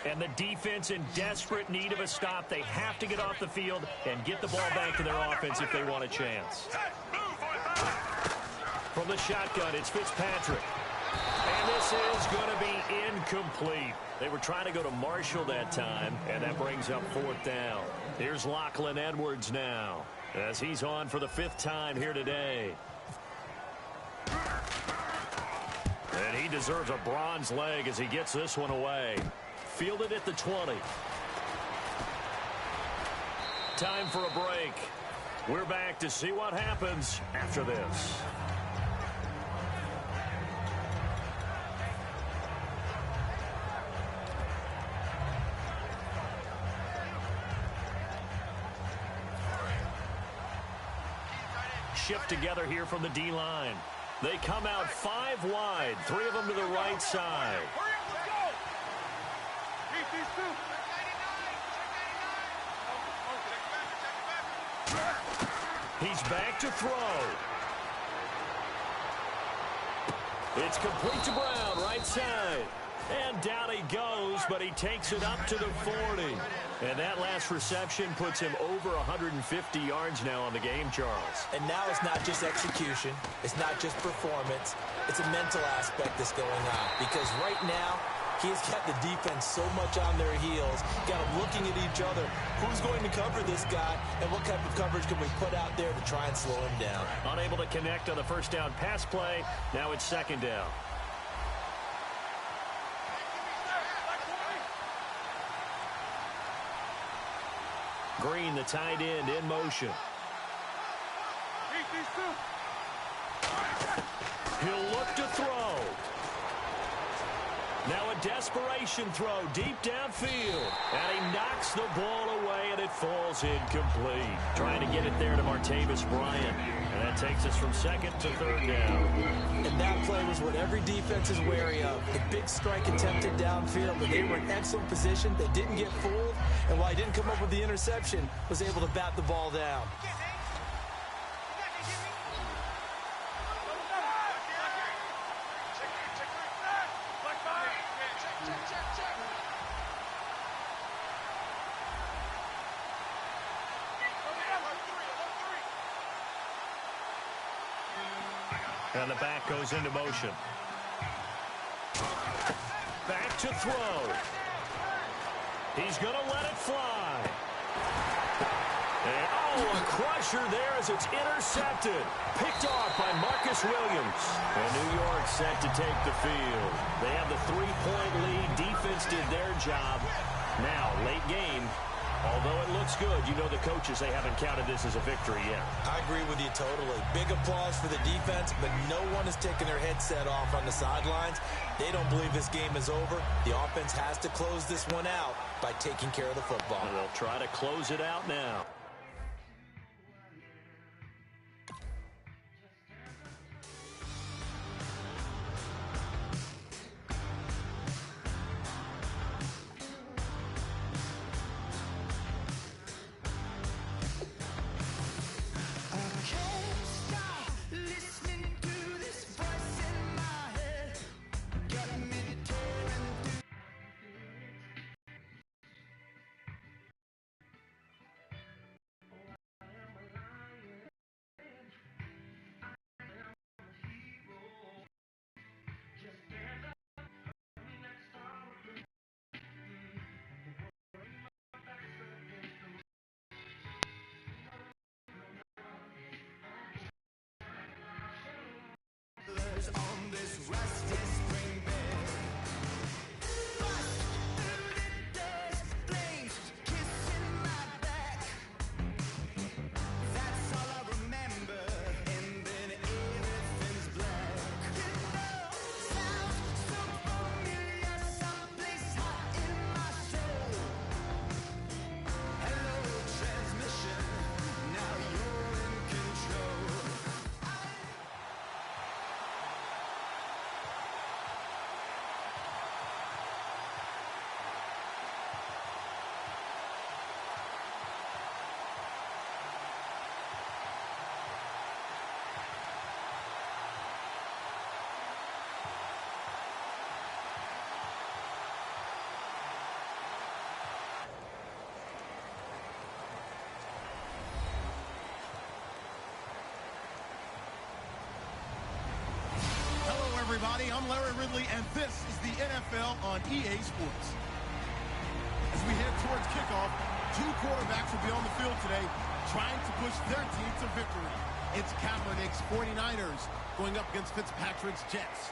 Speaker 4: And the defense in desperate need of a stop. They have to get off the field and get the ball back to their offense if they want a chance. From the shotgun, it's Fitzpatrick. And this is going to be incomplete. They were trying to go to Marshall that time, and that brings up fourth down. Here's Lachlan Edwards now, as he's on for the 5th time here today. And he deserves a bronze leg as he gets this one away. Fielded at the 20. Time for a break. We're back to see what happens after this. Shift together here from the D-line. They come out 5 wide, 3 of them to the right side. He's back to throw. It's complete to Brown, right side. And down he goes, but he takes it up to the 40. And that last reception puts him over 150 yards now on the game, Charles.
Speaker 5: And now it's not just execution. It's not just performance. It's a mental aspect that's going on. Because right now, he's got the defense so much on their heels, got them looking at each other. Who's going to cover this guy, and what type of coverage can we put out there to try and slow him down?
Speaker 4: Unable to connect on the first down pass play. Now it's second down. Green, the tight end, in motion. He'll look to throw. Now a desperation throw deep downfield. And he knocks the ball away, and it falls incomplete. Trying to get it there to Martavis Bryant. And that takes us from second to third down.
Speaker 5: And that play was what every defense is wary of. The big strike attempted downfield, but they were in excellent position. They didn't get fooled. And while he didn't come up with the interception, was able to bat the ball down.
Speaker 4: And the back goes into motion. Back to throw. He's going to let it fly. And, oh, a crusher there as it's intercepted. Picked off by Marcus Williams. And New York set to take the field. They have the 3-point lead. Defense did their job. Now, late game. Although it looks good, you know the coaches, they haven't counted this as a victory yet.
Speaker 5: I agree with you totally. Big applause for the defense, but no one is taking their headset off on the sidelines. They don't believe this game is over. The offense has to close this one out by taking care of the football.
Speaker 4: And they'll try to close it out now.
Speaker 2: On this rusty spring bed, bust through the dust, flames kissing my back. That's all I remember, and then everything's black. You know, sounds so familiar, someplace hot in my soul. Hello, transmission, now you're in control.
Speaker 3: Everybody, I'm Larry Ridley, and this is the NFL on EA Sports. As we head towards kickoff, two quarterbacks will be on the field today trying to push their team to victory. It's Kaepernick's 49ers going up against Fitzpatrick's Jets.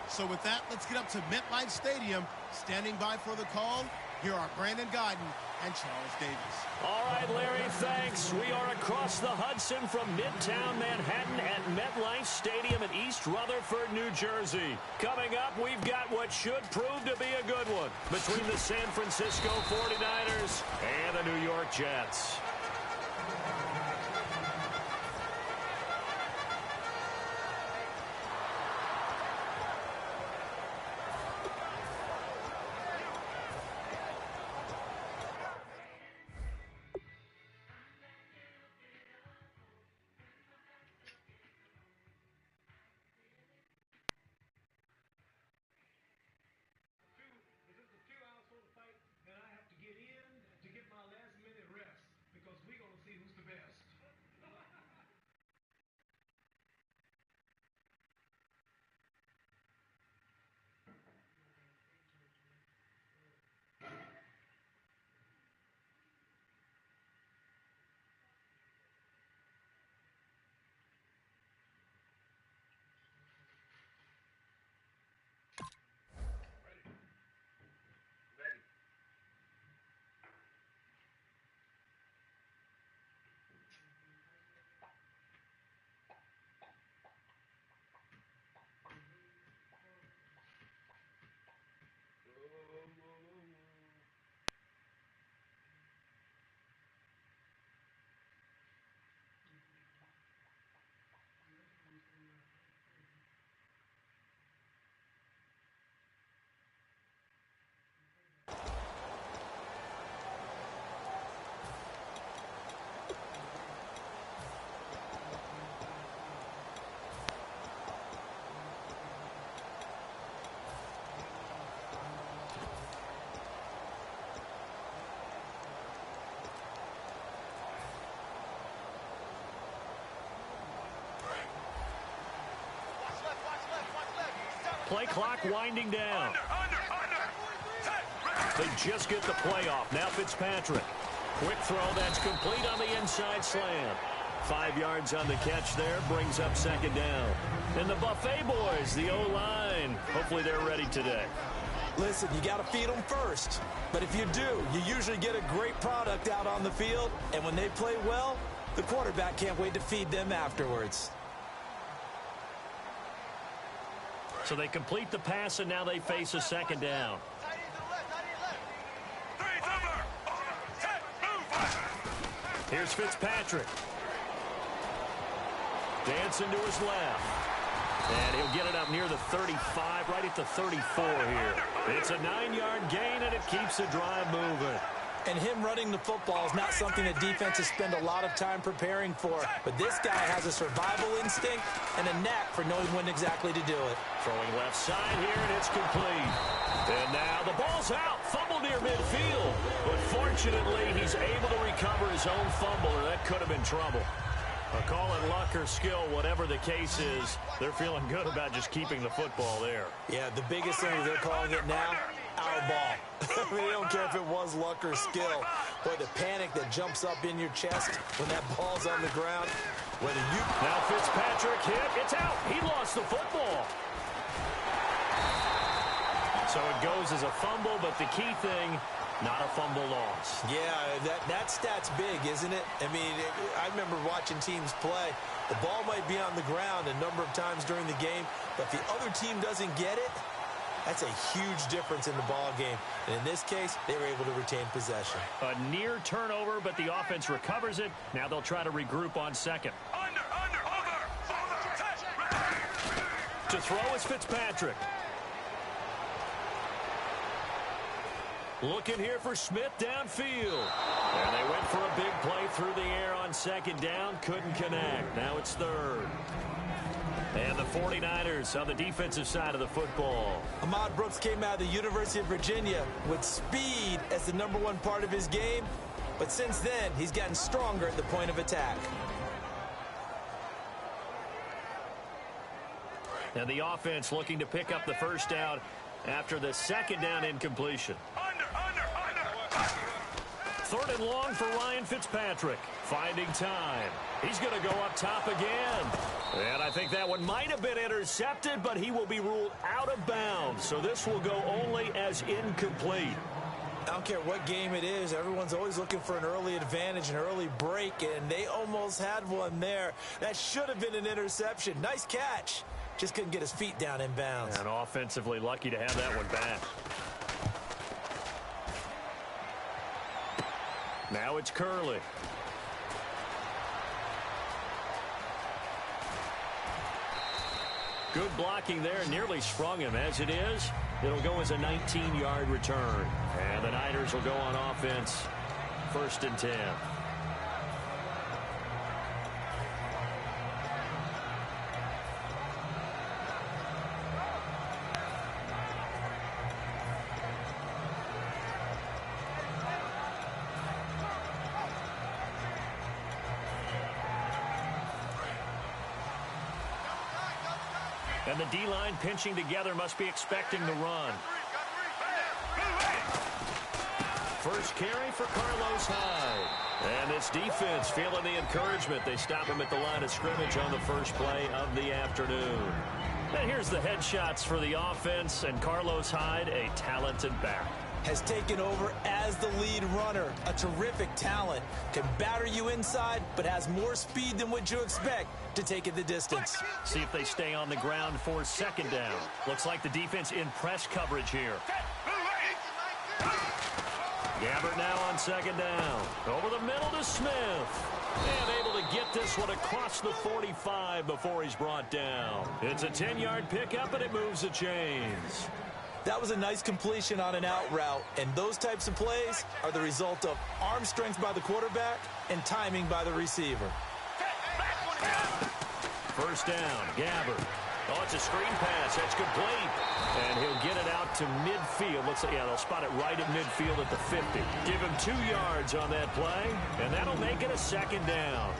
Speaker 3: So with that, let's get up to MetLife Stadium. Standing by for the call, here are Brandon Guyton and Charles Davis.
Speaker 4: All right, Larry, thanks. We are across the Hudson from Midtown Manhattan at MetLife Stadium in East Rutherford, New Jersey. Coming up, we've got what should prove to be a good one between the San Francisco 49ers and the New York Jets.
Speaker 1: Get in to get my last minute rest because we're going to see who's the best.
Speaker 4: play clock winding down. They just get the play off. Now Fitzpatrick. Quick throw that's complete on the inside slant. 5 yards on the catch there, brings up second down. And the Buffet boys, the O-line, hopefully they're ready today.
Speaker 5: Listen, you got to feed them first. But if you do, you usually get a great product out on the field. And when they play well, the quarterback can't wait to feed them afterwards.
Speaker 4: So they complete the pass, and now they face a second down. Here's Fitzpatrick. Dancing to his left. And he'll get it up near the 35, right at the 34 here. It's a 9-yard gain, and it keeps the drive moving.
Speaker 5: And him running the football is not something that defenses spend a lot of time preparing for. But this guy has a survival instinct and a knack for knowing when exactly to do it.
Speaker 4: Throwing left side here, and it's complete. And now the ball's out. Fumble near midfield. But fortunately, he's able to recover his own fumble, or that could have been trouble. Call it luck or skill, whatever the case is, they're feeling good about just keeping the football there.
Speaker 5: Yeah, the biggest thing they're calling it now, our ball. I mean, they don't care if it was luck or skill. Boy, the panic that jumps up in your chest when that ball's on the ground.
Speaker 4: Now Fitzpatrick hit. It's out. He lost the football. So it goes as a fumble, but the key thing, not a fumble loss.
Speaker 5: Yeah, that stat's big, isn't it? I mean, I remember watching teams play. The ball might be on the ground a number of times during the game, but if the other team doesn't get it, that's a huge difference in the ball game. And in this case, they were able to retain possession.
Speaker 4: A near turnover, but the offense recovers it. Now they'll try to regroup on second. To throw is Fitzpatrick. Looking here for Smith downfield. And they went for a big play through the air on second down. Couldn't connect. Now it's third. And the 49ers on the defensive side of the football.
Speaker 5: Ahmad Brooks came out of the University of Virginia with speed as the #1 part of his game. But since then, he's gotten stronger at the point of attack.
Speaker 4: And the offense looking to pick up the first down after the second down incompletion. Third and long for Ryan Fitzpatrick. Finding time. He's going to go up top again. And I think that one might have been intercepted, but he will be ruled out of bounds. So this will go only as incomplete.
Speaker 5: I don't care what game it is. Everyone's always looking for an early advantage, an early break, and they almost had one there. That should have been an interception. Nice catch. Just couldn't get his feet down in bounds.
Speaker 4: And offensively lucky to have that one back. Now it's Curley. Good blocking there. Nearly sprung him. As it is, it'll go as a 19-yard return. And the Niners will go on offense. 1st and 10. And the D-line pinching together, must be expecting the run. First carry for Carlos Hyde. And this defense feeling the encouragement. They stop him at the line of scrimmage on the first play of the afternoon. And here's the headshots for the offense. And Carlos Hyde, a talented back.
Speaker 5: Has taken over as the lead runner. A terrific talent. Can batter you inside, but has more speed than what you expect to take it the distance.
Speaker 4: See if they stay on the ground for second down. Looks like the defense in press coverage here. Gabbert now on second down. Over the middle to Smith. And able to get this one across the 45 before he's brought down. It's a 10-yard pickup, and it moves the chains.
Speaker 5: That was a nice completion on an out route, and those types of plays are the result of arm strength by the quarterback and timing by the receiver.
Speaker 4: First down, Gabbert. Oh, it's a screen pass. That's complete. And he'll get it out to midfield. Looks like, yeah, they'll spot it right at midfield at the 50. Give him 2 yards on that play, and that'll make it a second down.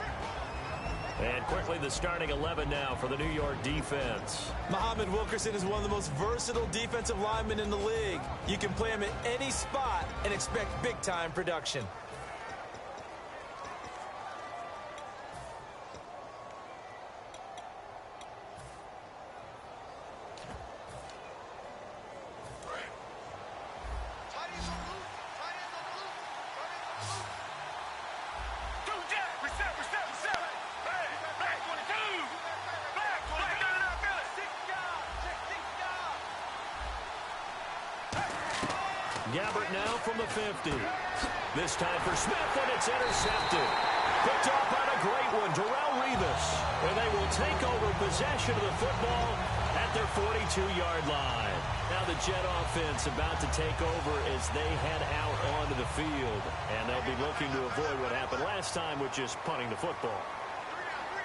Speaker 4: And quickly, the starting 11 now for the New York defense.
Speaker 5: Muhammad Wilkerson is one of the most versatile defensive linemen in the league. You can play him at any spot and expect big-time production.
Speaker 4: Gabbert now from the 50. This time for Smith, and it's intercepted. Picked off on a great one, Darrelle Revis. And they will take over possession of the football at their 42-yard line. Now the Jet offense about to take over as they head out onto the field. And they'll be looking to avoid what happened last time, which is punting the football.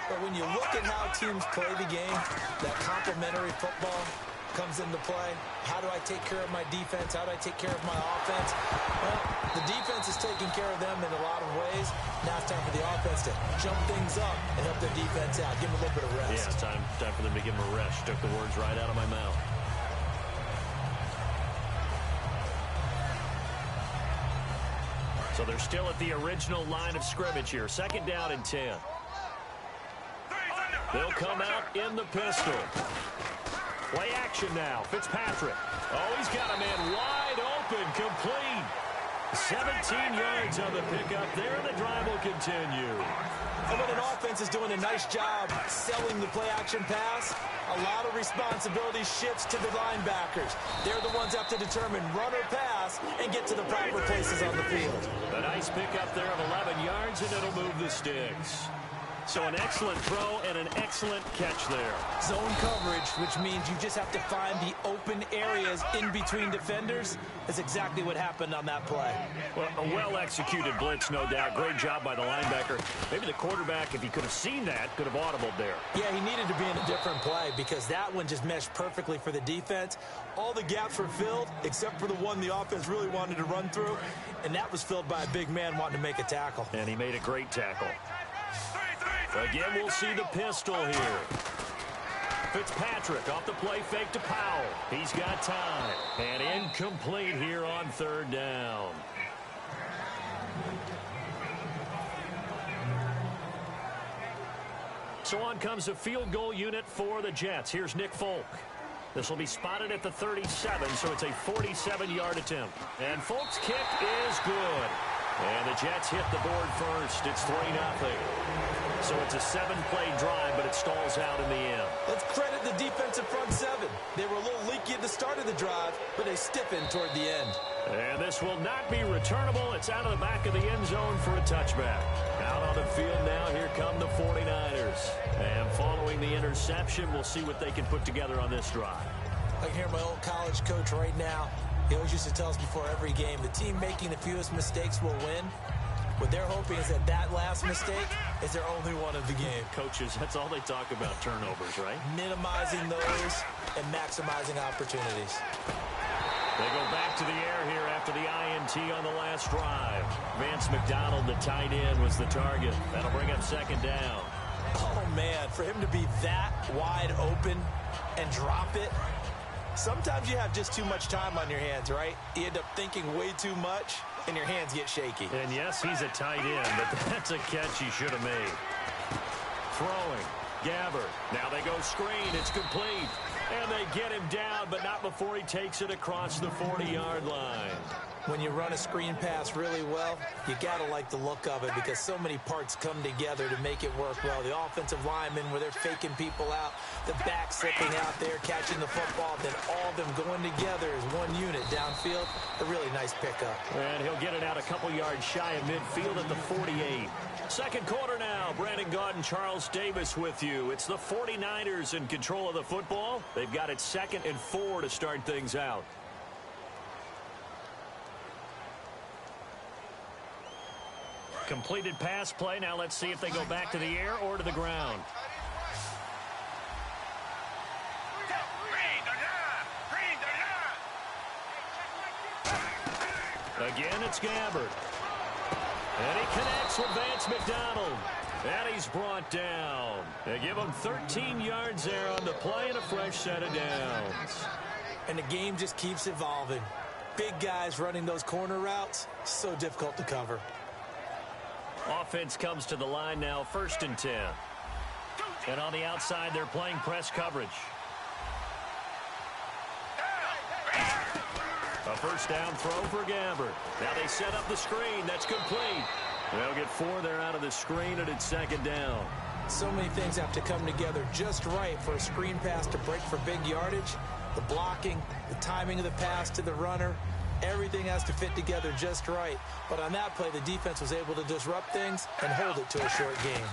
Speaker 5: But when you look at how teams play the game, that complementary football comes into play. How do I take care of my defense? How do I take care of my offense? Well, the defense is taking care of them in a lot of ways. Now it's time for the offense to jump things up and help their defense out. Give them a little bit of rest.
Speaker 4: Yeah, time for them to give them a rest. Took the words right out of my mouth. So they're still at the original line of scrimmage here. 2nd down and 10. They'll come out in the pistol. Play action now. Fitzpatrick. Oh, he's got a man wide open, complete. 17 yards on the pickup there, and the drive will continue.
Speaker 5: And when an offense is doing a nice job selling the play-action pass, a lot of responsibility shifts to the linebackers. They're the ones that have to determine run or pass and get to the proper places on the field.
Speaker 4: A nice pickup there of 11 yards, and it'll move the sticks. So an excellent throw and an excellent catch there.
Speaker 5: Zone coverage, which means you just have to find the open areas in between defenders. That's exactly what happened on that play.
Speaker 4: Well, a well-executed blitz, no doubt. Great job by the linebacker. Maybe the quarterback, if he could have seen that, could have audibled there.
Speaker 5: Yeah, he needed to be in a different play because that one just meshed perfectly for the defense. All the gaps were filled except for the one the offense really wanted to run through, and that was filled by a big man wanting to make a tackle.
Speaker 4: And he made a great tackle. Again, we'll see the pistol here. Fitzpatrick off the play fake to Powell. He's got time. And incomplete here on 3rd down. So on comes a field goal unit for the Jets. Here's Nick Folk. This will be spotted at the 37, so it's a 47-yard attempt. And Folk's kick is good. And the Jets hit the board first. It's 3-0. So it's a 7-play drive, but it stalls out in the end.
Speaker 5: Let's credit the defensive front 7. They were a little leaky at the start of the drive, but they stiffened toward the end.
Speaker 4: And this will not be returnable. It's out of the back of the end zone for a touchback. Out on the field now, here come the 49ers. And following the interception, we'll see what they can put together on this drive.
Speaker 5: I can hear my old college coach right now. He always used to tell us before every game, the team making the fewest mistakes will win. What they're hoping is that that last mistake is their only one of the game.
Speaker 4: Coaches, that's all they talk about, turnovers, right?
Speaker 5: Minimizing those and maximizing opportunities.
Speaker 4: They go back to the air here after the INT on the last drive. Vance McDonald, the tight end, was the target. That'll bring up 2nd down.
Speaker 5: Oh, man, for him to be that wide open and drop it, sometimes you have just too much time on your hands, right? You end up thinking way too much, and your hands get shaky.
Speaker 4: And yes, he's a tight end, but that's a catch he should have made. Throwing. Gabbert. Now they go screen. It's complete. And they get him down, but not before he takes it across the 40-yard line.
Speaker 5: When you run a screen pass really well, you got to like the look of it because so many parts come together to make it work well. The offensive linemen, where they're faking people out, the back slipping out there, catching the football, then all of them going together as one unit downfield. A really nice pickup.
Speaker 4: And he'll get it out a couple yards shy of midfield at the 48. 2nd quarter now. Brandon Gaudin, Charles Davis with you. It's the 49ers in control of the football. They've got it 2nd and 4 to start things out. Completed pass play. Now let's see if they go back to the air or to the ground. Again, it's Gabbert. And he connects with Vance McDonald. And he's brought down. They give him 13 yards there on the play and a fresh set of downs.
Speaker 5: And the game just keeps evolving. Big guys running those corner routes, so difficult to cover.
Speaker 4: Offense comes to the line now, 1st and 10. And on the outside, they're playing press coverage. A first down throw for Gabbert. Now they set up the screen. That's complete. They'll get 4 there out of the screen, and it's 2nd down.
Speaker 5: So many things have to come together just right for a screen pass to break for big yardage. The blocking, the timing of the pass to the runner, everything has to fit together just right. But on that play, the defense was able to disrupt things and hold it to a short game.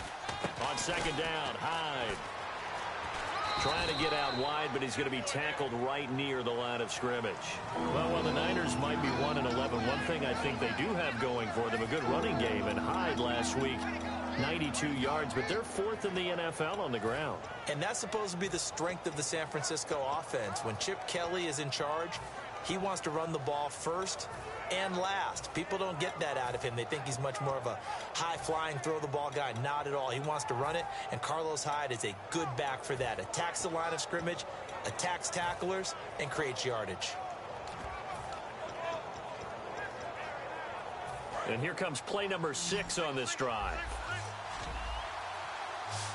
Speaker 4: On 2nd down, Hyde. Trying to get out wide, but he's going to be tackled right near the line of scrimmage. Well, while the Niners might be 1-11, one thing I think they do have going for them, a good running game. And Hyde last week, 92 yards, but they're 4th in the NFL on the ground.
Speaker 5: And that's supposed to be the strength of the San Francisco offense. When Chip Kelly is in charge, he wants to run the ball first and last. People don't get that out of him. They think he's much more of a high-flying, throw-the-ball guy. Not at all. He wants to run it, and Carlos Hyde is a good back for that. Attacks the line of scrimmage, attacks tacklers, and creates yardage.
Speaker 4: And here comes play number 6 on this drive.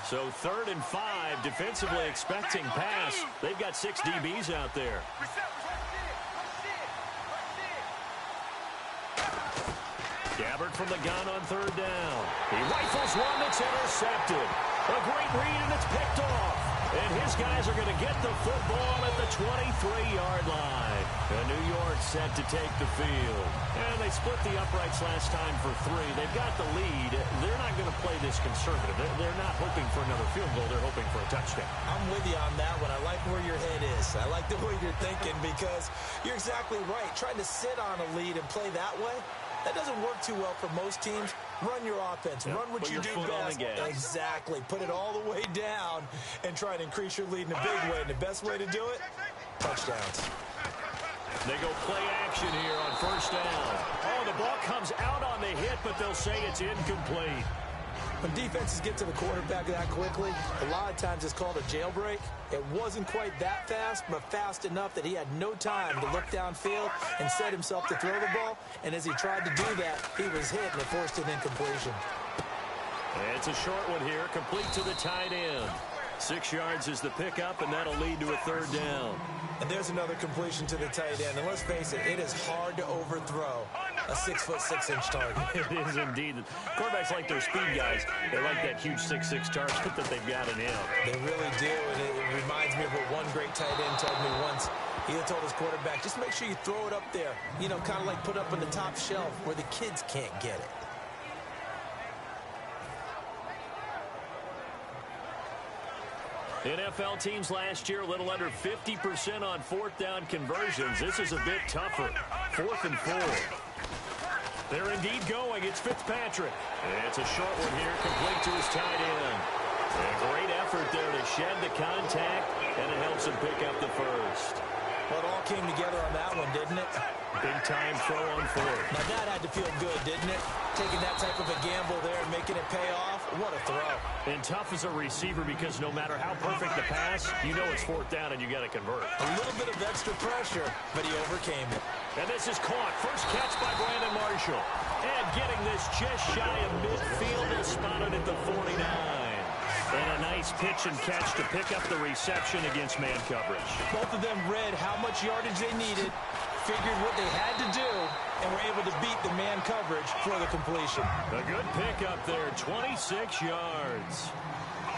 Speaker 4: So 3rd and 5, defensively expecting pass. They've got 6 DBs out there. Gabbert from the gun on 3rd down. He rifles one that's intercepted. A great read, and it's picked off. And his guys are going to get the football at the 23-yard line. And New York set to take the field. And they split the uprights last time for 3. They've got the lead. They're not going to play this conservative. They're not hoping for another field goal. They're hoping for a touchdown.
Speaker 5: I'm with you on that one. I like where your head is. I like the way you're thinking because you're exactly right. Trying to sit on a lead and play that way, that doesn't work too well for most teams. Run your offense. Yep. Run what you do best. Exactly. Put it all the way down and try to increase your lead in a big way. And the best way to do it, touchdowns.
Speaker 4: They go play action here on 1st down. Oh, the ball comes out on the hit, but they'll say it's incomplete.
Speaker 5: When defenses get to the quarterback that quickly, a lot of times it's called a jailbreak. It wasn't quite that fast, but fast enough that he had no time to look downfield and set himself to throw the ball. And as he tried to do that, he was hit and it forced an incompletion.
Speaker 4: It's a short one here, complete to the tight end. 6 yards is the pickup, and that'll lead to a 3rd down.
Speaker 5: And there's another completion to the tight end. And let's face it, it is hard to overthrow a 6'6" target.
Speaker 4: It is indeed. Quarterbacks like their speed guys. They like that huge 6'6" target that they've got in him.
Speaker 5: They really do, and it reminds me of what one great tight end told me once. He told his quarterback, just make sure you throw it up there. You know, kind of like put up on the top shelf where the kids can't get it.
Speaker 4: NFL teams last year a little under 50% on 4th down conversions. This is a bit tougher. 4th and 4. They're indeed going. It's Fitzpatrick. It's a short one here, complete to his tight end. A great effort there to shed the contact, and it helps him pick up the first.
Speaker 5: Well, it all came together on that one, didn't it?
Speaker 4: Big time throw on 4th.
Speaker 5: Now that had to feel good, didn't it? Taking that type of a gamble there and making it pay off. What a throw.
Speaker 4: And tough as a receiver because no matter how perfect the pass, you know it's 4th down and you got to convert.
Speaker 5: A little bit of extra pressure, but he overcame it.
Speaker 4: And this is caught. First catch by Brandon Marshall. And getting this just shy of midfield is spotted at the 49. And a nice pitch and catch to pick up the reception against man coverage.
Speaker 5: Both of them read how much yardage they needed, figured what they had to do, and were able to beat the man coverage for the completion.
Speaker 4: A good pickup there, 26 yards.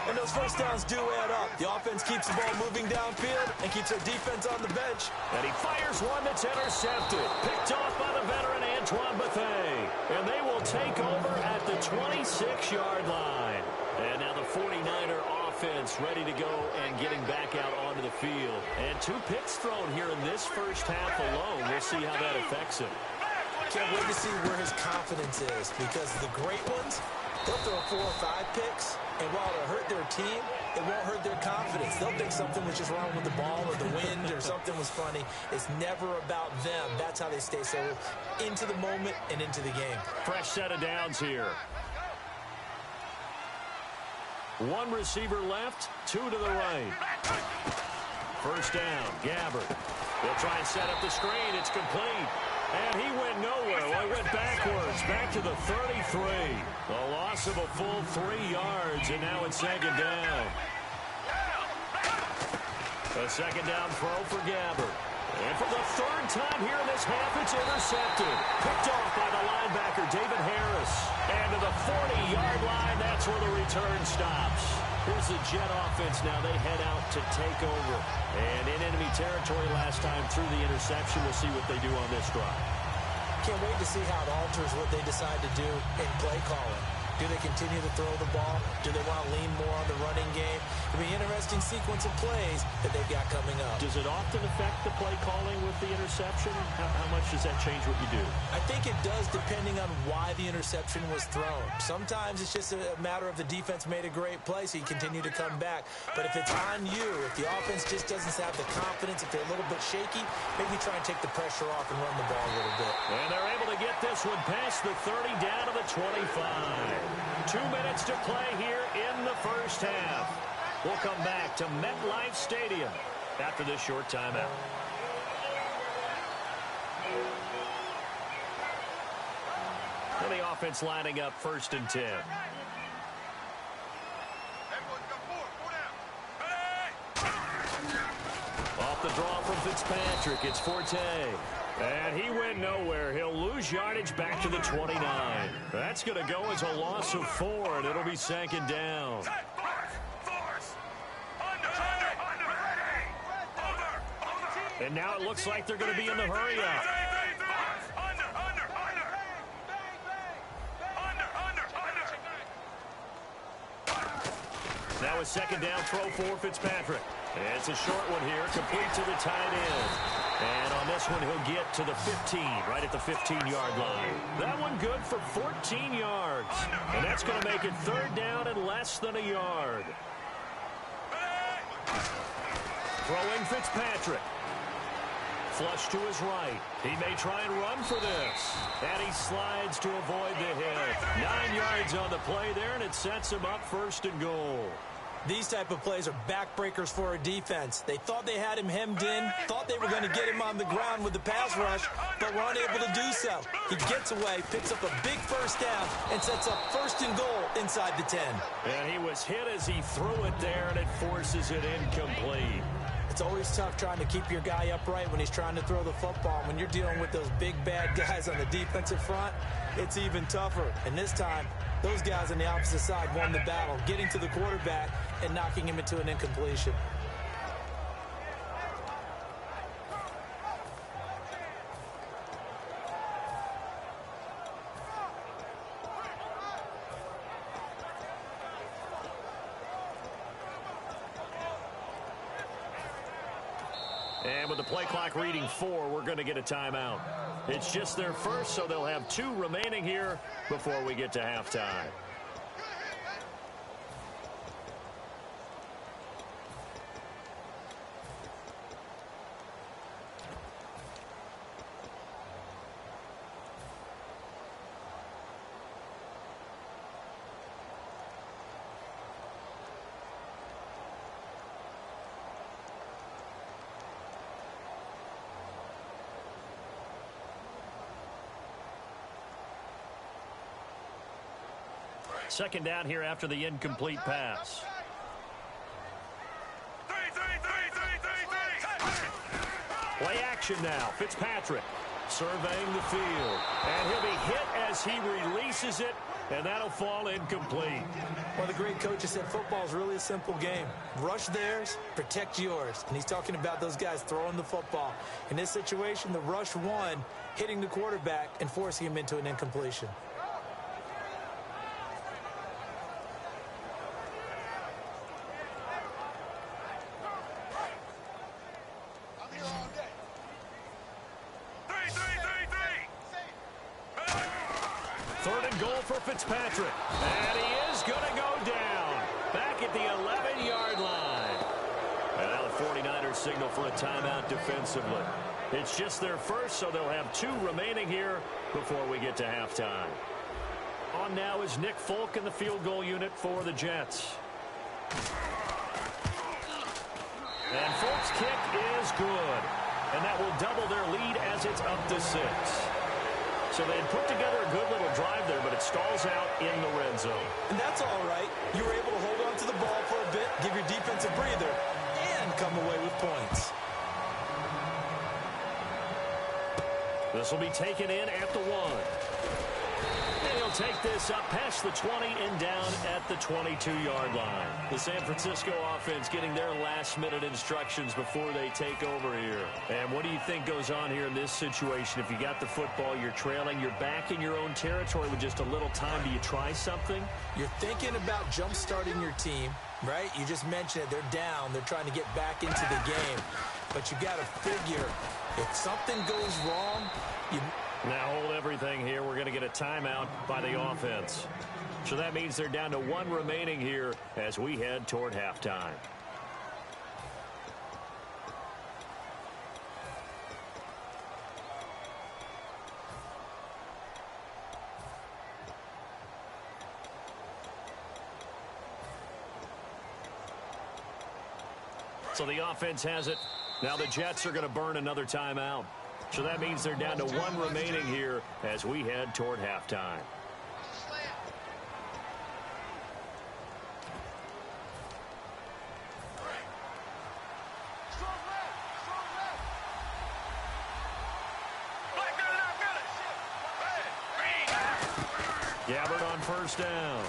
Speaker 5: And those first downs do add up. The offense keeps the ball moving downfield and keeps their defense on the bench.
Speaker 4: And he fires one that's intercepted. Picked off by the veteran Antoine Bethea. And they will take over at the 26-yard line. And now the 49er offense ready to go and getting back out onto the field. And 2 picks thrown here in this first half alone. We'll see how that affects him.
Speaker 5: Can't wait to see where his confidence is, because the great ones, they'll throw 4 or 5 picks, and while it'll hurt their team, it won't hurt their confidence. They'll think something was just wrong with the ball or the wind or something was funny. It's never about them. That's how they stay so into the moment and into the game.
Speaker 4: Fresh set of downs here. One receiver left, two to the right. First down, Gabbard. They'll try and set up the screen. It's complete. And he went nowhere. Well, he went backwards, back to the 33. A loss of a full 3 yards, and now it's second down. A second down throw for Gabbard. And for the third time here in this half, it's intercepted. Picked off by the linebacker, David Harris. And to the 40-yard line, that's where the return stops. Here's the Jet offense now. They head out to take over. And in enemy territory last time through the interception. We'll see what they do on this drive.
Speaker 5: Can't wait to see how it alters what they decide to do in play calling. Do they continue to throw the ball? Do they want to lean more on the running game? It'll be an interesting sequence of plays that they've got coming up.
Speaker 4: Does it often affect the play calling with the interception? How much does that change what you do?
Speaker 5: I think it does depending on why the interception was thrown. Sometimes it's just a matter of the defense made a great play, so you continue to come back. But if it's on you, if the offense just doesn't have the confidence, if they're a little bit shaky, maybe try and take the pressure off and run the ball a little bit.
Speaker 4: And they're able to get this one past the 30 down to the 25. 2 minutes to play here in the first half. We'll come back to MetLife Stadium after this short timeout. And the offense lining up 1st and 10. Off the draw from Fitzpatrick, it's Forte. And he went nowhere. He'll lose yardage back to the 29. That's going to go as a loss of 4, and it'll be second down. And now it looks like they're going to be in the hurry-up. Now a second down throw for Fitzpatrick. It's a short one here, complete to the tight end. And on this one, he'll get to the 15, right at the 15-yard line. That one good for 14 yards. And that's going to make it third down and less than a yard. Throwing Fitzpatrick. Flush to his right. He may try and run for this. And he slides to avoid the hit. 9 yards on the play there, and it sets him up 1st and goal.
Speaker 5: These type of plays are backbreakers for a defense. They thought they had him hemmed in, thought they were going to get him on the ground with the pass rush, but were unable to do so. He gets away, picks up a big first down, and sets up 1st and goal inside the 10.
Speaker 4: And he was hit as he threw it there, and it forces it incomplete.
Speaker 5: It's always tough trying to keep your guy upright when he's trying to throw the football. When you're dealing with those big, bad guys on the defensive front, it's even tougher. And this time, those guys on the opposite side won the battle, getting to the quarterback and knocking him into an incompletion.
Speaker 4: And with the play clock reading 4, we're going to get a timeout. It's just their first, so they'll have 2 remaining here before we get to halftime. Second down here after the incomplete pass. Play action now. Fitzpatrick surveying the field. And he'll be hit as he releases it, and that'll fall incomplete.
Speaker 5: Well, the great coach said football is really a simple game. Rush theirs, protect yours. And he's talking about those guys throwing the football. In this situation, the rush won, hitting the quarterback and forcing him into an incompletion.
Speaker 4: Fitzpatrick, and he is going to go down back at the 11-yard line. And now the 49ers signal for a timeout defensively. It's just their first, so they'll have 2 remaining here before we get to halftime. On now is Nick Folk in the field goal unit for the Jets. And Folks' kick is good. And that will double their lead as it's up to 6. So they had put together a good little drive there, but it stalls out in the red zone.
Speaker 5: And that's all right. You were able to hold on to the ball for a bit, give your defense a breather, and come away with points.
Speaker 4: This will be taken in at the 1. And he'll take this up past the 20 and down at the 22-yard line. The San Francisco offense getting their last-minute instructions before they take over here. And what do you think goes on here in this situation? If you got the football, you're trailing, you're back in your own territory with just a little time. Do you try something?
Speaker 5: You're thinking about jump-starting your team, right? You just mentioned it. They're down. They're trying to get back into the game. But you got to figure, if something goes wrong, you...
Speaker 4: Now hold everything here. We're going to get a timeout by the offense. So that means they're down to 1 remaining here as we head toward halftime. So the offense has it. Now the Jets are going to burn another timeout. So that means they're down to 1 remaining here as we head toward halftime. Gabbard on first down.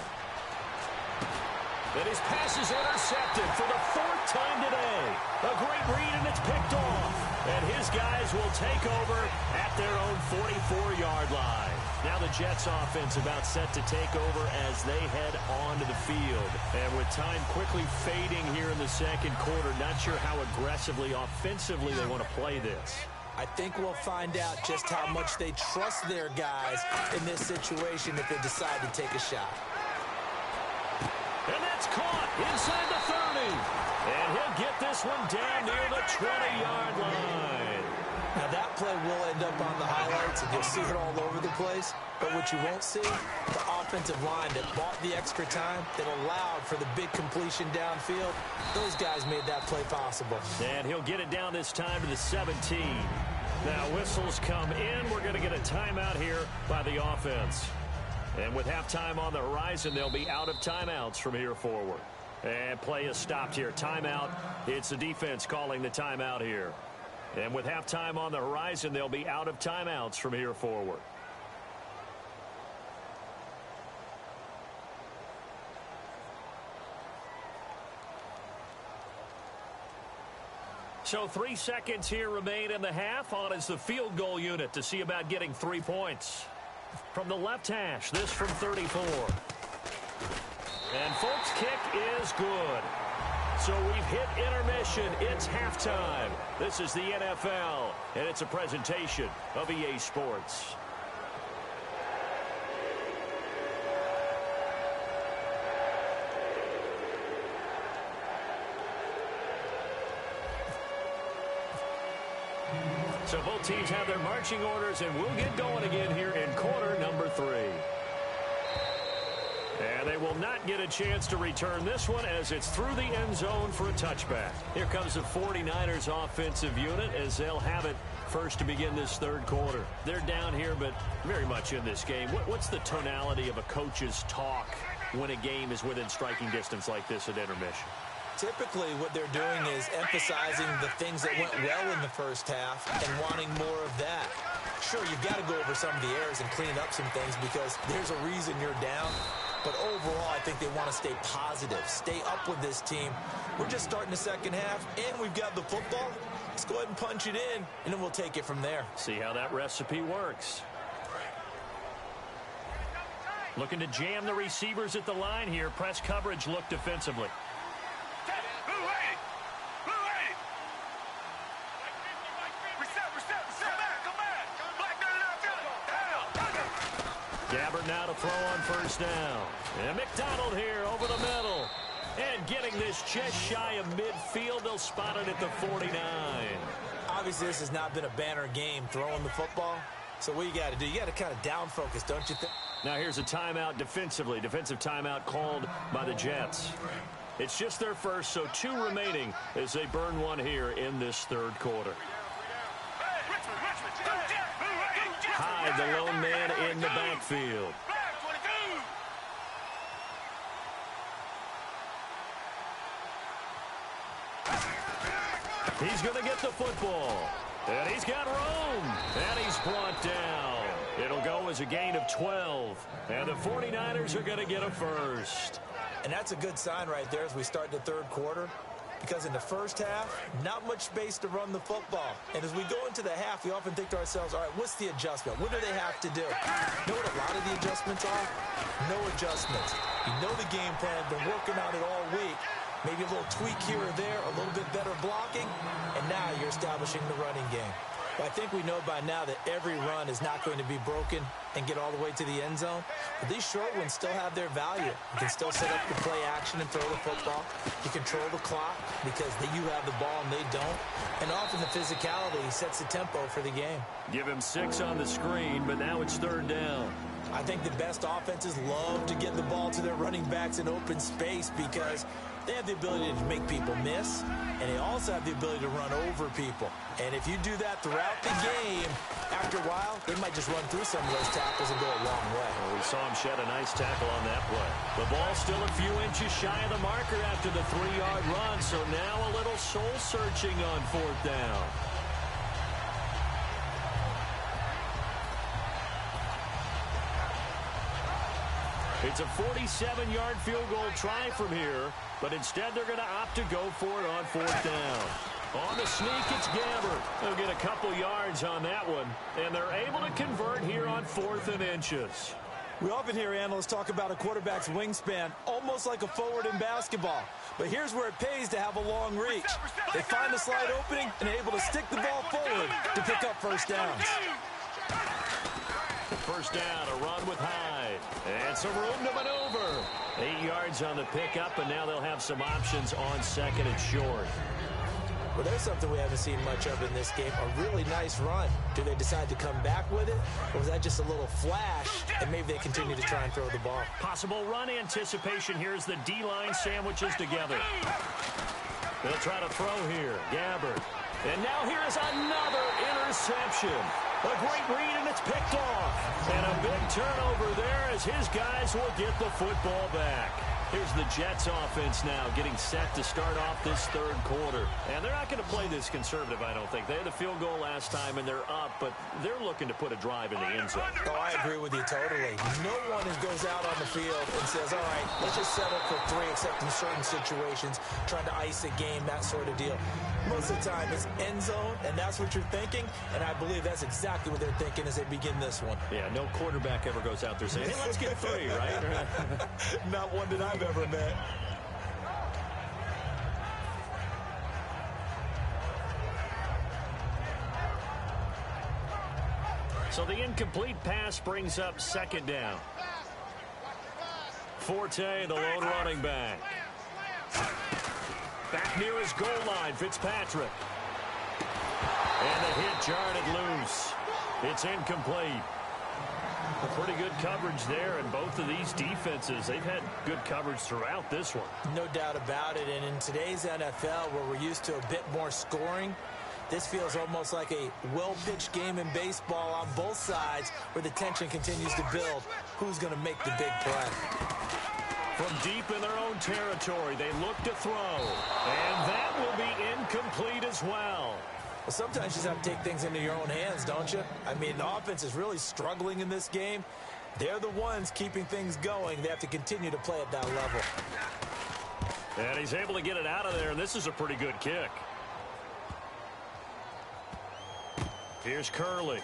Speaker 4: And his pass is intercepted for the 4th time today. A great read, and it's picked off. And his guys will take over at their own 44-yard line. Now the Jets offense about set to take over as they head onto the field. And with time quickly fading here in the second quarter, not sure how aggressively, offensively they want to play this.
Speaker 5: I think we'll find out just how much they trust their guys in this situation if they decide to take a shot.
Speaker 4: And that's caught inside the 30. And he'll get this one down near the 20-yard line.
Speaker 5: Now that play will end up on the highlights, and you'll see it all over the place. But what you won't see, the offensive line that bought the extra time, that allowed for the big completion downfield, those guys made that play possible.
Speaker 4: And he'll get it down this time to the 17. Now whistles come in. We're going to get a timeout here by the offense. And with halftime on the horizon, they'll be out of timeouts from here forward. And play is stopped here. Timeout. It's the defense calling the timeout here. And with halftime on the horizon, they'll be out of timeouts from here forward. So 3 seconds here remain in the half. On is the field goal unit to see about getting 3 points. From the left hash, this from 34. And Folks' kick is good. So we've hit intermission. It's halftime. This is the NFL, and it's a presentation of EA Sports. So both teams have their marching orders, and we'll get going again here in quarter number 3. And they will not get a chance to return this one as it's through the end zone for a touchback. Here comes the 49ers offensive unit as they'll have it first to begin this third quarter. They're down here, but very much in this game. What's the tonality of a coach's talk when a game is within striking distance like this at intermission?
Speaker 5: Typically, what they're doing is emphasizing the things that went well in the first half and wanting more of that. Sure, you've got to go over some of the errors and clean up some things because there's a reason you're down. But overall, I think they want to stay positive, stay up with this team. We're just starting the second half, and we've got the football. Let's go ahead and punch it in, and then we'll take it from there.
Speaker 4: See how that recipe works. Looking to jam the receivers at the line here. Press coverage look defensively. Gabbard now to throw on first down. And McDonald here over the middle. And getting this just shy of midfield. They'll spot it at the 49.
Speaker 5: Obviously, this has not been a banner game throwing the football. So what you got to do, you got to kind of down focus, don't you think?
Speaker 4: Now here's a timeout defensively. Defensive timeout called by the Jets. It's just their first, so 2 remaining as they burn one here in this third quarter. Hyde, the lone man in the backfield. He's going to get the football. And he's got room. And he's brought down. It'll go as a gain of 12. And the 49ers are going to get a first.
Speaker 5: And that's a good sign right there as we start the third quarter. Because in the first half, not much space to run the football. And as we go into the half, we often think to ourselves, all right, what's the adjustment? What do they have to do? You know what a lot of the adjustments are? No adjustments. You know the game plan, been working on it all week. Maybe a little tweak here or there, a little bit better blocking, and now you're establishing the running game. Well, I think we know by now that every run is not going to be broken and get all the way to the end zone. But these short ones still have their value. You can still set up the play action and throw the football. You control the clock because you have the ball and they don't. And often the physicality sets the tempo for the game.
Speaker 4: Give him 6 on the screen, but now it's third down.
Speaker 5: I think the best offenses love to get the ball to their running backs in open space because they have the ability to make people miss, and they also have the ability to run over people. And if you do that throughout the game, after a while, they might just run through some of those tackles and go a long way.
Speaker 4: Well, we saw him shed a nice tackle on that play. The ball still a few inches shy of the marker after the 3-yard run, so now a little soul-searching on fourth down. It's a 47-yard field goal try from here, but instead they're going to opt to go for it on fourth down. On the sneak, it's Gabbert. They'll get a couple yards on that one, and they're able to convert here on 4th and inches.
Speaker 5: We often hear analysts talk about a quarterback's wingspan, almost like a forward in basketball. But here's where it pays to have a long reach. They find the slide opening and are able to stick the ball forward to pick up first downs.
Speaker 4: First down, a run with Hyde. And some room to maneuver. 8 yards on the pickup, and now they'll have some options on second and short.
Speaker 5: Well, there's something we haven't seen much of in this game, a really nice run. Do they decide to come back with it, or was that just a little flash, and maybe they continue to try and throw the ball?
Speaker 4: Possible run anticipation here as the D-line sandwiches together. They'll try to throw here. Gabbert. And now here is another interception. A great read, and it's picked off. And a big turnover there as his guys will get the football back. Here's the Jets offense now getting set to start off this third quarter. And they're not going to play this conservative, I don't think. They had the field goal last time, and they're up, but they're looking to put a drive in the end zone.
Speaker 5: Oh, I agree with you totally. No one goes out on the field and says, all right, let's just settle for 3, except in certain situations, trying to ice a game, that sort of deal. Most of the time, it's end zone, and that's what you're thinking, and I believe that's exactly what they're thinking as they begin this one.
Speaker 4: Yeah, no quarterback ever goes out there saying, hey, let's get 3, right?
Speaker 5: Not one that I've ever met.
Speaker 4: So the incomplete pass brings up second down. Forte, the lone running back. Back near his goal line, Fitzpatrick. And the hit jarred it loose. It's incomplete. Pretty good coverage there, and both of these defenses, they've had good coverage throughout this one.
Speaker 5: No doubt about it, and in today's NFL, where we're used to a bit more scoring, this feels almost like a well-pitched game in baseball on both sides, where the tension continues to build. Who's going to make the big play?
Speaker 4: From deep in their own territory, they look to throw, and that will be incomplete as well.
Speaker 5: Well, sometimes you just have to take things into your own hands, don't you? I mean, the offense is really struggling in this game. They're the ones keeping things going. They have to continue to play at that level.
Speaker 4: And he's able to get it out of there, and this is a pretty good kick. Here's Curley.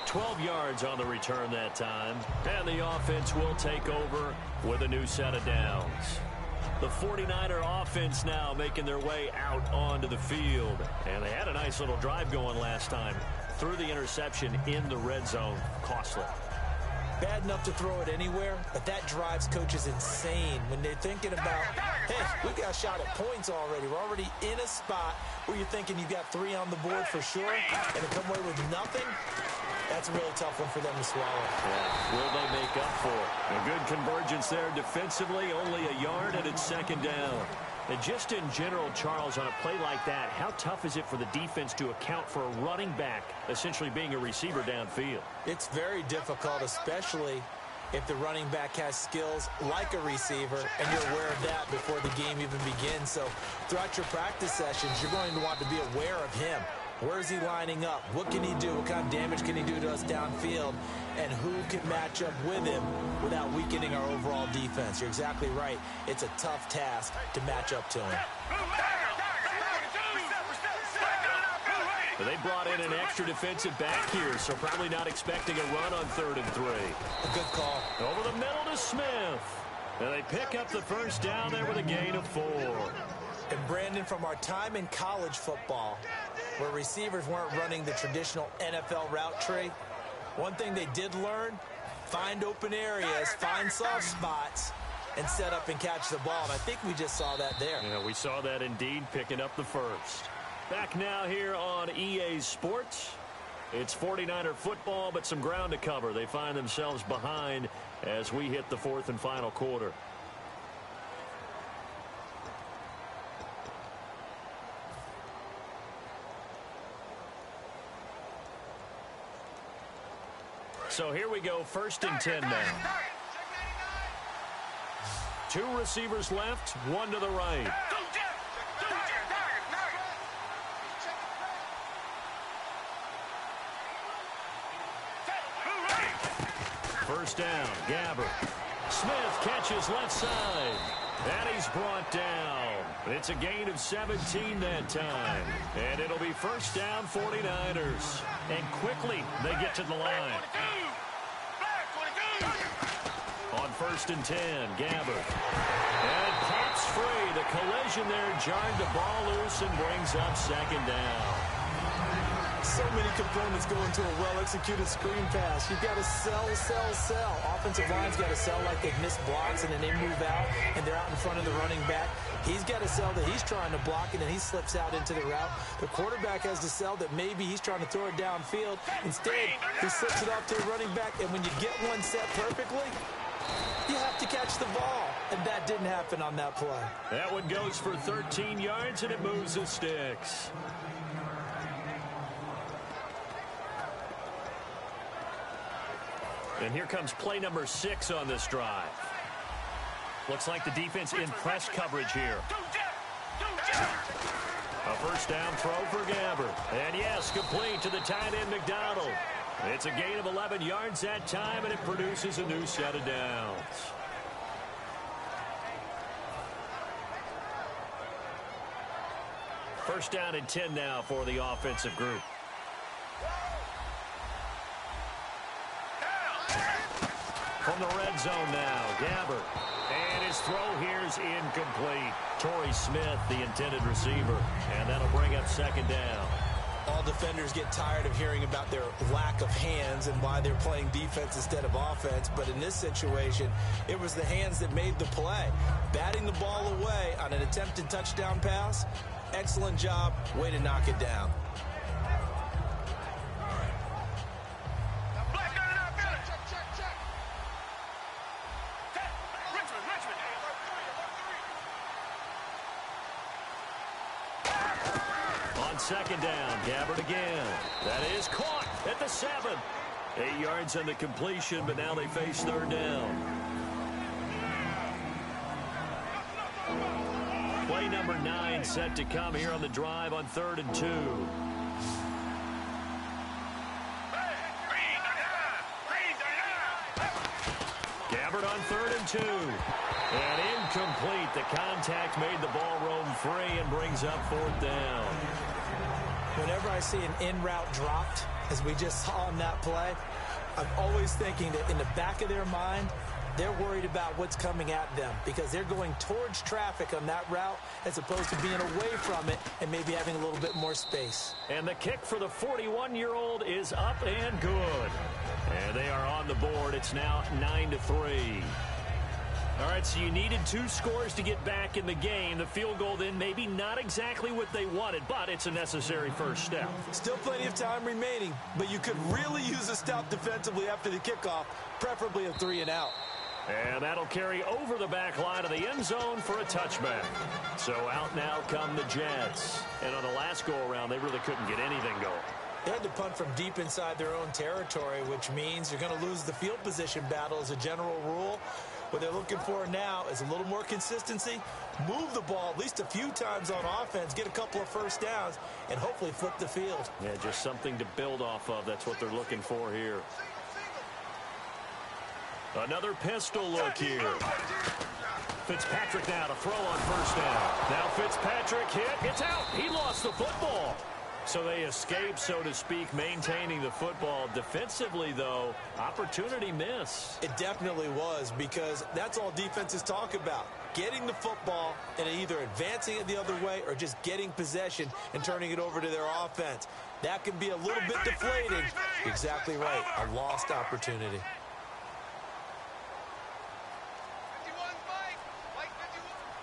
Speaker 4: 12 yards on the return that time. And the offense will take over with a new set of downs. The 49er offense now making their way out onto the field. And they had a nice little drive going last time. Threw the interception in the red zone. Costly.
Speaker 5: Bad enough to throw it anywhere, but that drives coaches insane when they're thinking about, hey, we got a shot at points already. We're already in a spot where you're thinking you got 3 on the board for sure, and to come away with nothing, That's a really tough one for them to swallow.
Speaker 4: Yeah. Will they make up for it? A good convergence there defensively, only a yard, and it's second down. And just in general, Charles, on a play like that, how tough is it for the defense to account for a running back essentially being a receiver downfield?
Speaker 5: It's very difficult, especially if the running back has skills like a receiver, and you're aware of that before the game even begins. So throughout your practice sessions, you're going to want to be aware of him. Where is he lining up? What can he do? What kind of damage can he do to us downfield? And who can match up with him without weakening our overall defense? You're exactly right. It's a tough task to match up to him.
Speaker 4: They brought in an extra defensive back here, so probably not expecting a run on 3rd and 3.
Speaker 5: A good call.
Speaker 4: Over the middle to Smith. And they pick up the first down there with a gain of 4.
Speaker 5: And Brandon, from our time in college football, where receivers weren't running the traditional NFL route tree, one thing they did learn, find open areas, find soft spots, and set up and catch the ball. And I think we just saw that there.
Speaker 4: Yeah, we saw that indeed, picking up the first. Back now here on EA Sports. It's 49er football, but some ground to cover. They find themselves behind as we hit the 4th and final quarter. So here we go, 1st and 10 now. 2 receivers left, 1 to the right. First down, Gabbert. Smith catches left side. And he's brought down. It's a gain of 17 that time. And it'll be first down, 49ers. And quickly, they get to the line. On 1st and 10, Gabbert. And pops free. The collision there jarred the ball loose and brings up second down.
Speaker 5: So many components go into a well-executed screen pass. You've got to sell. Offensive line's got to sell like they've missed blocks, and then they move out, and they're out in front of the running back. He's got to sell that he's trying to block, and then he slips out into the route. The quarterback has to sell that maybe he's trying to throw it downfield. Instead, he slips it off to the running back, and when you get one set perfectly, you have to catch the ball, and that didn't happen on that play.
Speaker 4: That one goes for 13 yards, and it moves the sticks. And here comes play number 6 on this drive. Looks like the defense in press coverage here. A first down throw for Gabbert. And yes, complete to the tight end McDonald. It's a gain of 11 yards that time, and it produces a new set of downs. First down and 10 now for the offensive group. From the red zone now, Gabbert. And his throw here is incomplete. Torrey Smith, the intended receiver. And that'll bring up second down.
Speaker 5: All defenders get tired of hearing about their lack of hands and why they're playing defense instead of offense. But in this situation, it was the hands that made the play. Batting the ball away on an attempted touchdown pass. Excellent job. Way to knock it down.
Speaker 4: Second down, Gabbert again. That is caught at the 7. 8 yards on the completion, but now they face third down. Play number 9 set to come here on the drive on 3rd and 2. Gabbert on 3rd and 2. And incomplete. The contact made the ball roam free and brings up 4th down.
Speaker 5: Whenever I see an in-route dropped, as we just saw on that play, I'm always thinking that in the back of their mind, they're worried about what's coming at them because they're going towards traffic on that route as opposed to being away from it and maybe having a little bit more space.
Speaker 4: And the kick for the 41-year-old is up and good. And they are on the board. It's now 9-3. All right, so you needed 2 scores to get back in the game. The field goal then maybe not exactly what they wanted, but it's a necessary first step.
Speaker 5: Still plenty of time remaining, but you could really use a stop defensively after the kickoff, preferably a 3-and-out.
Speaker 4: And that'll carry over the back line of the end zone for a touchback. So out now come the Jets. And on the last go-around, they really couldn't get anything going.
Speaker 5: They had to punt from deep inside their own territory, which means you're going to lose the field position battle as a general rule. What they're looking for now is a little more consistency, move the ball at least a few times on offense, get a couple of first downs, and hopefully flip the field.
Speaker 4: Yeah, just something to build off of. That's what they're looking for here. Another pistol look here. Fitzpatrick now to throw on first down. Now Fitzpatrick hit. It's out. He lost the football. So they escape, so to speak, maintaining the football. Defensively, though, opportunity miss.
Speaker 5: It definitely was, because that's all defenses talk about. Getting the football and either advancing it the other way or just getting possession and turning it over to their offense. That can be a little bit deflating. Exactly right. A lost opportunity.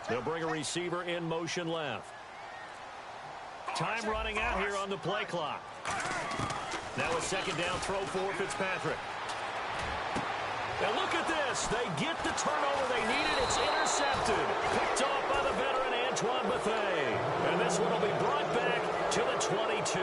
Speaker 4: They'll bring a receiver in motion left. Time running out here on the play clock. Now a second down throw for Fitzpatrick. Now look at this. They get the turnover they needed. It's intercepted. Picked off by the veteran Antoine Bethea. And this one will be brought back to the 22.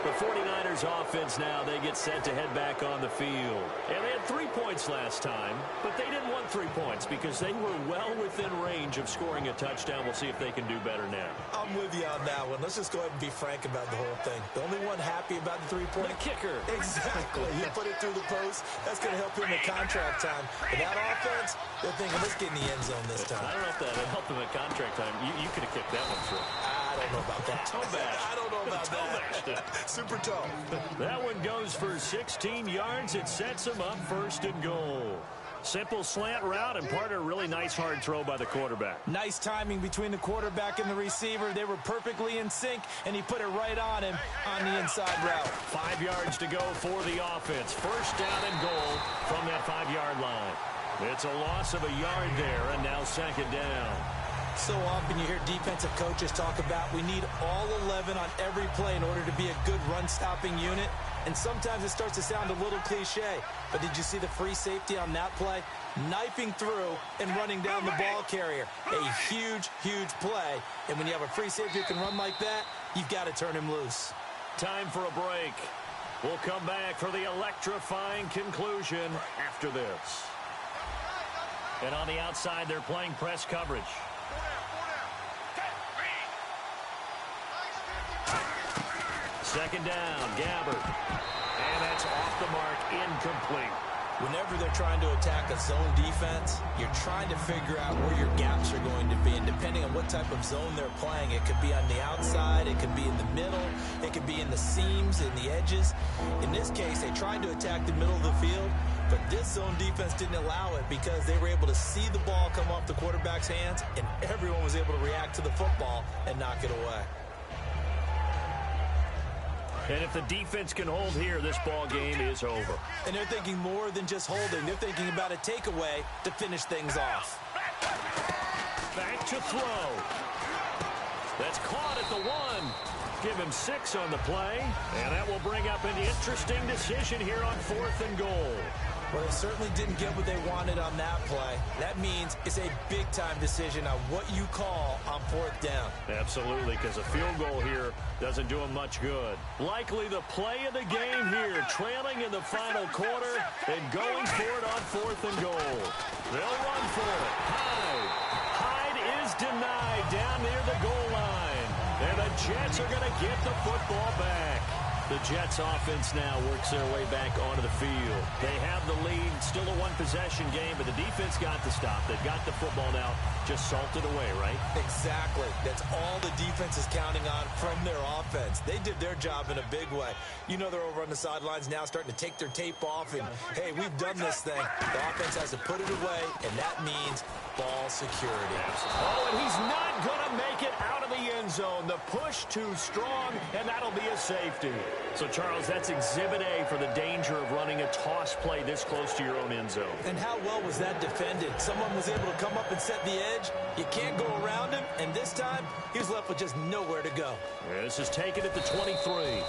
Speaker 4: The 49ers offense now, they get set to head back on the field. And they had 3 points last time, but they didn't want 3 points because they were well within range of scoring a touchdown. We'll see if they can do better now.
Speaker 5: I'm with you on that one. Let's just go ahead and be frank about the whole thing. The only one happy about the 3-point.
Speaker 4: The kicker.
Speaker 5: Exactly. You put it through the post. That's going to help him at contract time. But that offense, they're thinking, let's get in the end zone this time.
Speaker 4: I don't know if that helped him at contract time. You could have kicked that one through.
Speaker 5: I don't know about that.
Speaker 4: Toe bash.
Speaker 5: I don't know about that. Super toe.
Speaker 4: That one goes for 16 yards. It sets him up first and goal. Simple slant route and part of a really nice hard throw by the quarterback.
Speaker 5: Nice timing between the quarterback and the receiver. They were perfectly in sync, and he put it right on him on the inside route.
Speaker 4: 5 yards to go for the offense. First down and goal from that 5-yard line. It's a loss of a yard there, and now second down.
Speaker 5: So often you hear defensive coaches talk about we need all 11 on every play in order to be a good run-stopping unit. And sometimes it starts to sound a little cliche. But did you see the free safety on that play? Knifing through and running down the ball carrier. A huge, huge play. And when you have a free safety who can run like that, you've got to turn him loose.
Speaker 4: Time for a break. We'll come back for the electrifying conclusion after this. And on the outside, they're playing press coverage. Second down, Gabbard. And that's off the mark, incomplete.
Speaker 5: Whenever they're trying to attack a zone defense, you're trying to figure out where your gaps are going to be. And depending on what type of zone they're playing, it could be on the outside, it could be in the middle, it could be in the seams, in the edges. In this case, they tried to attack the middle of the field, but this zone defense didn't allow it because they were able to see the ball come off the quarterback's hands, and everyone was able to react to the football and knock it away.
Speaker 4: And if the defense can hold here, this ball game is over.
Speaker 5: And they're thinking more than just holding. They're thinking about a takeaway to finish things off.
Speaker 4: Back to throw. That's caught at the 1. Give him 6 on the play. And that will bring up an interesting decision here on 4th and goal.
Speaker 5: Well, they certainly didn't get what they wanted on that play. That means it's a big-time decision on what you call on 4th down.
Speaker 4: Absolutely, because a field goal here doesn't do them much good. Likely the play of the game here, trailing in the final quarter and going for it on 4th and goal. They'll run for it. Hyde is denied down near the goal line. And the Jets are going to get the football back. The Jets offense now works their way back onto the field. They have the lead, still a one-possession game, but the defense got to stop. They've got the football now, just salted away, right?
Speaker 5: Exactly. That's all the defense is counting on from their offense. They did their job in a big way. You know they're over on the sidelines now starting to take their tape off, and, hey, we've done this thing. The offense has to put it away, and that means ball security.
Speaker 4: Oh, and he's not going to make it out of the end zone. The push too strong, and that'll be a safety. So, Charles, that's Exhibit A for the danger of running a toss play this close to your own end zone. Bill.
Speaker 5: And how well was that defended? Someone was able to come up and set the edge. You can't go around him, and this time, he was left with just nowhere to go.
Speaker 4: This is taken at the 23.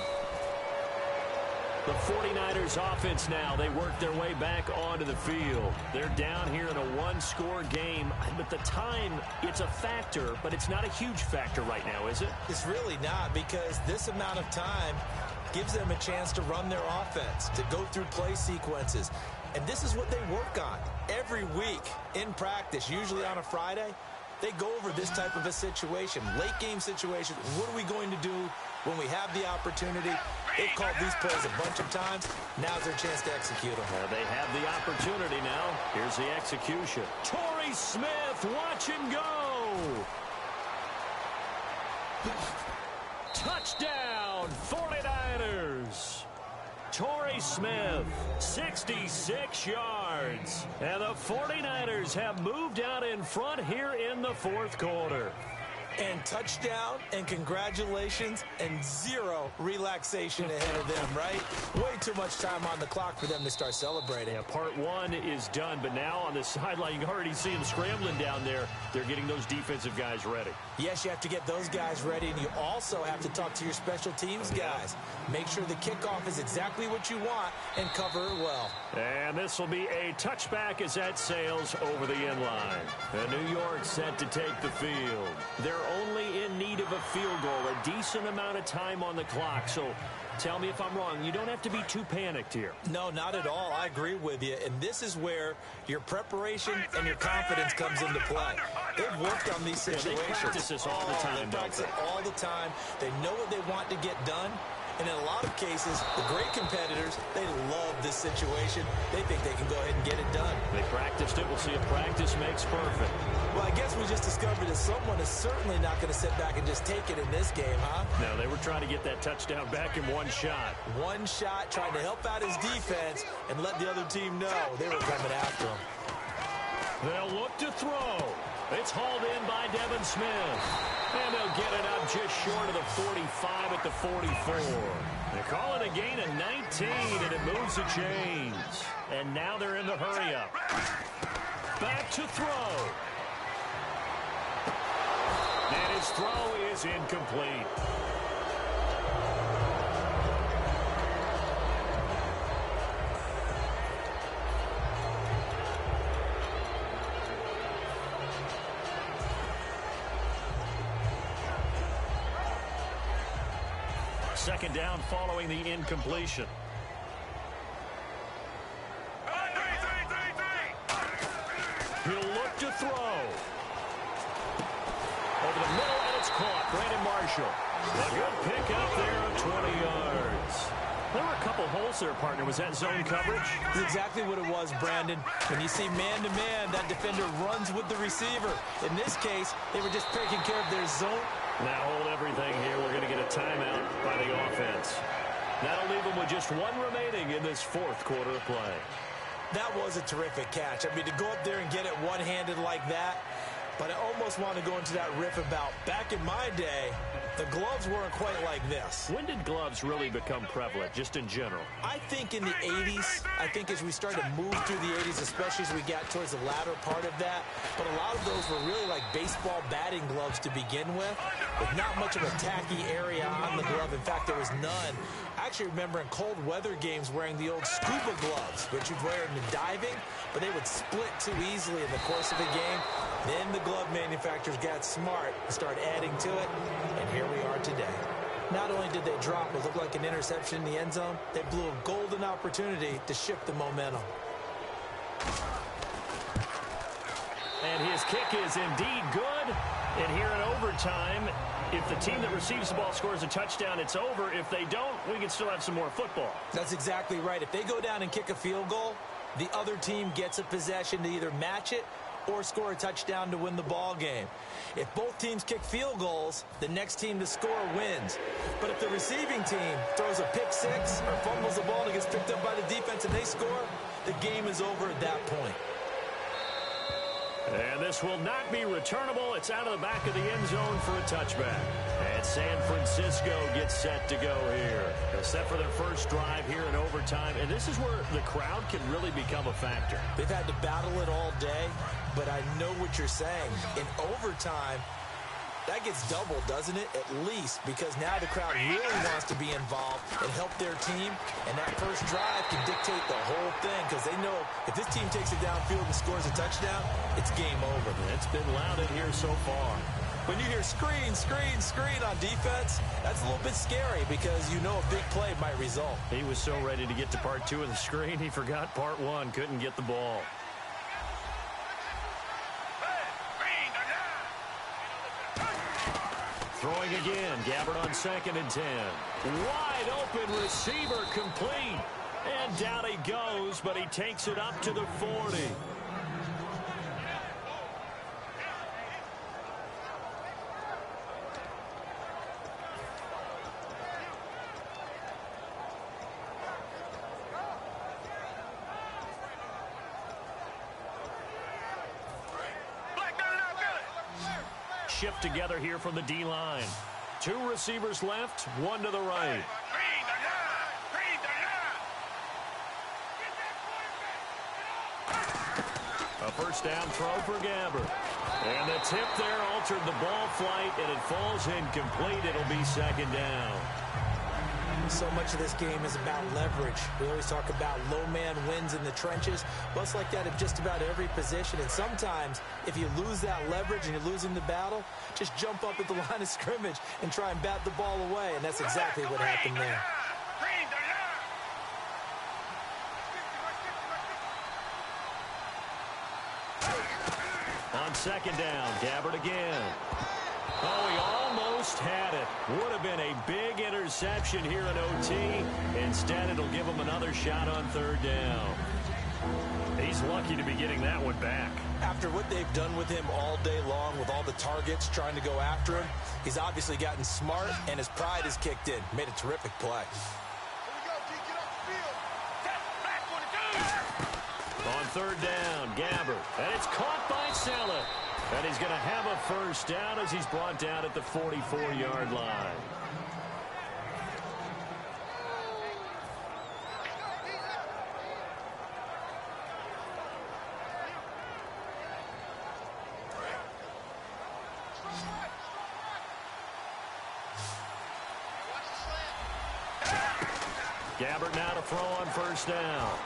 Speaker 4: The 49ers offense now, they work their way back onto the field. They're down here in a one-score game, but the time, it's a factor, but it's not a huge factor right now, is it?
Speaker 5: It's really not, because this amount of time gives them a chance to run their offense, to go through play sequences. And this is what they work on every week in practice, usually on a Friday. They go over this type of a situation, late game situation. What are we going to do when we have the opportunity? They've called these plays a bunch of times. Now's their chance to execute them.
Speaker 4: They have the opportunity now. Here's the execution. Torrey Smith, watch him go. Touchdown, 49ers. Torrey Smith, 66 yards. And the 49ers have moved out in front here in the fourth quarter.
Speaker 5: And touchdown, and congratulations, and zero relaxation ahead of them, right? Way too much time on the clock for them to start celebrating.
Speaker 4: Yeah, part one is done, but now on the sideline, you can already see them scrambling down there. They're getting those defensive guys ready.
Speaker 5: Yes, you have to get those guys ready, and you also have to talk to your special teams guys. Make sure the kickoff is exactly what you want and cover it well.
Speaker 4: And this will be a touchback as that sails over the end line. And New York set to take the field. They're only in need of a field goal, a decent amount of time on the clock. So tell me if I'm wrong. You don't have to be too panicked here.
Speaker 5: No, not at all. I agree with you. And this is where your preparation and your confidence comes into play. They've worked on these situations.
Speaker 4: They practice this all the time,
Speaker 5: They practice it all the time. They know what they want to get done. And in a lot of cases, the great competitors, they love this situation. They think they can go ahead and get it done.
Speaker 4: They practiced it. We'll see if practice makes perfect.
Speaker 5: Well, I guess we just discovered that someone is certainly not going to sit back and just take it in this game, huh?
Speaker 4: No, they were trying to get that touchdown back in one shot.
Speaker 5: One shot, trying to help out his defense and let the other team know they were coming after him.
Speaker 4: They'll look to throw. It's hauled in by Devin Smith. And they'll get it up just short of the 45 at the 44. They call it a gain of 19, and it moves the chains. And now they're in the hurry-up. Back to throw. And his throw is incomplete. Second down following the incompletion. He'll look to throw. Over the middle, and it's caught. Brandon Marshall. A good pick up there of 20 yards. There were a couple holes there, partner. Was that zone coverage?
Speaker 5: That's exactly what it was, Brandon. When you see man-to-man, that defender runs with the receiver. In this case, they were just taking care of their zone.
Speaker 4: Now hold everything here. We're going to get a timeout by the offense. That'll leave them with just one remaining in this fourth quarter of play.
Speaker 5: That was a terrific catch. I mean, to go up there and get it one-handed like that, but I almost want to go into that riff about back in my day, the gloves weren't quite like this.
Speaker 4: When did gloves really become prevalent, just in general?
Speaker 5: I think in the 80s. I think as we started to move through the 80s, especially as we got towards the latter part of that. But a lot of those were really like baseball batting gloves to begin with not much of a tacky area on the glove. In fact, there was none. I actually remember in cold weather games wearing the old scuba gloves, which you'd wear in diving, but they would split too easily in the course of a game. Then the glove manufacturers got smart and started adding to it, and here we are today. Not only did they drop what looked like an interception in the end zone, they blew a golden opportunity to shift the momentum.
Speaker 4: And his kick is indeed good. And here in overtime, if the team that receives the ball scores a touchdown, it's over. If they don't, we can still have some more football.
Speaker 5: That's exactly right. If they go down and kick a field goal, the other team gets a possession to either match it or score a touchdown to win the ball game. If both teams kick field goals, the next team to score wins. But if the receiving team throws a pick six or fumbles the ball and it gets picked up by the defense and they score, the game is over at that point.
Speaker 4: And this will not be returnable. It's out of the back of the end zone for a touchback. And San Francisco gets set to go here. They're set for their first drive here in overtime. And this is where the crowd can really become a factor.
Speaker 5: They've had to battle it all day, but I know what you're saying. In overtime, that gets doubled, doesn't it? At least, because now the crowd really wants to be involved and help their team, and that first drive can dictate the whole thing, because they know if this team takes it downfield and scores a touchdown, it's game over.
Speaker 4: It's been loud in here so far.
Speaker 5: When you hear screen, screen, screen on defense, that's a little bit scary because you know a big play might result.
Speaker 4: He was so ready to get to part 2 of the screen, he forgot part 1, couldn't get the ball. Throwing again, Gabbard on 2nd and 10. Wide open receiver complete. And down he goes, but he takes it up to the 40. Shift together here from the D-line. 2 receivers left, 1 to the right. A first down throw for Gabbard. And the tip there altered the ball flight, and it falls incomplete. It'll be 2nd down.
Speaker 5: So much of this game is about leverage. We always talk about low man wins in the trenches. Well, it's like that in just about every position. And sometimes, if you lose that leverage and you're losing the battle, just jump up at the line of scrimmage and try and bat the ball away. And that's exactly what happened there.
Speaker 4: On 2nd down, Gabbard again. Oh, he almost had it. Would have been a big interception here in OT. Instead, it'll give him another shot on 3rd down. He's lucky to be getting that one back.
Speaker 5: After what they've done with him all day long, with all the targets trying to go after him, he's obviously gotten smart, and his pride has kicked in. Made a terrific play.
Speaker 4: On 3rd down, Gabbard. And it's caught by Sella. And he's going to have a first down as he's brought down at the 44-yard line. Gabbard now to throw on 1st down.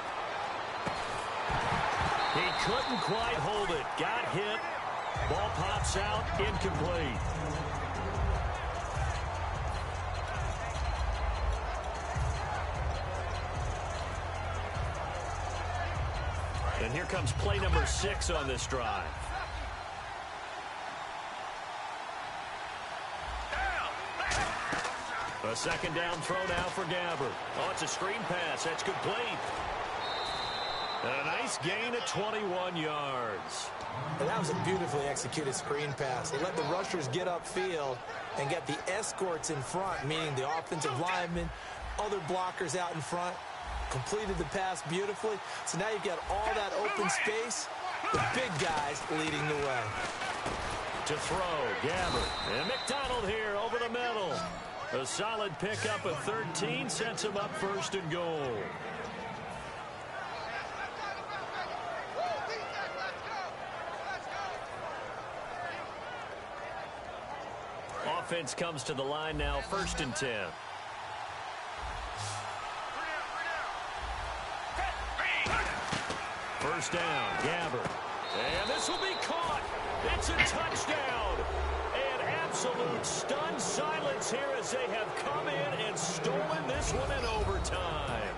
Speaker 4: He couldn't quite hold it. Got hit. Ball pops out, incomplete. And here comes play number 6 on this drive. A 2nd down throw now for Gabbard. Oh, it's a screen pass. That's complete. And a nice gain of 21 yards.
Speaker 5: And that was a beautifully executed screen pass. They let the rushers get upfield and get the escorts in front, meaning the offensive linemen, other blockers out in front, completed the pass beautifully. So now you've got all that open space, the big guys leading the way.
Speaker 4: To throw, Gabbard. And McDonald here over the middle. A solid pickup of 13 sets him up 1st and goal. Offense comes to the line now, 1st and 10. First down, Gabbard. And this will be caught. It's a touchdown. And absolute stunned silence here as they have come in and stolen this one in overtime.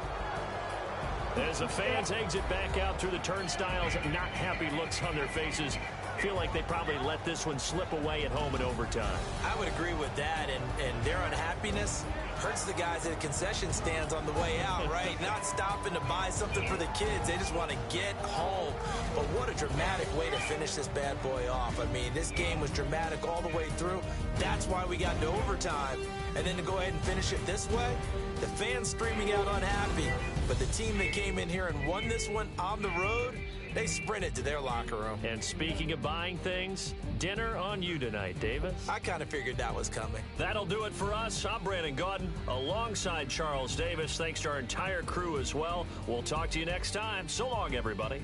Speaker 4: As the fans exit back out through the turnstiles, not happy looks on their faces. Feel like they probably let this one slip away at home in overtime.
Speaker 5: I would agree with that, and their unhappiness hurts the guys at the concession stands on the way out, right? Not stopping to buy something for the kids. They just want to get home. But what a dramatic way to finish this bad boy off. I mean, this game was dramatic all the way through. That's why we got into overtime. And then to go ahead and finish it this way, the fans streaming out unhappy. But the team that came in here and won this one on the road, They sprinted to their locker room.
Speaker 4: And speaking of buying things, dinner on you tonight, Davis.
Speaker 5: I kind of figured that was coming.
Speaker 4: That'll do it for us. I'm Brandon Gaudin, alongside Charles Davis. Thanks to our entire crew as well. We'll talk to you next time. So long, everybody.